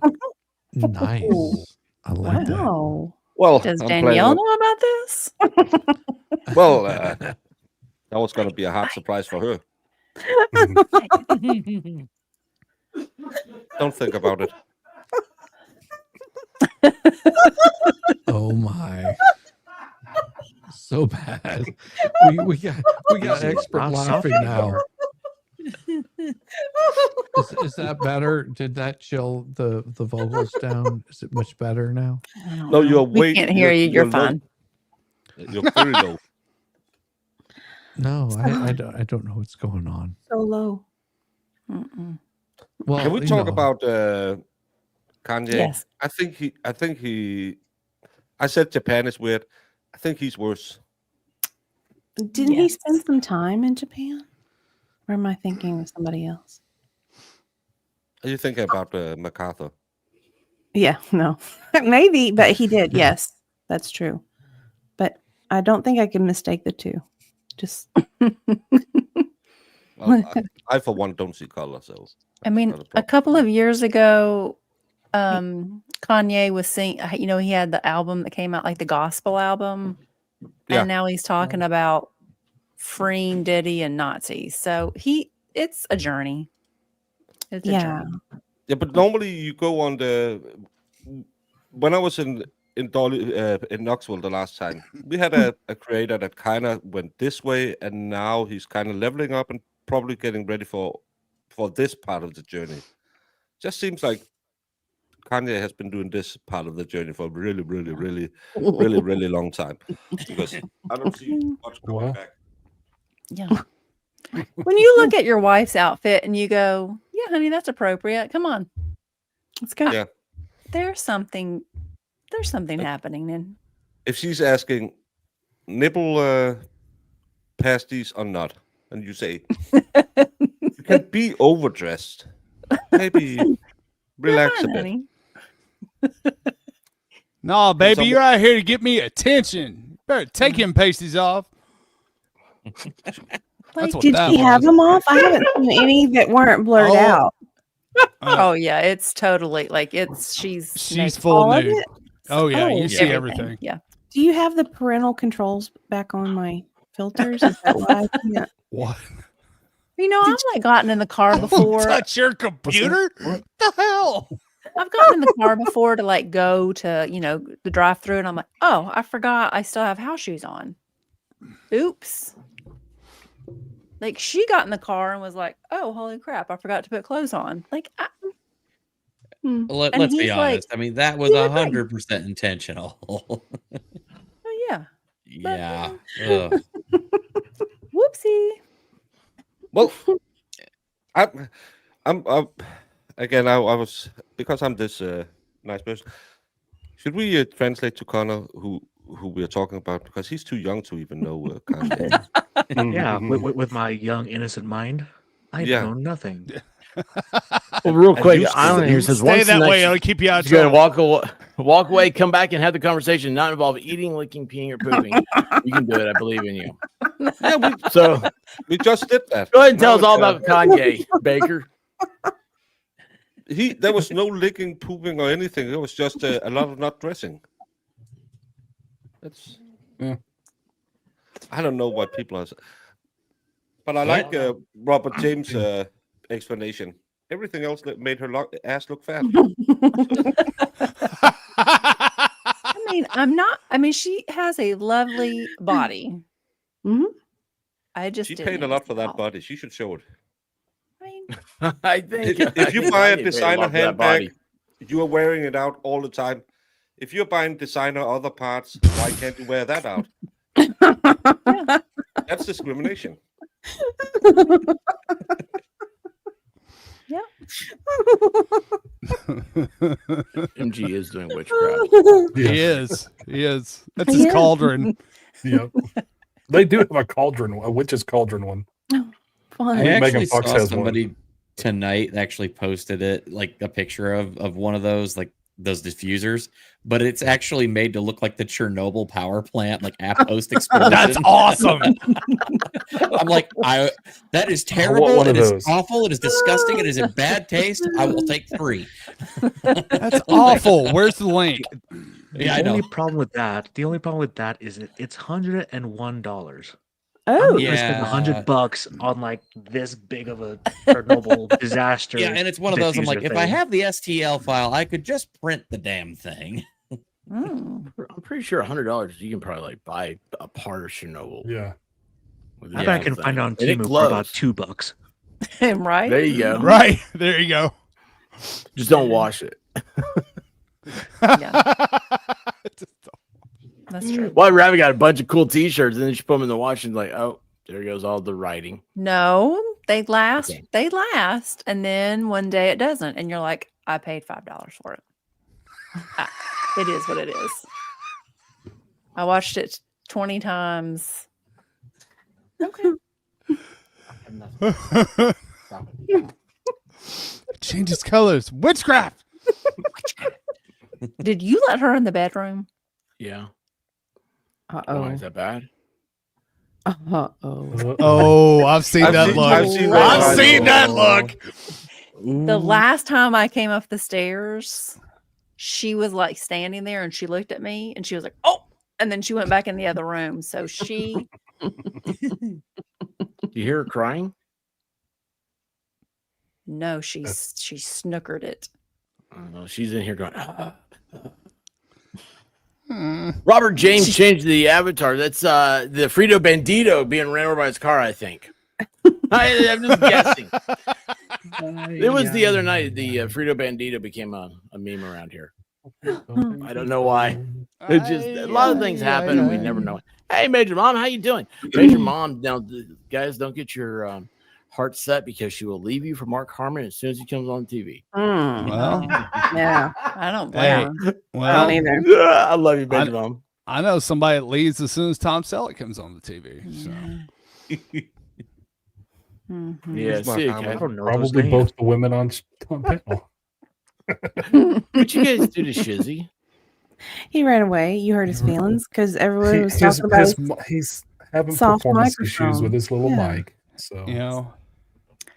Nice. I like that. Wow. Well, Does I'm Danielle planning know about this? on- Well, that was gonna be a hard surprise for her. Don't think about it. Oh my. So bad. We got expert Rock laughing soft now. Is that better? Did that chill the vocals down? Is it much better now? I don't No, know. you're We way. can't hear you. You're low. fine. You're very low. No, I don't know what's going on. So low. Mm-mm. Well, Can we you talk know, about Kanye? Yes. I think he. I said Japan is weird. I think he's worse. Didn't he Yes. spend some time in Japan? Or am I thinking of somebody else? Are you thinking about MacArthur? Yeah, no. Maybe, but he did. Yes, that's true. But I don't think I can mistake the two. Just Well, I for one don't see color, so. I mean, not a a problem. couple of years ago, Kanye was singing, he had the album that came out, like the gospel album. Yeah. And now he's talking about freeing Diddy and Nazis. So it's a journey. It's a yeah. journey. Yeah, but normally you go on the. When I was in Knoxville the last time, we had a creator that kind of went this way, and now he's kind of leveling up and probably getting ready for this part of the journey. Just seems like Kanye has been doing this part of the journey for a really, really, really, really, really long time. Because I don't see much going back. Yeah. When you look at your wife's outfit and you go, yeah, honey, that's appropriate. Come on. Let's go. Yeah. There's something happening then. If she's asking nipple pasties or not, and you say you can be overdressed, maybe relax a bit. Honey. No, baby, you're out here to get me attention. Better take him pasties off. Like, what Did that she have was. them off? I haven't seen any that weren't blurred out. oh yeah, it's totally like she's She's naked. full All of nude. it? Oh yeah, you Oh, see everything. everything. Yeah. Do you have the parental controls back on my filters? Is that why I can't? What? You know, I've like gotten in the car before. Touch your computer? What the hell? I've gotten in the car before to like go to, the drive through and I'm like, oh, I forgot I still have house shoes on. Oops. Like she got in the car and was like, oh, holy crap, I forgot to put clothes on. Like, Let's he's be like- honest. I mean, that was he looked like- 100% intentional. oh yeah. Yeah. Ugh. Whoopsie. Well, I'm again. I was because I'm this nice person. Should we translate to Connor who we are talking about because he's too young to even know Kanye. Yeah, with my young innocent mind, I know nothing. Well, real quick, you Island here says Stay once that the way. next- I'll keep you out of She's gonna trouble. walk away, come back, and have the conversation. Not involve eating, licking, peeing, or pooping. You can do it. I believe in you. Yeah, So we just did that. go ahead and tell Now us all it's, about Kanye, Baker. There was no licking, pooping, or anything. It was just a lot of not dressing. That's. Yeah. I don't know what people are. But I like Robert James' explanation. Everything else that made her ass look fat. I mean, she has a lovely body. Mhm. I just She didn't paid a lot for that know. body. She should show it. I mean, I think If you I buy a think Kanye paid designer lot for that body. handbag, you are wearing it out all the time. If you're buying designer other parts, why can't you wear that out? That's discrimination. yeah. MG is doing witchcraft. He is. He is. That's his cauldron. Yep. They do have a cauldron, a witch's cauldron one. Fun. I Megan actually Fox saw has somebody tonight actually posted it, like a picture of one of those, like those diffusers, but it's actually made to look like the Chernobyl power plant, like post explosion. That's awesome. I'm like, that is I want terrible. one of It is those. awful. It is disgusting. It is in bad taste. I will take 3. That's awful. Where's the link? Yeah, I The know. only problem with that is it's $101. Oh, I'm not gonna spend Yeah. $100 on like this big of a Chernobyl disaster. Yeah, and it's one of those. I'm like, diffuser if I thing. have the STL file, I could just print the damn thing. Mm. I'm pretty sure $100 you can probably like buy a part of Chernobyl. Yeah. with I the bet I damn can thing. find it on And it Temu for about glows. $2. Right? There you go. Right. There you go. Just don't wash it. Yeah. That's true. Well, Ravi got a bunch of cool T-shirts, and then she put them in the wash, and like, oh, there goes all the writing. No, they last. Okay. They last, and then one day it doesn't, and you're like, I paid $5 for it. It is what it is. I watched it 20 times. Okay. Changes colors. Witchcraft. Did you let her in the bedroom? Yeah. Uh-oh. Why is that bad? Uh-oh. Oh, I've seen I've that seen- look. I've seen I've that. seen that look. The last time I came up the stairs, she was like standing there and she looked at me and she was like, oh, and then she went back in the other room. So she, Do you hear her crying? no, she snookered it. I don't know. She's in here going. Robert James changed the avatar. That's the Frito Bandito being ran over by his car, I think. I'm just guessing. It was the other night. The Frito Bandito became a meme around here. I don't know why. It just a lot of things happen, and we never know. Hey, Major Mom, how you doing? Major Mom, now guys, don't get your heart set because she will leave you for Mark Harmon as soon as he comes on TV. Well, Yeah. I don't hey, blame her. I well, don't either. I love you, Major Mom. I know somebody that leaves as soon as Tom Selleck comes on the TV. So. Mhm. Yeah, see, I don't know those Probably names. both the women on panel. What you guys do to Shizzy? He ran away. You hurt his feelings because everyone was talking about his... having Soft performance issues microphone. with his little Yeah. mic. So You know, I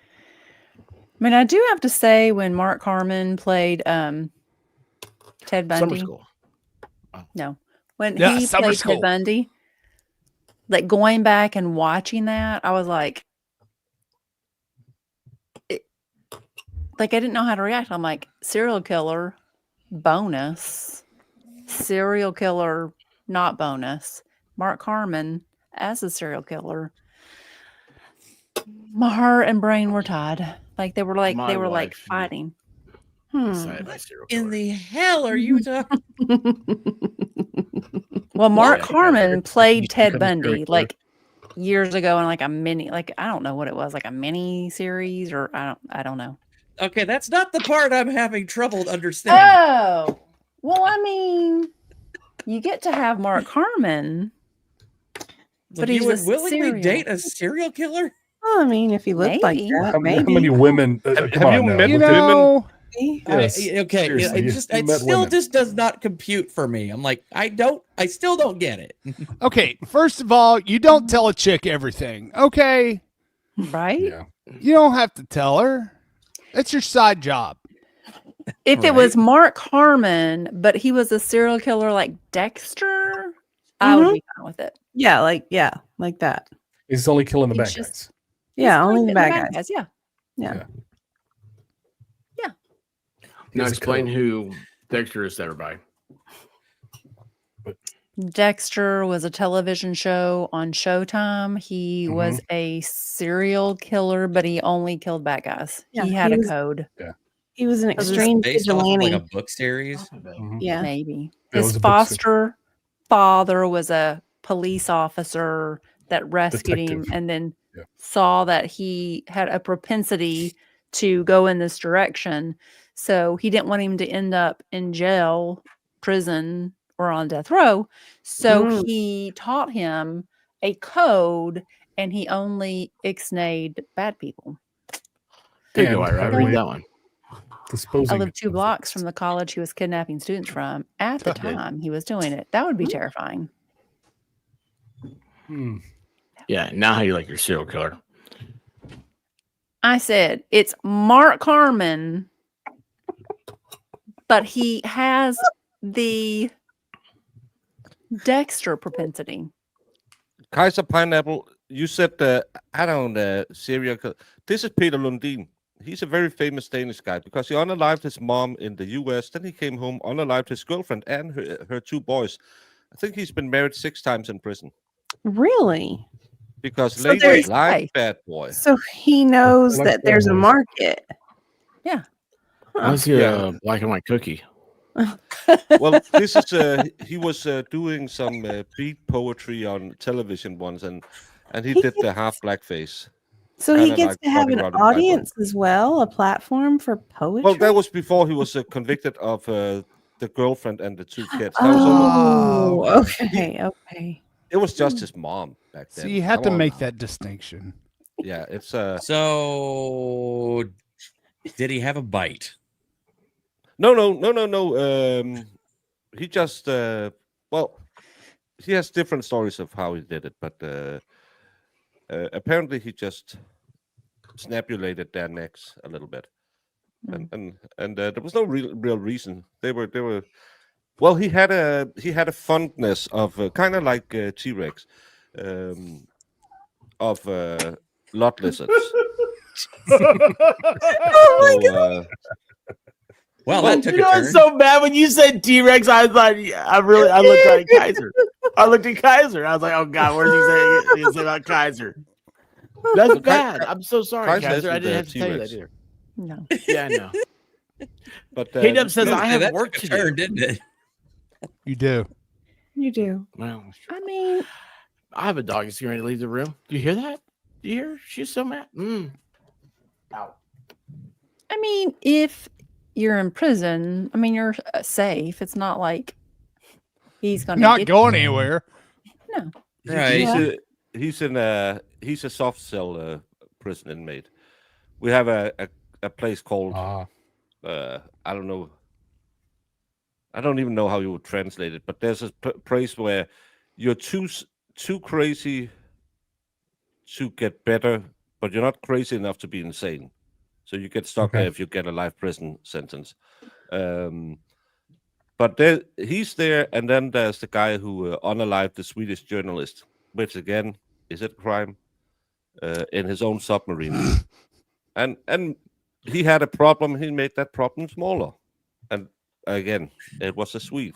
mean, I do have to say when Mark Harmon played Ted Summer Bundy. School. No. When Yeah, he Summer played School. Ted Bundy, like going back and watching that, I was like, I didn't know how to react. I'm like, serial killer, bonus. Serial killer, not bonus. Mark Harmon as a serial killer. My heart and brain were tied. Like they were like My wife, she- fighting. Decided by serial killer. In the hell are you talking? Well, Mark Yeah, Harmon played He's Ted become a serial Bundy killer. like years ago in like a mini, like I don't know what it was, like a mini series or I don't know. Okay, that's not the part I'm having trouble understanding. Oh, well, I mean, you get to have Mark Harmon, but you he's would a willingly serial. date a serial killer? Well, I mean, if he looked like Maybe. that, how maybe. many women? Have come you on now, met you look at- know, Yes, Okay, seriously, you it met still women. just does not compute for me. I'm like, I still don't get it. okay, first of all, you don't tell a chick everything. Okay. Right? Yeah. You don't have to tell her. That's your side job. If it was Mark Harmon, but he was a serial killer like Dexter, I would be fine with it. Yeah, like that. He's only killing the He's bad just- guys. Yeah, He's only the killing bad guys. Yeah. Yeah. He Now has a explain code. who Dexter is to everybody. Dexter was a television show on Showtime. He was a serial killer, but he only killed bad guys. Yeah, he had he a was- code. He was an Is this extreme based off of vigilante. like a book series? Yeah. Maybe. It was His a book series. foster father was a police officer that rescued him Detective. and then Yeah. saw that he had a propensity to go in this direction. So he didn't want him to end up in jail, prison, or on death row. So he taught him a code and he only ixnayed bad people. There you go, And Ira. only Read that one. disposing I lived 2 of blocks it. from the college he was kidnapping students from at the Okay. time he was doing it. That would be terrifying. Hmm. Yeah, now how you like your serial killer. I said it's Mark Harmon, but he has the Dexter propensity. Kaiser Pineapple, you said I don't serial killer. This is Peter Lundin. He's a very famous Danish guy because he unalived his mom in the U.S. Then he came home, unalived his girlfriend and her 2 boys. I think he's been married 6 times in prison Really? because So ladies there's like life. bad boy. So he knows like that bad there's a boys. market. Yeah. I was Yeah. a black and white cookie. Well, this is he was doing some beat poetry on television once, and he He did the gets- half blackface. So he Kinda gets like to have Buddy an Roddy Piper. audience as well, a platform for poetry. Well, that was before he was convicted of the girlfriend and the 2 kids. That was only, Oh, okay. it was just his mom back then. So you have to Come on make now. that distinction. Yeah, it's So, did he have a bite? no. He just well, he has different stories of how he did it, but apparently he just snapulated their necks a little bit, and there was no real reason. They were. Well, he had a fondness of kind of like T-Rex, of lot lizards. Oh my God! Well, Well, that took You a know, turn. it's so bad when you said T-Rex. I thought I looked at Kaiser. I looked at Kaiser. I was like, oh God, what did he say about Kaiser? That's Kai- bad. I'm so sorry, Kaiser Kaiser. I has didn't have the to tell you that T-Rex. either. No. Yeah, I know. But K-Dub says Yeah, I have that work took to a turn, do. didn't it? You do. You do. Well, I mean, I have a dog that's getting ready to leave the room. Do you hear that? Do you hear? She's so mad. Ow. I mean, if you're in prison, I mean, you're safe. It's not like he's going to Not going anywhere. No. Right. He's a soft cell prison inmate. We have a place called I don't know. I don't even know how you would translate it, but there's a place where you're too crazy to get better, but you're not crazy enough to be insane. So you get stuck there if you get a life prison sentence. But he's there, and then there's the guy who unalived the Swedish journalist, which again is a crime, in his own submarine. and he had a problem. He made that problem smaller. And again, it was a Swede.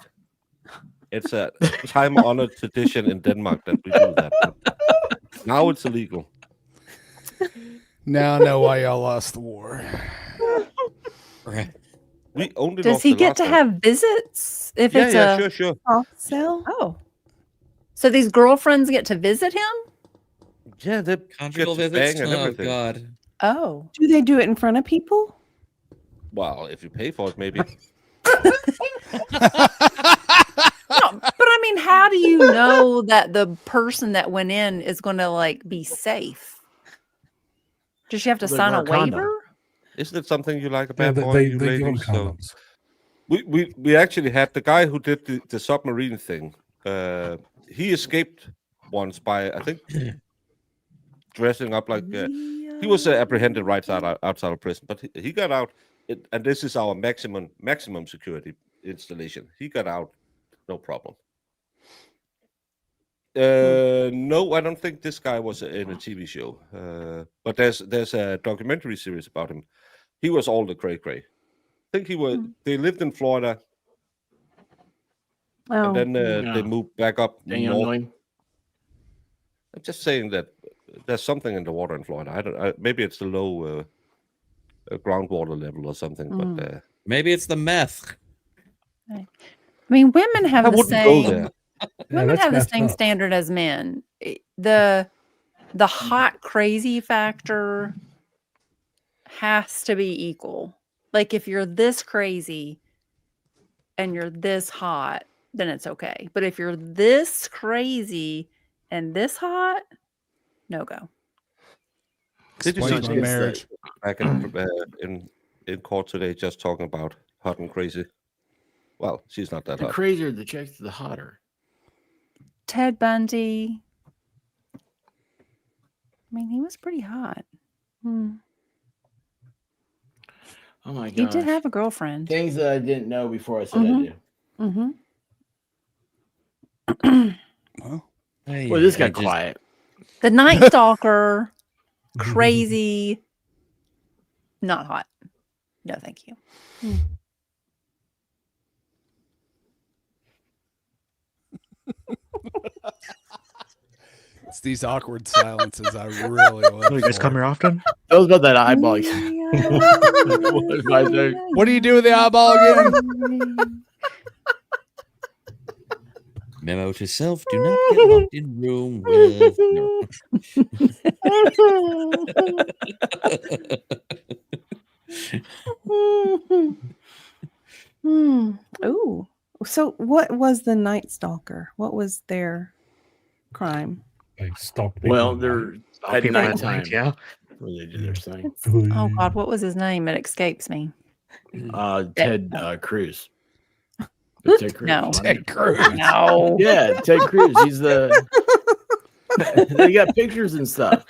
It's a time-honored tradition in Denmark that we do that. But now it's illegal. Now I know why y'all lost the war. We only Does lost he the get last to one. have visits if it's sure. Sale? Oh. So these girlfriends get to visit him? Yeah, they Conjugal get to visits? bang and Oh, everything. God. Oh. Do they do it in front of people? Well, if you pay for it, maybe. No, but I mean, how do you know that the person that went in is going to like be safe? Does she have to They sign wear a a condom. waiver? Isn't it something you like Yeah, about boy, they you give them ladies? So condoms. we actually had the guy who did the submarine thing. He escaped once by, I think, dressing up like he was apprehended right outside of prison, but he got out. And this is our maximum security installation. He got out, no problem. No, I don't think this guy was in a TV show. But there's a documentary series about him. He was all the cray. I think he was. They lived in Florida, and then they moved back up north. I'm just saying that there's something in the water in Florida. Maybe it's the low groundwater level or something. But maybe it's the meth. I mean, women have I the wouldn't go same. there. Women have the same standard as men. The hot crazy factor has to be equal. Like if you're this crazy and you're this hot, then it's okay. But if you're this crazy and this hot, no go. Did you Explains see my marriage. back in court today, just talking about hot and crazy? Well, she's not that The hot. crazier the chick, the hotter. Ted Bundy. I mean, he was pretty hot. Oh my god. He did have a girlfriend. Things that I didn't know before I said I do. Mm-hmm. Well, this got quiet. The Night Stalker, crazy, not hot. No, thank you. It's these awkward silences I really love. You guys come here often? That was about that eyeball. What do you do with the eyeball again? Memo to self: do not get locked in room with. Oh, so what was the Night Stalker? What was their crime? They stalked people. Well, they're at people night at time. night, yeah. Where they do their thing. Oh God, what was his name? It escapes me. Ted Cruz. Ted Cruz. No. Ted Cruz. No. Yeah, Ted Cruz. He's the. They got pictures and stuff.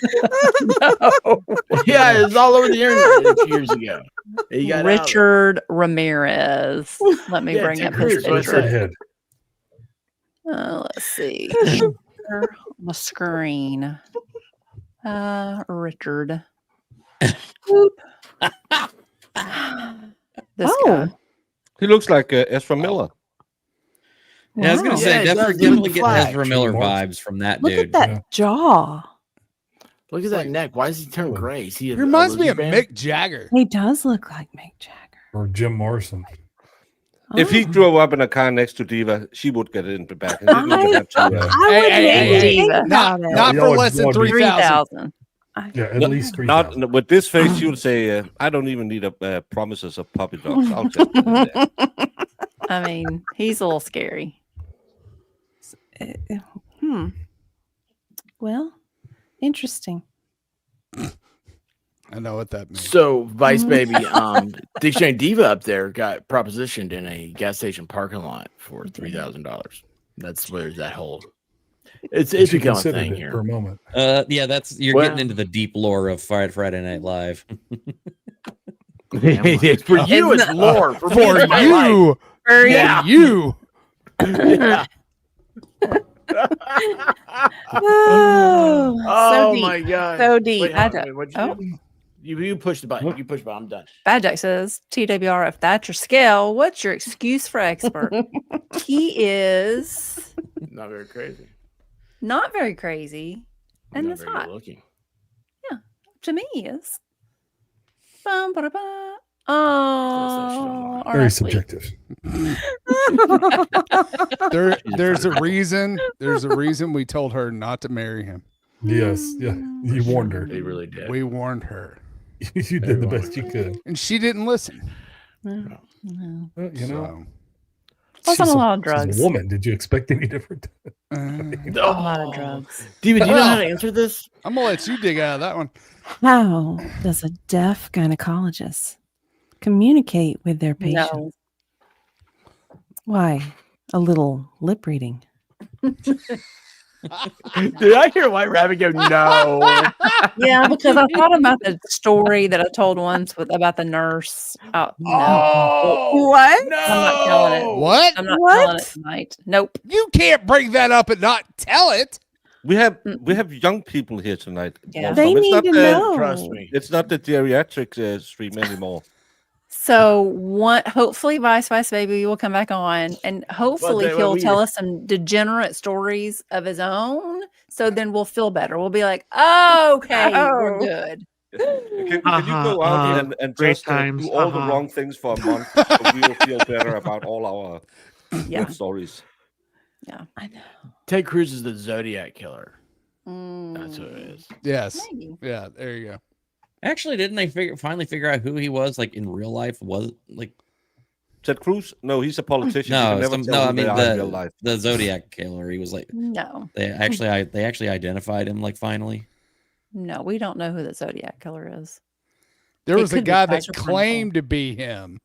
No. Yeah, it's all over the internet a few years ago. He got Richard Ramirez. Let me bring Ted up his Cruz, what I picture. said. Let's see. On the screen. Richard. Boop. This guy. He looks like Ezra Miller. Yeah, I was gonna Wow. say Yeah, it does definitely look get flat. Ezra Miller vibes from that Look dude. at that jaw. Look at that neck. Why does he turn gray? Is he He a reminds me of lizard man? Mick Jagger. He does look like Mick Jagger. Or Jim Morrison. If he Oh. drove up in a car next to Diva, she would get in the back. He didn't even have to, I would hey, think hey. about it. Not for Y'all less than would- 3,000. 3,000. Yeah, at least 3,000. Not with this face, she would say, "I don't even need a promises of puppy dogs. I'll just get in there." I mean, he's a little scary. Well, interesting. I know what that means. So, Vice Baby, Dictionary Diva up there got propositioned in a gas station parking lot for $3,000. That's where that whole It's She become a considered thing it here. for a moment. Yeah, you're Well- getting into the deep lore of Friday Night Live. It's for you, it's lore. For me, it's my life. you. For Yeah. You. Yeah. Oh, Oh so my deep. god. So deep. Wait, I hold on, don't- wait, what'd you do? You push the button. You push the button. I'm done. Bad Jack says, TWR, if that's your scale, what's your excuse for expert? He is Not very crazy. not very crazy. And Not it's very hot. good looking. To me, he is. Bum, ba, da, ba. don't Oh, lie. Very R. subjective. There's a reason. There's a reason we told her not to marry him. Yes, yeah. You warned her. They really did. We warned her, You did the best you could. and she didn't listen. No. Well, you know, So, Also on a lot of she's drugs. a woman. Did you expect any different? A lot of drugs. David, do you know how to answer this? I'm gonna let you dig out of that one. How does a deaf gynecologist communicate with their patient? No. Why? A little lip reading. Did I hear White Rabbit go, no? Yeah, because I thought about the story that I told once about the nurse. Oh, no. What? No. I'm not telling it. What? I'm not What? telling it tonight. Nope. You can't bring that up and not tell it. We have young people here tonight. Yeah. They It's need not to the- know. Trust me. It's not the geriatric stream anymore. So hopefully Vice Baby will come back on and hopefully Well, he'll we- tell us some degenerate stories of his own. So then we'll feel better. We'll be like, oh, okay, we're Oh. good. Can you go out and great just times, do all the wrong things for a month so we'll feel better about all our Yeah. good stories? Yeah. I know. Ted Cruz is the Zodiac killer. That's who it is. Yes. Maybe. Yeah. There you go. Actually, didn't they finally figure out who he was, like in real life? Was like Ted Cruz? No, he's a politician. You no, can never some, tell no. who I mean they are in real life. the Zodiac killer. He was like No. they actually identified him like finally. No, we don't know who the Zodiac killer is. There It was a could be guy that Kaiser Chronicle. claimed to be him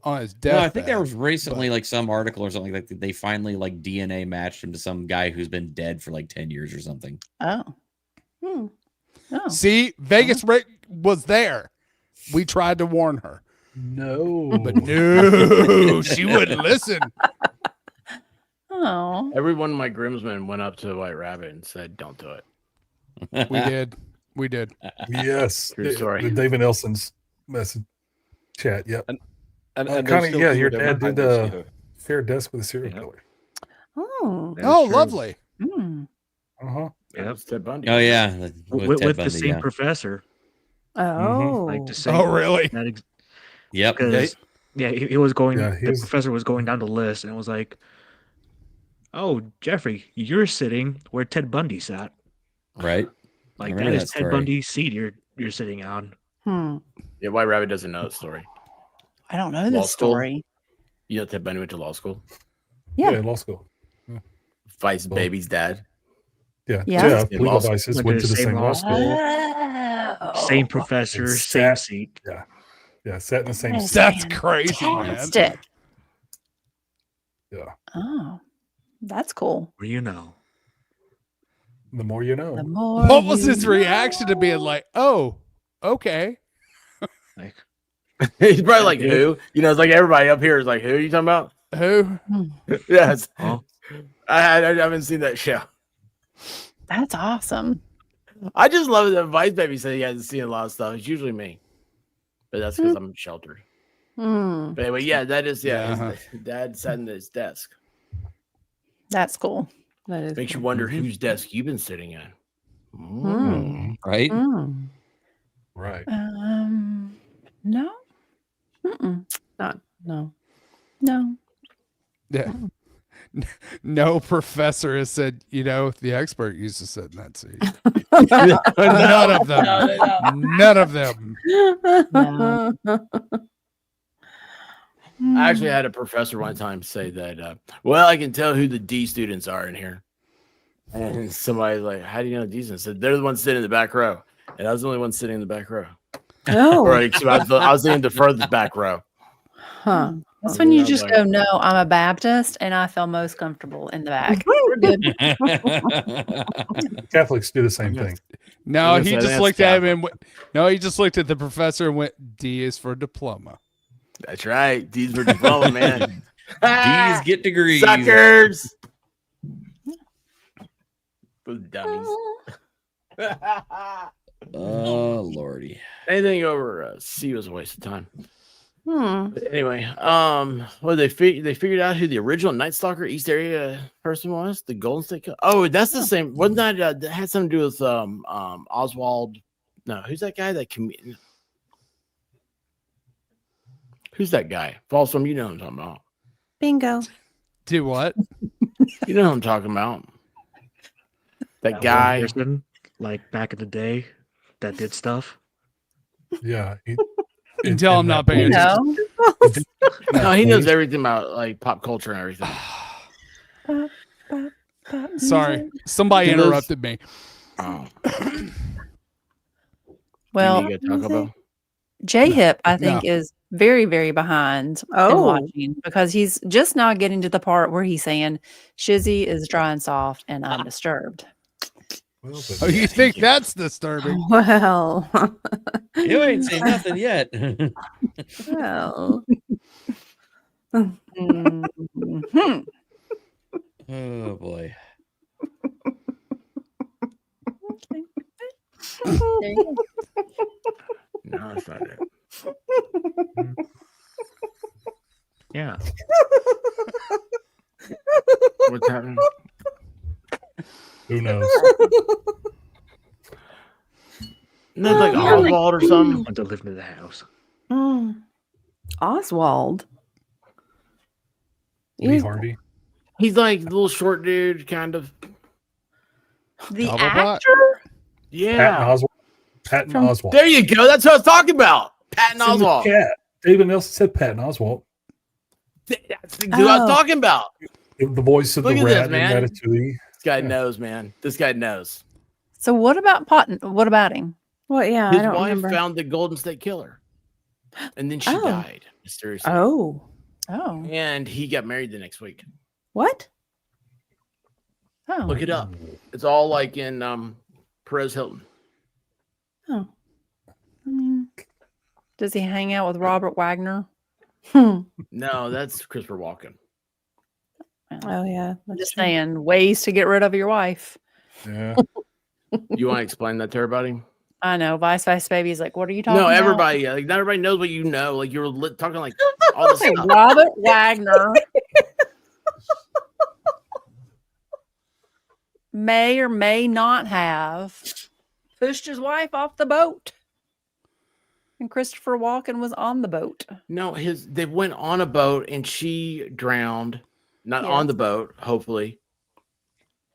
on his deathbed. No, I think there was recently like some article or something like that. They finally like DNA matched him to some guy who's been dead for like 10 years or something. Oh. Hmm. Oh. See, Vegas Rick was there. We tried to warn her, No, but no, she wouldn't listen. Oh. Every one of my groomsmen went up to White Rabbit and said, don't do it. We did. We did. Yes, True story. The David Nelson's message chat. Yep. And Kind they of, still yeah. do Your it every dad time did they see her. Fair Desk with a Serial Yeah. Killer. Oh. That is Oh, true. lovely. Hmm. Uh huh. That's Ted Bundy. Oh yeah, With, Ted the Bundy, same yeah. professor. Oh. Like to say Oh, really? that Yep. because he was going. Yeah, he the was- professor was going down the list and was like, "Oh, Jeffrey, you're sitting where Ted Bundy sat. Right. Like I that remember is that Ted story. Bundy's seat you're sitting on." Hmm. Yeah, White Rabbit doesn't know the story. I don't know Law this school? story. You know Ted Bundy went to law school? Yeah. in law school. Vice Well, Baby's dad. Yeah. Yeah. Yeah. In law Legal school. Vices went to the same law school. Oh. Same professor, And same sat- seat. Yeah. Sat in the same That's seat. That's crazy, man. Fantastic. Yeah. Oh, that's cool. Where you know. The more you know. The more What was you his reaction to being like, "Oh, okay"? Like He's probably like, who? You know, it's like everybody up here is like, who are you talking about? Who? Yes. Oh. I haven't seen that show. That's awesome. I just love it that Vice Baby said he hasn't seen a lot of stuff. It's usually me. But that's because I'm sheltered. Hmm. But anyway, yeah, that is, yeah. Yeah. His dad sat in his desk. That's cool. That is. Makes you cool. wonder whose desk you've been sitting at. Hmm. Right. Hmm. Right. No. Mm-mm. Not. No. No. Yeah. No professor has said, the expert used to sit in that seat. None of them. None of them. No. I actually had a professor one time say that, well, I can tell who the D students are in here. And somebody's like, how do you know D students? I said, they're the ones sitting in the back row. And I was the only one sitting in the back row. Oh. Or I was in the furthest back row. Huh. That's when you just go, no, I'm a Baptist, and I feel most comfortable in the back. We're good. Catholics do the same thing. No, he just looked at him and he just looked at the professor and went, D is for diploma. That's right. D's for diploma, man. D's get degrees. Suckers. Those dummies. Oh, Lordy. Anything over C was a waste of time. But anyway, well, they figured out who the original Night Stalker East Area person was. The Golden State Killer. Oh, that's the same. Wasn't that had something to do with Oswald? No, who's that guy? That comedian. Who's that guy? Folsom, you know what I'm talking about. Bingo. Do what? You know what I'm talking about. That guy, person, like back in the day, that did stuff. Yeah. Until I'm not paying attention. No, he knows everything about like pop culture and everything. Sorry, somebody interrupted me. Oh. Well, You need to talk about? J-Hip, I think, is very, very behind in watching because he's just now getting to the part where he's saying Shizzy is dry and soft and undisturbed. Oh, you think that's disturbing? Well, You ain't seen nothing yet. well. Mhm. Oh boy. There you go. No, that's not it. Yeah. What's happening? Who knows? No, like Oswald or something. Want to live in the house. Oswald. Lee Harvey. He's like the little short dude, kind of. The Cobblepot? actor? Yeah. Patton Oswalt. There you go. That's what I was talking about. Patton It's in the Oswalt. chat. David Nelson said Patton Oswalt. That's the dude I was talking about. The voice of Look the at rat this, man. in Ratatouille. This guy knows, man. This guy knows. So what about What about him? Well, yeah, His I don't wife remember. found the Golden State Killer, and then she Oh. died mysteriously. Oh, And he got married the next week. what? Oh, Look it up. It's all like in Perez Hilton. Oh, I mean, does he hang out with Robert Wagner? No, that's Christopher Walken. Oh yeah. I'm just saying ways to get rid of your wife. Yeah. You want to explain that to everybody? I know. Vice Baby is like, what are you talking No, about? everybody. Like not everybody knows what you know. Like you're talking like all this stuff. Robert Wagner may or may not have pushed his wife off the boat. And Christopher Walken was on the boat. No, they went on a boat and she drowned. Not on the boat, hopefully.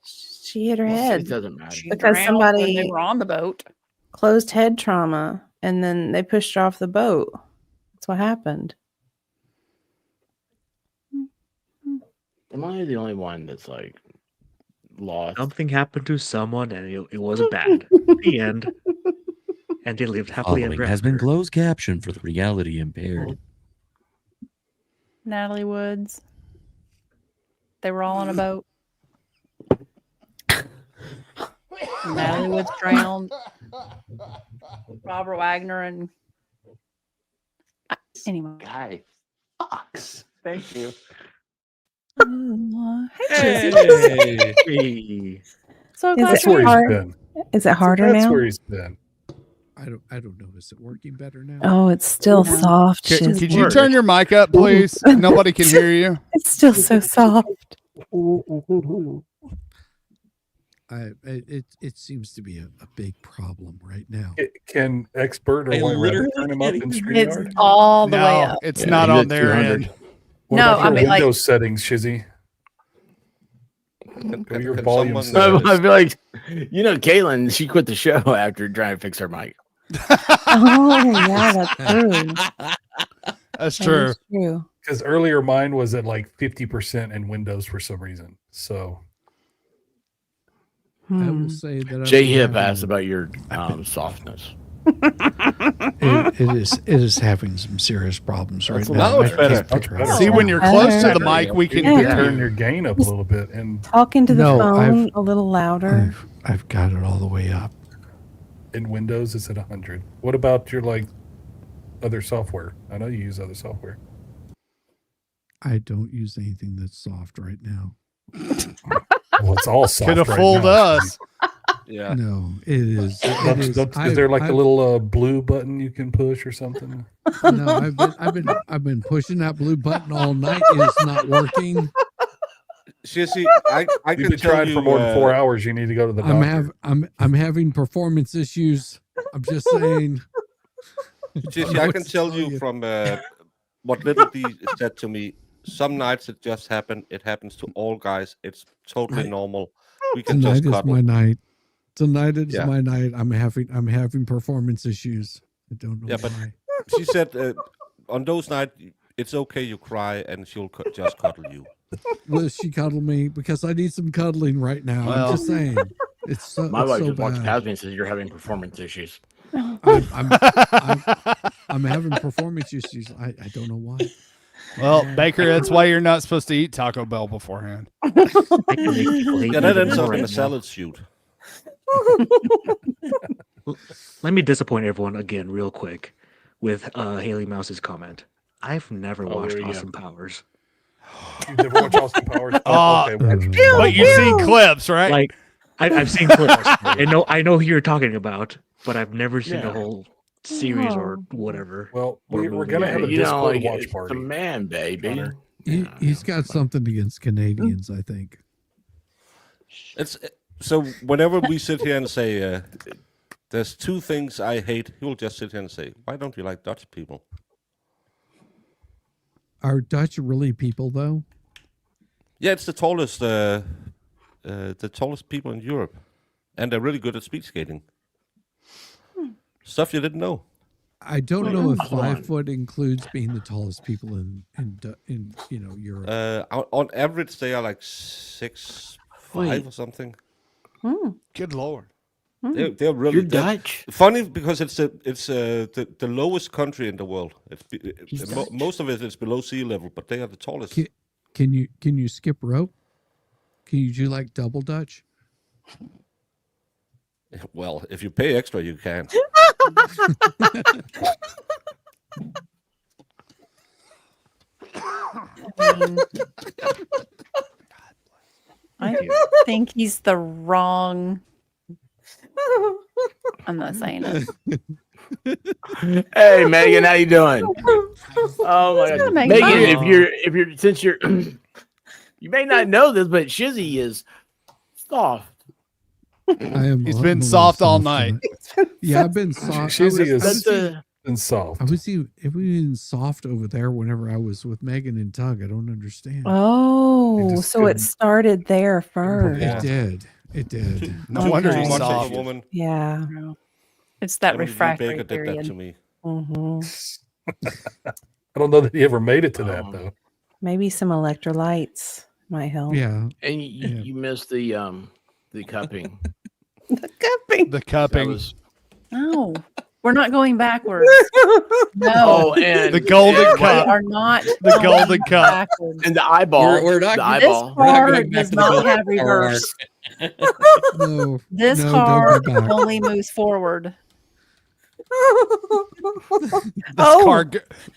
She hit her Well, head it doesn't matter. because Drowned when they somebody were on the boat. closed head trauma, and then they pushed her off the boat. That's what happened. Am I the only one that's like lost? Something happened to someone and it wasn't bad. The end. And they lived happily Following ever has been after. closed caption for the reality impaired. Natalie Woods. They were all on a boat. Natalie Woods drowned. Robert Wagner and anyway. Guy, Fox. Thank you. Hey, Hey. so Is glad That's where he's hard? been. Is it harder That's now? where he's been. I don't know. Is it working better now? Oh, it's still No. soft. Could you turn your mic up, please? Nobody can hear you. It's still so soft. It seems to be a big problem right now. Can expert or I White Rabbit literally turn him up in It's StreamYard? all the way No, up. it's Yeah, not he's on at their 200. end. What No, about your I mean, like- Windows settings, Shizzy? Go to your Can volume someone- settings. I feel like Caitlin, she quit the show after trying to fix her mic. Oh, yeah, that's true. That's That true. is true. Because earlier mine was at like 50% in Windows for some reason. So I Hmm. will say that J Hip asked about your softness. It is having some serious problems right now. Now it's I better. can't figure it out. See, when you're close to the mic, we You can need to hear turn you. your gain up a little bit. And Talk into the No, phone a little louder. I've got it all the way up. in Windows, it's at 100. What about your other software? I know you use other software. I don't use anything that's soft right now. Well, it's all soft. Could have right fooled now. us. Yeah. No, it is. Is there like a little blue button you can push or something? No, I've been pushing that blue button all night. It's not working. Shizzy, I You've can been tell trying you for more than 4 hours. You need to go to the doctor. I'm having performance issues. I'm just saying. Shizzy, I can tell you from what Little D said to me. Some nights it just happens. It happens to all guys. It's totally normal. We can Tonight just is cuddle. my night. Tonight is Yeah. my night. I'm having performance issues. I don't know Yeah, but why. she said on those nights it's okay. You cry and she'll just cuddle you. Will she cuddle me? Because I need some cuddling right now. Well. I'm just saying. It's so, My it's wife so just walks bad. past me and says, "You're having performance issues." I'm having performance issues. I don't know why. Well, Baker, that's why you're not supposed to eat Taco Bell beforehand. I can make people hate Yeah, me that even ends more up in right a now. salad shoot. Let me disappoint everyone again, real quick, with Haley Mouse's comment. I've never watched there you go. Austin Powers. You've never watched Austin Powers? Oh, okay. but you've seen clips, right? Like, I've seen clips. I know who you're talking about, but I've never seen the Yeah. whole series or whatever. Well, or we're movie. gonna have a You know, Discord like, watch it's party. the man, baby. Connor. He's got something against Canadians, I think. It's so whenever we sit here and say there's two things I hate, he'll just sit here and say, "Why don't you like Dutch people?" Are Dutch really people though? Yeah, it's the tallest people in Europe, and they're really good at speed skating. Stuff you didn't know. I don't know if Hold on. 5 foot includes being the tallest people in Europe. On average, they are like 6'5" Wait. or something. Good Lord. They're really You're they're- Dutch? Funny because it's the lowest country in the world. He's Dutch. Most of it is below sea level, but they are the tallest. Can you skip rope? Can you do like double Dutch? Well, if you pay extra, you can. I think he's the wrong. I'm not saying it. Hey, Megan, how you doing? Oh my gonna God, make Megan, fun. if you're since you're you may not know this, but Shizzy is soft. I am. He's I'm been a little soft all tonight. night. Yeah, I've been soft. Shizzy That's is soft. I was even soft over there whenever I was with Megan and Tug. I don't understand. Oh, just so it couldn't- started there first. It did. It did. No wonder Okay. he's Much of soft. a woman. Yeah. It's that Emily refractory Baker did that period. to me. hmm I don't know that he ever made it to that though. Maybe some electrolytes might help. Yeah. And you missed the cupping. The cupping. The That cupping. was No, we're not going backwards. No, and The golden and, we cup. are not. The going golden cup. backwards. and the eyeball. We're not- the This eyeball. We're not car going back does to the not golden have hour reverse. No. This no, car don't go back. only moves forward.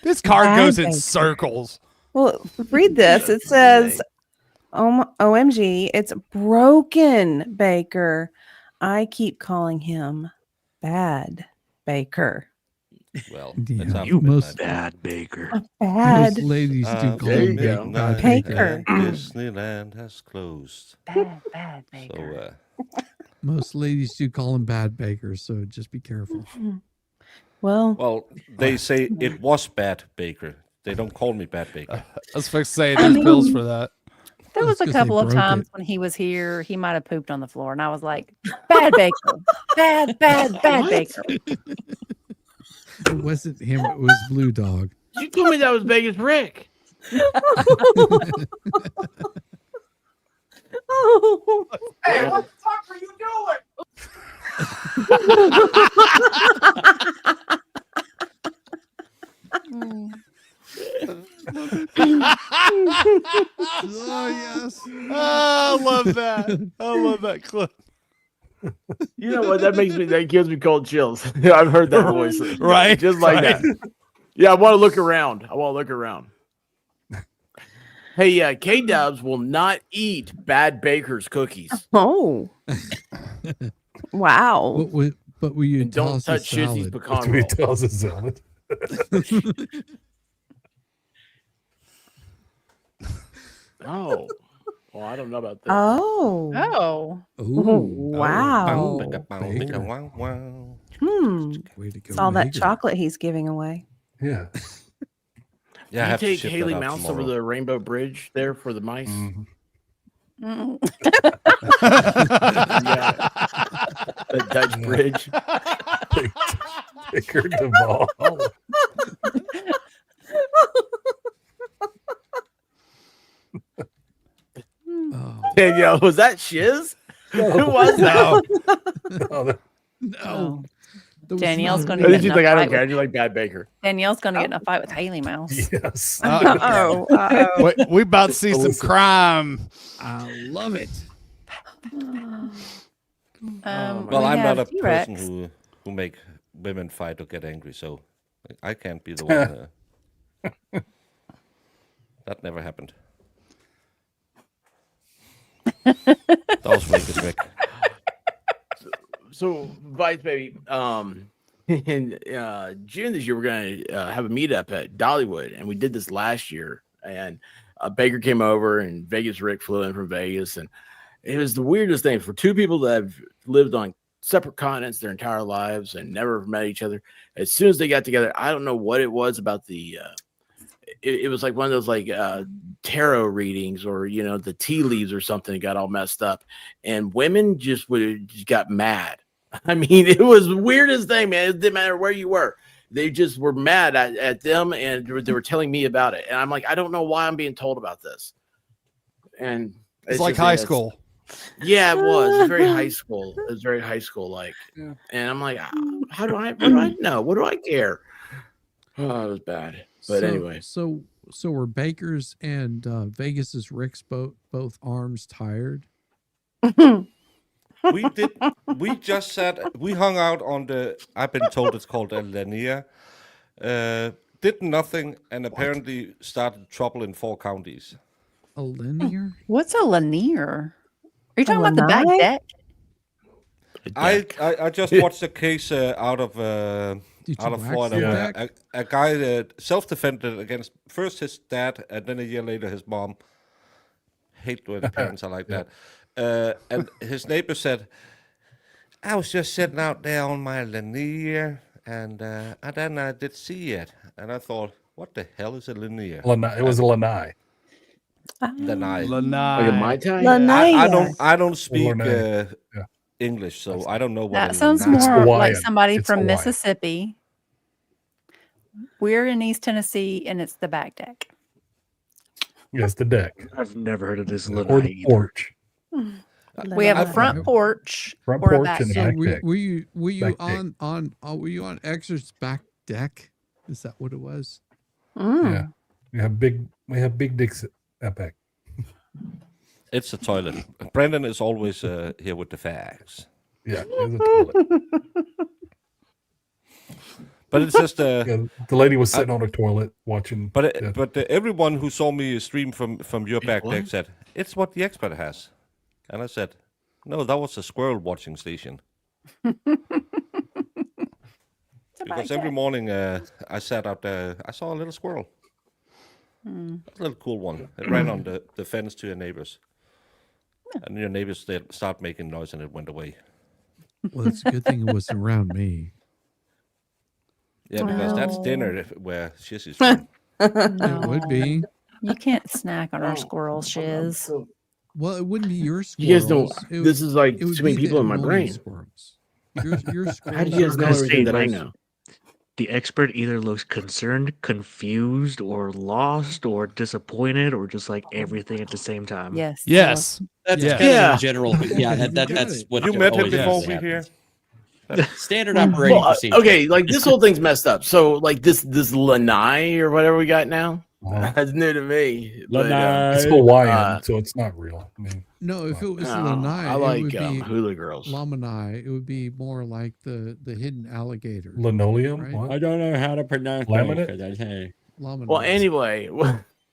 This car goes in Bad. circles. Well, read this. It says, OMG, it's broken, Baker. I keep calling him Bad Baker. Well, Yeah, that's after You most- bad baker. Bad Most ladies do After call There you him go. midnight Baker. and Disneyland has closed. Bad So, Baker. Most ladies do call him bad bakers, so just be careful. Well, well, they say it was Bad Baker. They don't call me Bad Baker. I was supposed to say there's bills for that. There was That's a 'cause they couple of broke times it. when he was here, he might have pooped on the floor, and I was like, "Bad Baker, bad Baker." It wasn't him, it was Blue Dog. You told me that was Vegas Rick. oh, Hey, what the fuck are you doing? Oh yes. Oh, I love that. I love that clip. You know what? That gives me cold chills. I've heard that voice. Right, Just like right. that. Yeah, I want to look around. Hey, K-Dubs will not eat Bad Baker's cookies. Oh. Wow. But will you And don't toss a touch Shizzy's salad? pecan Do we roll. toss a salad? Oh. Well, I don't know about that. Oh. Oh. Wow. Way to go, It's all that Baker. chocolate he's giving away. Yeah. Yeah, I you have to take ship Haley that out Mouse over tomorrow. the Rainbow Bridge there for the mice. Mm. Yeah. The Dutch Bridge. Baker Duvall. Oh, Danielle, was that Shiz? No. Who was that? no. Danielle's going I to get just in a like, I don't fight care. I with, just like Bad Baker. Danielle's going to get in a fight with Haley Mouse. Yes. We about to see some crime. I love it. Well, we I'm have not a T-Rex. person who make women fight or get angry, so I can't be the one. That never happened. That was wicked, Rick. So, Vice Baby, in June this year, we're going to have a meetup at Dollywood, and we did this last year. And Baker came over, and Vegas Rick flew in from Vegas, and it was the weirdest thing for two people that have lived on separate continents their entire lives and never met each other. As soon as they got together, I don't know what it was about the. It was like one of those like tarot readings or the tea leaves or something that got all messed up, and women just got mad. I mean, it was the weirdest thing, man. It didn't matter where you were. They just were mad at them, and they were telling me about it. And I'm like, I don't know why I'm being told about this. And It's like high school. Yeah, it was. It was very high school. It was very high school like. Yeah. And I'm like, what do I know? What do I care? Oh, it was bad. But anyway. So were Baker's and Vegas's Rick's both arms tired? We just sat. We hung out on the. I've been told it's called a Lanier. Did nothing and apparently started trouble in 4 counties. A linear? What's a Lanier? Are you talking about the back lanai? deck? I just watched a case out of Did you wax Florida the where deck? a guy self-defended against first his dad and then a year later his mom. Hate when parents are like that. And his neighbor said, "I was just sitting out there on my Lanier, and then I did see it, and I thought, what the hell is a Lanier? It was a lanai. Lanai. Like a Mai Tai? I don't speak Lanai. English, so I don't know what That a sounds lanai is. more like Hawaiian. somebody It's from Hawaiian. Mississippi. We're in East Tennessee, and it's the back deck. Yes, the deck. I've never heard of this Or lanai the either. porch. We have a I've- front porch Front or a porch back and the deck. back Were deck. you Back deck. were you on Exer's back deck? Is that what it was? Yeah. We have big dicks at back. It's a toilet. Brandon is always here with the facts. Yeah, it's a toilet. But it's just Yeah, the lady was sitting on a toilet watching. But everyone who saw me stream from your back deck what? said it's what the expert has, and I said, no, that was a squirrel watching station. Because every morning I sat out there, I saw a little squirrel, a little cool one. It ran on the fence to your neighbors, and your neighbors start making noise, and it went away. Well, it's a good thing it wasn't around me. Yeah, because that's Oh. dinner where Shissy's from. It would be. You can't snack on our squirrel shiz. Well, it wouldn't be your squirrels. You guys don't. It This is like it would too many be the people in my annoying brain. Squirrels. Your How do squirrels you guys are know gonna everything say, that I like, know? The expert either looks concerned, confused, or lost, or disappointed, or just like everything at the same time. Yes. Yes. That's Yeah. kind of Yeah. in general. Yeah, that's what You met him always before happens. we here. Standard operating Well, procedure. okay, like this whole thing's messed up. So like this lanai or whatever we got now, Uh-huh. that's new to me. Lanai. It's Hawaiian, so it's not real. I mean, No, if it was no, lanai, I it like would be hula girls. lamanai. It would be more like the hidden alligator. linoleum. Right. What? I don't know how to pronounce Laminate? that. Hey. Lamanai. Well, anyway,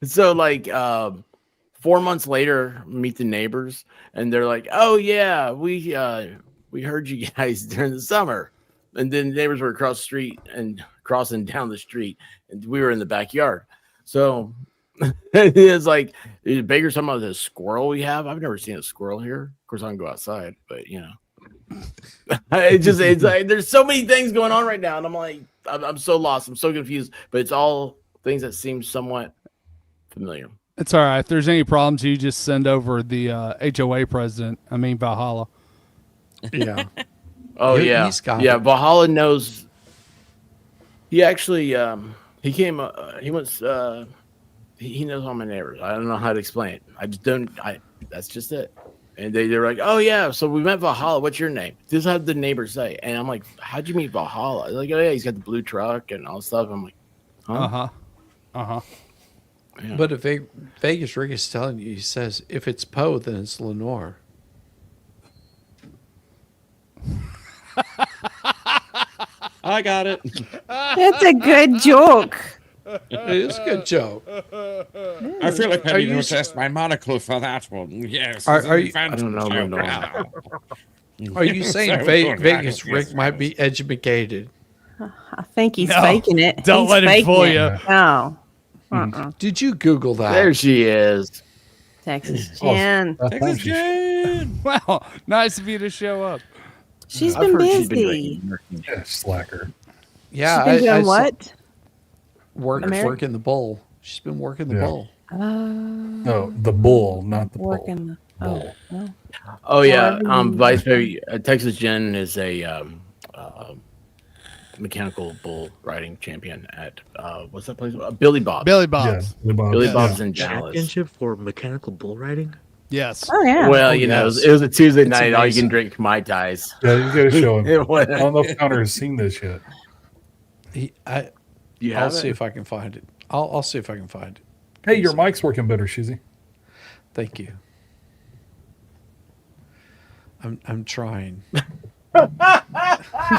so like 4 months later, meet the neighbors, and they're like, "Oh yeah, we heard you guys during the summer," and then the neighbors were across the street and crossing down the street, and we were in the backyard. So it's like Baker's talking about this squirrel we have. I've never seen a squirrel here. Of course, I can go outside, but you know, it's like there's so many things going on right now, and I'm like, I'm so lost, I'm so confused, but it's all things that seem somewhat familiar. It's all right. If there's any problems, you just send over the HOA president. I mean Valhalla. Yeah. Oh yeah, he's got yeah. it. Valhalla knows. He actually he came. He wants. He knows all my neighbors. I don't know how to explain it. I just don't. That's just it. And they're like, oh yeah, so we met Valhalla. What's your name? This is how the neighbors say. And I'm like, how'd you meet Valhalla? They're like, oh yeah, he's got the blue truck and all this stuff. I'm like, huh? Yeah. But if Vegas Rick is telling you, he says, if it's Poe, then it's Lenore. I got it. That's a good joke. It is a good joke. I feel like I Are need you to test my monocle for that one. Yes. Are you- I don't know. Are you saying Vegas Rick might be educated? I think he's No, faking it. don't He's let him faking fool it. you. No. Uh-uh. Did you Google that? There she is. Texas Oh, Jen. Texas Jen. Wow, nice of you to show up. She's I've been heard she's been busy. drinking. Yeah, slacker. Yeah, She's been I doing saw- what? America? Working the bull. She's been working the Yeah. bull. No, the bull, not the bull. Working. Bull. Oh yeah, Harvey. Vice Baby. Texas Jen is a mechanical bull riding champion at what's that place? Billy Bob's. Billy Yeah, Bob's. Billy Yeah. Bob's in Dallas. Championship for mechanical bull riding? Yes. Oh yeah. Well, Oh, you know, yes. it was a Tuesday It's night. All you amazing. can drink Mai Tais. Yeah, you gotta show him. It I was- don't know if Connor has seen this yet. You I'll have see it? if I can find it. I'll see if I can find it. Hey, your mic's working better, Shizzy. Thank you. I'm trying.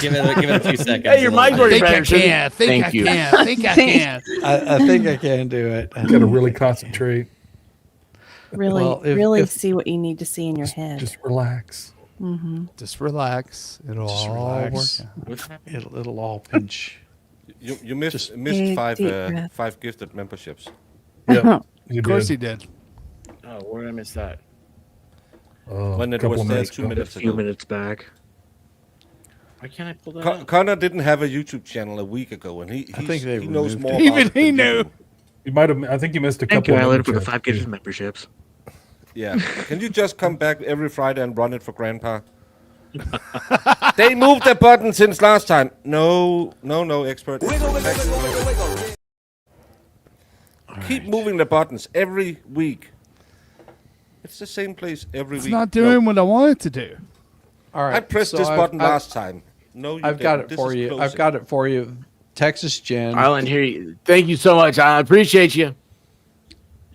Give it a few seconds. Hey, your mic's I working think I better. shouldn't it? can. Think Thank I you. can. Think I can. I think I can do it. You gotta really concentrate. Really, Well, if- really if- see what you need to see in your head. Just relax. Mm-hmm. Just relax. It'll Just all relax. work. It'll all pinch. You missed Just big, five deep breath. five gifted memberships. Yeah, you Of course did. he did. Oh, where did I miss that? When it couple was there minutes 2 ago. minutes A few ago. minutes back. Why can't I pull that up? Connor didn't have a YouTube channel a week ago, and he I think they knows removed more. it. Even about it he than you knew. do. You might have. I think you missed a Thank couple. you, of Alan, for the memberships, 5 too. gifted memberships. Yeah. Can you just come back every Friday and run it for Grandpa? They moved the button since last time. No, expert. Keep moving the buttons every week. It's the same place every It's week. not doing what I want it to do. All right. I pressed so this I've- button I've- last time. No, you I've got didn't. it for This is you. I've closing. got it for you. Texas Jen. Island, here you. Thank you so much. I appreciate you.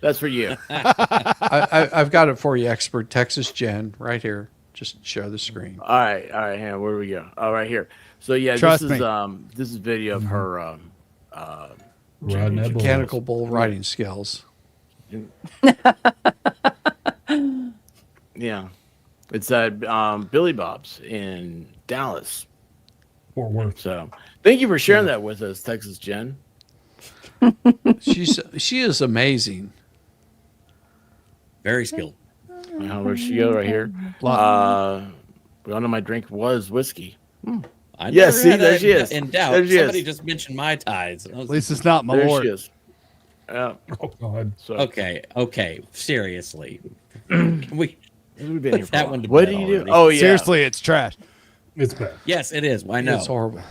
That's for you. I've got it for you, expert Texas Jen, right here. Just share the screen. All right. Hang on, where do we go? Oh, right here. So yeah, Trust this is me. this is video of her Riding that bull. Mechanical bull riding skills. yeah. It's at Billy Bob's in Dallas. Fort Worth. So thank you for sharing that with us, Texas Jen. She is amazing. Very skilled. Where'd she go? Right here. One of my drink was whiskey. I Yeah, never see, had there a- she is. In doubt. There she Somebody is. just mentioned my ties. At least it's not my There lord. she is. Yeah. Oh God. So Okay. Seriously. Can we we've been here for a that while. one to What bed do you do? already. Oh yeah. Seriously, it's trash. It's bad. Yes, it is. I know. It's horrible.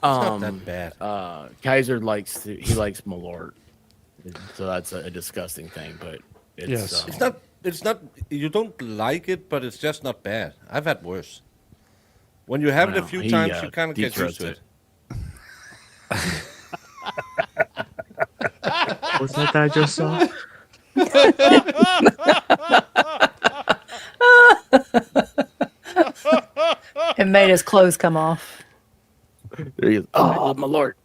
not that bad. Kaiser likes Malort, so that's a disgusting thing. But it's Yes. It's not. You don't like it, but it's just not bad. I've had worse. When you have it a Well, few he, times, you kind of deep get used to throats it. What's that I just saw? It made his clothes come off. There he is. Oh, my lord.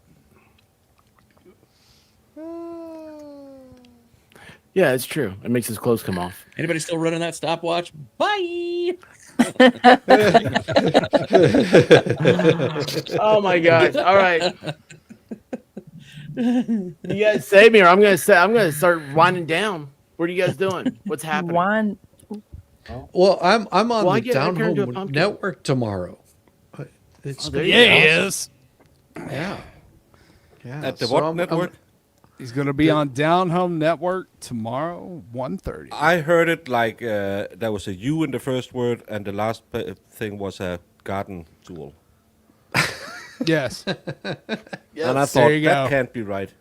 Yeah, it's true. It makes his clothes come off. Anybody still running that stopwatch? Bye. Oh my gosh! All right, you guys save me, or I'm gonna start winding down. What are you guys doing? What's happening? Wine. Well, I'm on Well, I the get- I Down turned into a Home pumpkin. Network tomorrow. It's Oh, there gonna you be go. He awesome. is. Yeah. Yeah. At the so what network? He's going to be on Down Home Network tomorrow, 1:30. I heard it like there was a U in the first word, and the last thing was a garden tool. Yes. And I There thought, you that go. can't be right.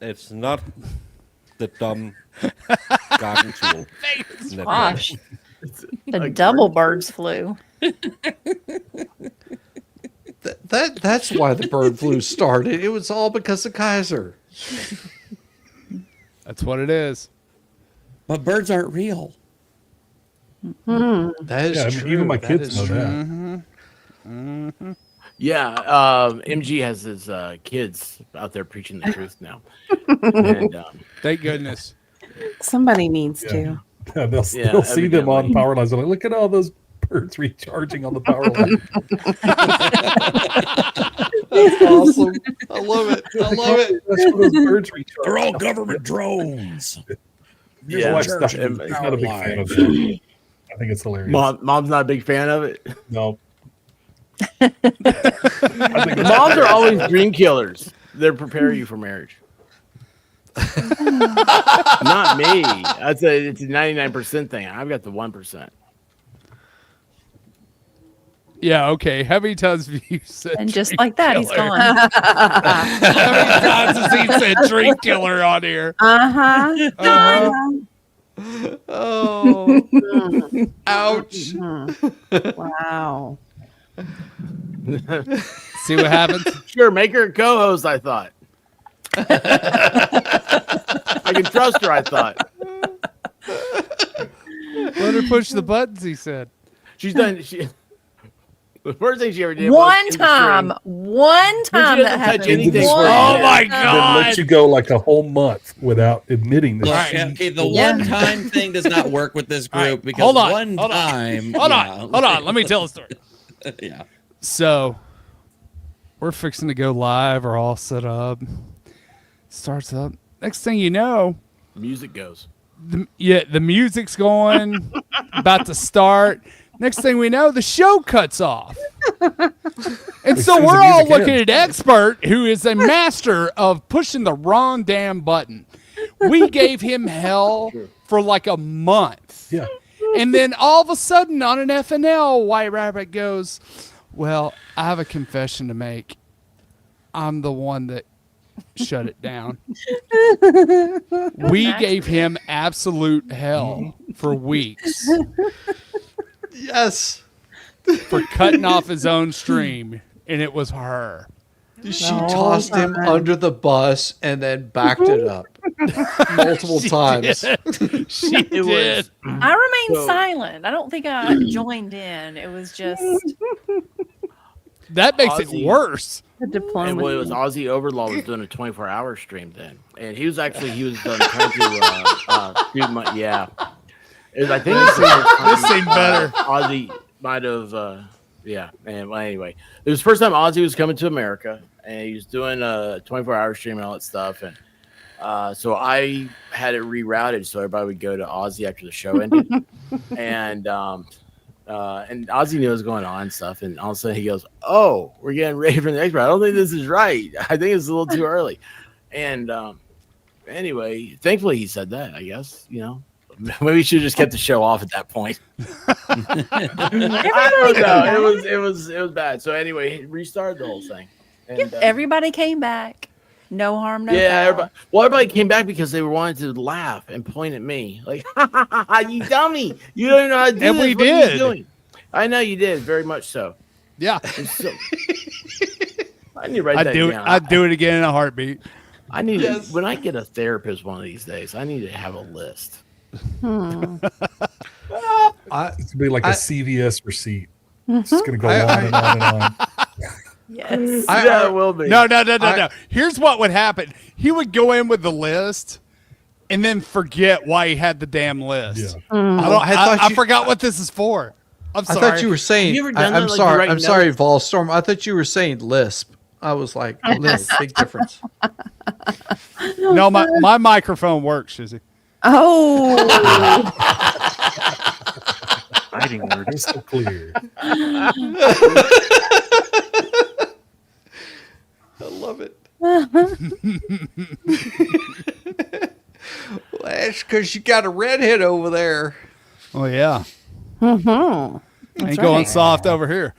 It's not the dumb garden tool. network. Gosh. The double birds flew. That's why the bird flu started. It was all because of Kaiser. That's what it is. But birds aren't real. That is Yeah, I mean, true. even my That kids is know true. that. Yeah, MG has his kids out there preaching the truth now. And Thank goodness. Somebody needs Yeah. to. Yeah, they'll Yeah, see them on evidently. power lines. They're like, look at all those birds recharging on the power line. That's awesome. I love it. I love it. That's where those birds recharge. They're all government drones. yeah, My wife's not, Church she's and not a big power fan of lines. that. I think it's hilarious. mom's not a big fan of it. No. I think it's Moms are always dream killers. They prepare you for marriage. Not me. I'd say it's a 99% thing. I've got the 1%. Yeah, okay. How many times have you said And just dream like that, he's killer? gone. How many times has he said dream killer on here? Uh-huh. Oh, ouch. Wow. See what happens? Sure, make her a co-host, I thought. I can trust her, I thought. Let her push the buttons, he said. She's done. The first thing she ever did One was in the time that doesn't touch happened. anything One for Oh my Then God. let you go like a whole month without admitting this. Well, okay, the one-time thing does not work with this All right, group because hold on, one hold on. time. Hold yeah. on. Let me tell a story. Yeah. So, we're fixing to go live. We're all set up. Starts up. Next thing you know, music goes. the music's going, about to start. Next thing we know, the show cuts off. And so soon as we're the all music looking ends. at Expert, who is a master of pushing the wrong damn button. We gave him hell for like a month. Yeah. And then all of a sudden on an FNL, White Rabbit goes, well, I have a confession to make. I'm the one that shut it down. We gave him absolute hell for weeks Yes. for cutting off his own stream, and it was her. She tossed him under the bus and then backed it up multiple times. She did. I remained So- silent. I don't think I joined in. It was just That makes Ozzy. it worse. The And well, it was diplomacy. Ozzy Overlaw was doing a 24-hour stream then, and he was trying to do my yeah. It was, I think This seemed better. Ozzy might have yeah. And well, anyway, it was the first time Ozzy was coming to America, and he was doing a 24-hour stream and all that stuff, and so I had it rerouted so everybody would go to Ozzy after the show ended, and Ozzy knew what was going on and stuff, and all of a sudden he goes, "Oh, we're getting ready for the next round. I don't think this is right. I think it's a little too early." And anyway, thankfully he said that. I guess maybe we should have just kept the show off at that point. I don't know. It was bad. So anyway, he restarted the whole thing. And, everybody came back. No harm, no yeah, foul. everybody came back because they wanted to laugh and point at me like, "Ha, ha, ha, ha, you dummy! You don't know how to do And this. we What are you did. doing?" I know you did, very much so. Yeah. So, I need to write that down. I'd do it again in a heartbeat. I need when I get a therapist one of these days, I need to have a list. It's gonna be like a CVS receipt. It's just gonna go on and on and on. Yes. Yeah, it will be. No. Here's what would happen. He would go in with the list and then forget why he had the damn list. Yeah. I forgot what this is for. I'm sorry. I thought you were saying. you ever done I'm that, like, sorry. you write I'm sorry, Volstorm. I thought you were saying lisp. I was like, lisp. Big difference. No, my microphone works, Shizzy. Oh. Fighting word. It's so clear. I love it. Well, that's because you got a redhead over there. Oh yeah. Mm-hmm. Ain't going soft over here.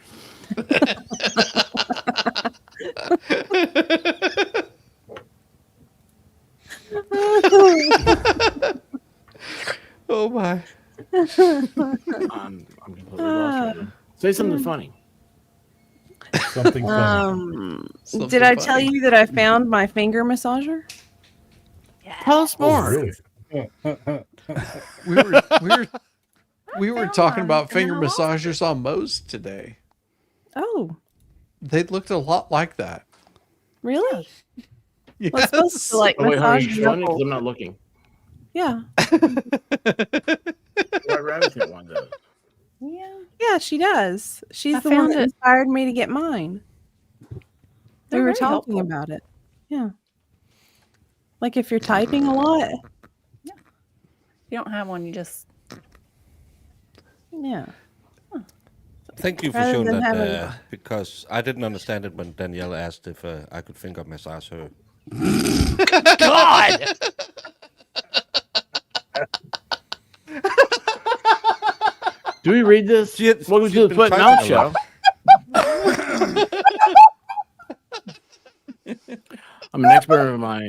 Oh my. I'm completely lost right now. Say something funny. Something funny. Did I tell you that I found my finger massager? Tell us more. Really? We were talking about finger massagers on Moe's today. Oh, They looked a lot like that. really? Yes. Well, it's supposed to like Oh, wait, hold on, massage you your showing it? 'Cause knuckles. I'm not looking. Yeah. White Rabbit's got one though. Yeah, she does. She's I the one found that it. inspired me to get mine. They're We were very talking helpful. about it. Yeah. Like if you're typing a lot. If you don't have one, you just Yeah. Thank you for Rather showing than that having- because I didn't understand it when Danielle asked if I could finger massage her. God. Do we read this? Welcome to the Foot and Mouth Show. I'm an expert in my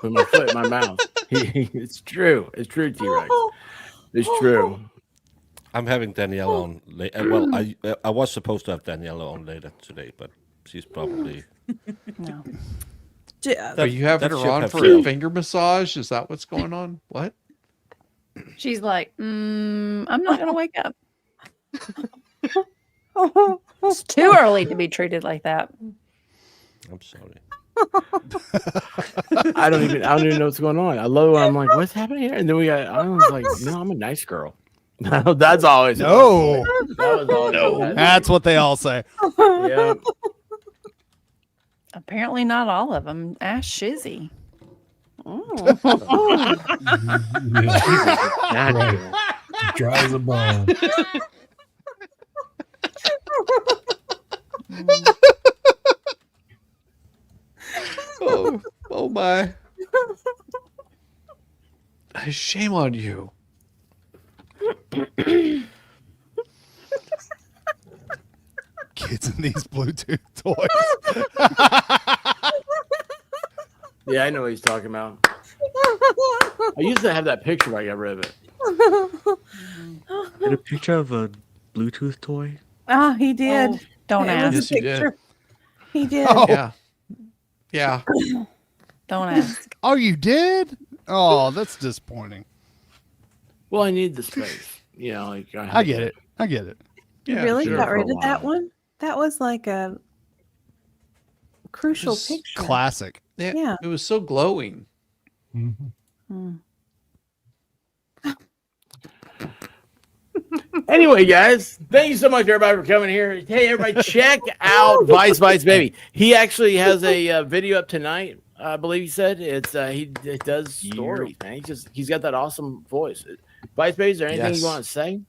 put my foot in my mouth. It's true. It's true, T-Rex. It's true. I'm having Danielle on. Well, I was supposed to have Danielle on later today, but she's probably. no. Are you having that her should on have for failed. a finger massage? Is that what's going on? What? She's like, I'm not gonna wake up. It's too early to be treated like that. I'm sorry. I don't even know what's going on. I love it when I'm like, what's happening here? And then I was like, no, I'm a nice girl. No, that's always No. That was always No. That's what they all say. Yeah. Apparently, not all of them. Ask Shizzy. Right. Dry as a bone. Oh my. Shame on you. Kids in these Bluetooth toys. Yeah, I know what he's talking about. I used to have that picture, but I got rid of it. Get a picture of a Bluetooth toy. Oh, he did. Oh, don't It was ask. a Yes, you did. picture. He did. Oh. Yeah. Yeah. Don't ask. Oh, you did? Oh, that's disappointing. Well, I need the space. You know, like I get it. I get it. You Yeah, really sure, got for a rid of that while. one? That was like a crucial Just picture. Classic. Yeah. Yeah. It was so glowing. Mhm. Anyway, guys, thank you so much, everybody, for coming here. Hey, everybody, check out Vice Baby. He actually has a video up tonight. I believe he said it's he does stories, man. He's got that awesome voice. Vice Baby, is there anything Yes. you want to say?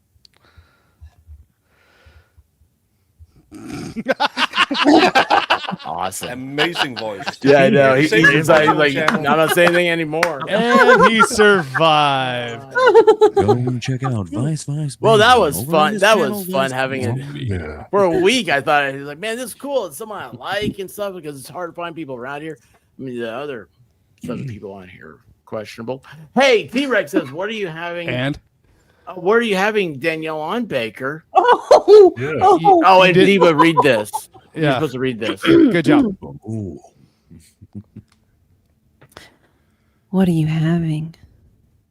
Awesome. Amazing voice. Yeah, I know. Same He's like, channel. I'm not saying anything anymore. And he survived. Go check out Vice. Well, that Baby was over fun. on his That channel, was fun Vice having Baby. it. Yeah. For a week, I thought he was like, man, this is cool. It's someone I like and stuff because it's hard to find people around here. I mean, the other some people on here are questionable. Hey, T-Rex says, what are you having? And Where are you having Danielle on, Baker? Oh, Yeah. Oh, and did- Diva, read this. You're Yeah. supposed to read this. Good job. Ooh. What are you having,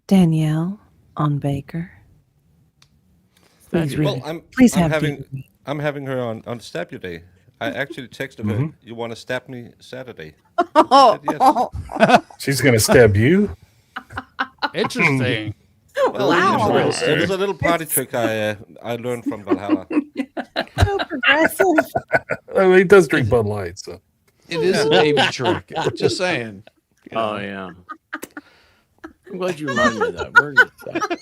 Danielle on Baker? Please read. Well, Please I'm have having Diva read. I'm having her on stab you day. I actually texted her, "You want to stab me Saturday?" Oh, She said yes. She's gonna stab you. Interesting. Well, Wow. it was a little party trick I learned from Valhalla. so progressive. I mean, he does drink Bud Light, so It is a baby trick. Just saying. You know. Oh, yeah. I'm glad you reminded me of that. Where is that?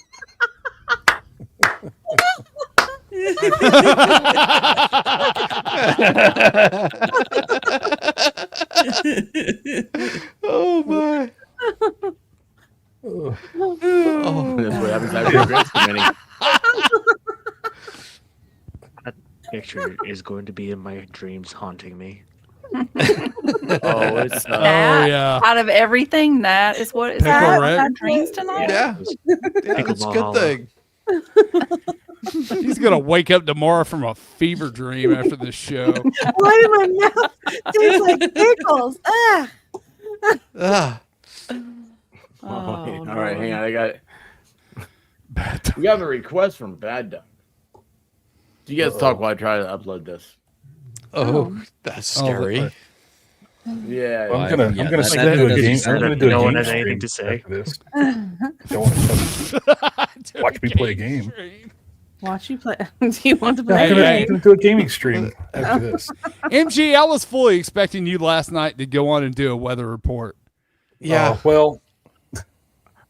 Oh my. oh, That's what happens after the grants committee. That picture is going to be in my dreams haunting me. Oh, it's That, yeah. out of everything, that is what is Pickle that Rick? our dreams tonight? Yeah. Yeah, that's a good thing. He's gonna wake up tomorrow from a fever dream after this show. Why did my mouth taste like pickles? Ah. Ah. Oh, all right, hang on. I got it. Bad time. We have a request from Bad Duck. Do you guys talk while I try to upload this? Oh, that's scary. Yeah. I'm gonna that- send that you a doesn't game. sound I'm gonna like do a no one game has anything stream to say. after this. Don't want to watch me play a game. Watch you play. Do you want to I'm play? gonna do a gaming stream after this. MG, I was fully expecting you last night to go on and do a weather report. Yeah. Well,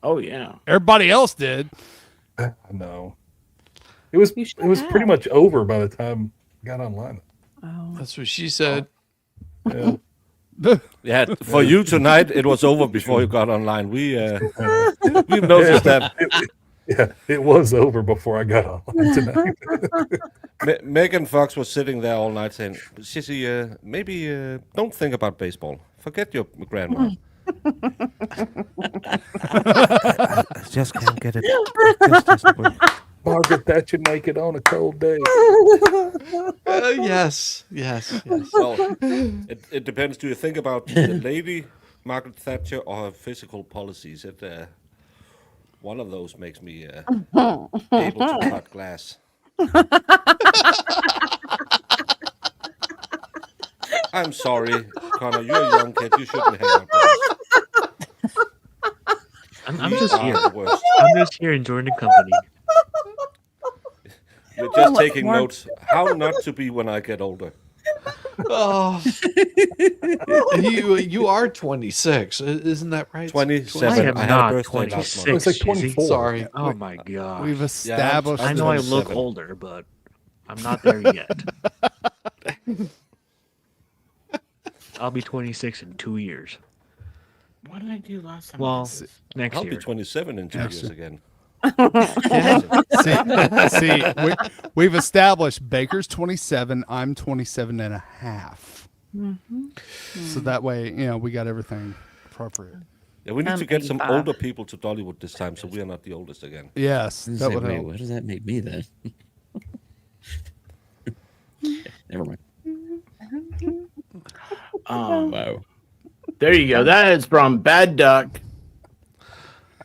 Oh, yeah. Everybody else did. no. It was pretty much over by the time I got online. Oh. That's what she said. Yeah. Yeah, for you tonight, it was over before you got online. We've noticed that. It was over before I got online tonight. Megan Fox was sitting there all night saying, "Sissy, maybe don't think about baseball. Forget your grandma." I just can't get it. Just doesn't work. Margaret Thatcher naked on a cold day. Yes. Well, it depends. Do you think about the lady Margaret Thatcher or her physical policies? One of those makes me able to cut glass. I'm sorry, Connor. You're a young kid. You shouldn't hang out with us. I'm You just are here. the worst. I'm just here enjoying the company. You're just what taking more- notes. How not to be when I get older. Oh. you are 26, isn't that right? 27. I am I had a not birthday last 26. month. It's like Izzy. 24. Sorry. Oh my god. We've established. I know I look 27. older, but I'm not there yet. I'll be 26 in 2 years. What did I do last time? Well, next I'll be year. 27 in 2 years again. See, we've established Baker's 27. I'm 27 and a half. So that way, we got everything appropriate. Yeah, we need I'm to get some 85. older people to Dollywood this time, so we are not the oldest again. Yes, that would Wait, help. what does that make me then? Never mind. Wow. There you go. That is from Bad Duck.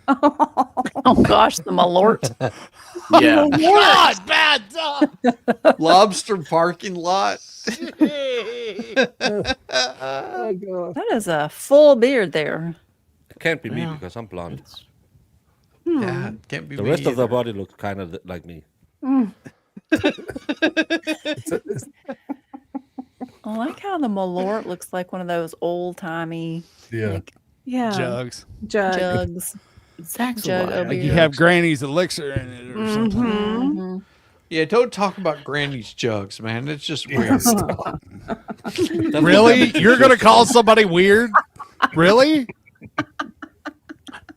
Oh gosh, the Malort. Yeah. God, bad dog. Lobster parking lot. That is a full beard there. It can't be me Yeah. because I'm blonde. Yeah, can't be The me rest of the either. body looks kind of like me. I like how the Malort looks like one of those old timey Yeah. Yeah. Jugs. jugs. Zach's Jug alive. of Like you beer. have Granny's elixir in it or something. Mhm. Mhm. Yeah, don't talk about Granny's jugs, man. It's just weird. Really? You're going to call somebody weird? Really?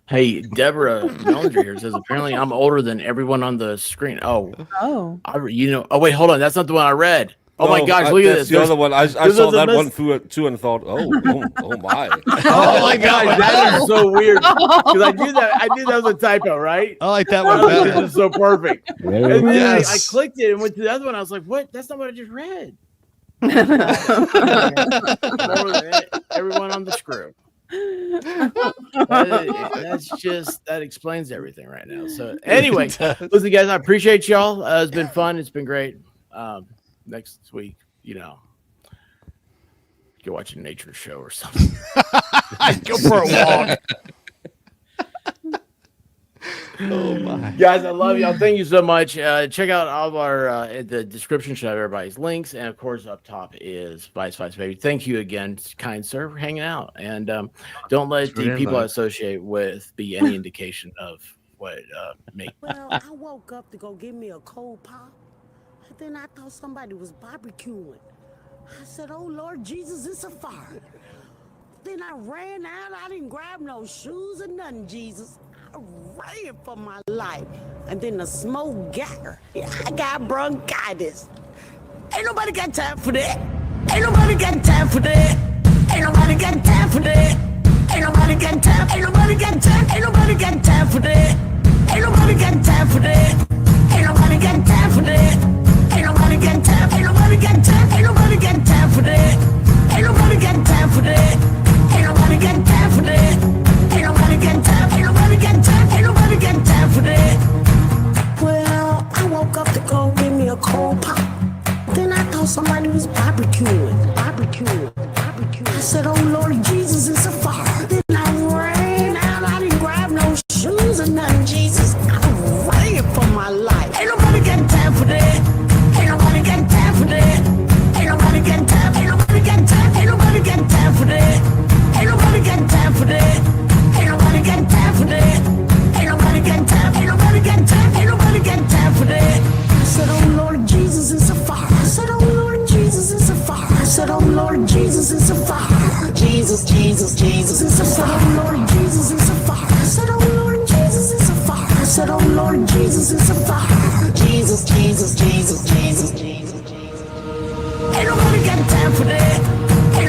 Hey, Deborah Mellinger here says apparently I'm older than everyone on the screen. Oh, Oh. oh wait, hold on. That's not the one I read. Oh my gosh, look at this. The other one. I There's saw a that miss- one too and thought, oh my. Oh my gosh, that is so weird. Because I knew that was a typo, right? I like that one better. This is so perfect. There And then I Yes. clicked it and went to the other one. I was like, what? That's not what I just read. Everyone on the screw. That explains everything right now. So anyway, listen, guys, I appreciate y'all. It's been fun. It's been great. Next week, go watch a nature show or something. Go for a walk. Oh my guys, I love y'all. Thank you so much. Check out all of our the description should have everybody's links, and of course up top is Vice Baby. Thank you again, kind sir, for hanging out, and don't let the people I associate with be any indication of what make. Well, I woke up to go get me a cold pop, and then I thought somebody was barbecuing. I said, "Oh Lord Jesus, it's a fire!" Then I ran out. I didn't grab no shoes or nothing, Jesus. I ran for my life. And then the smoke got her. I got bronchitis. Ain't nobody got time for that. Ain't nobody got time for that. Ain't nobody got time for that.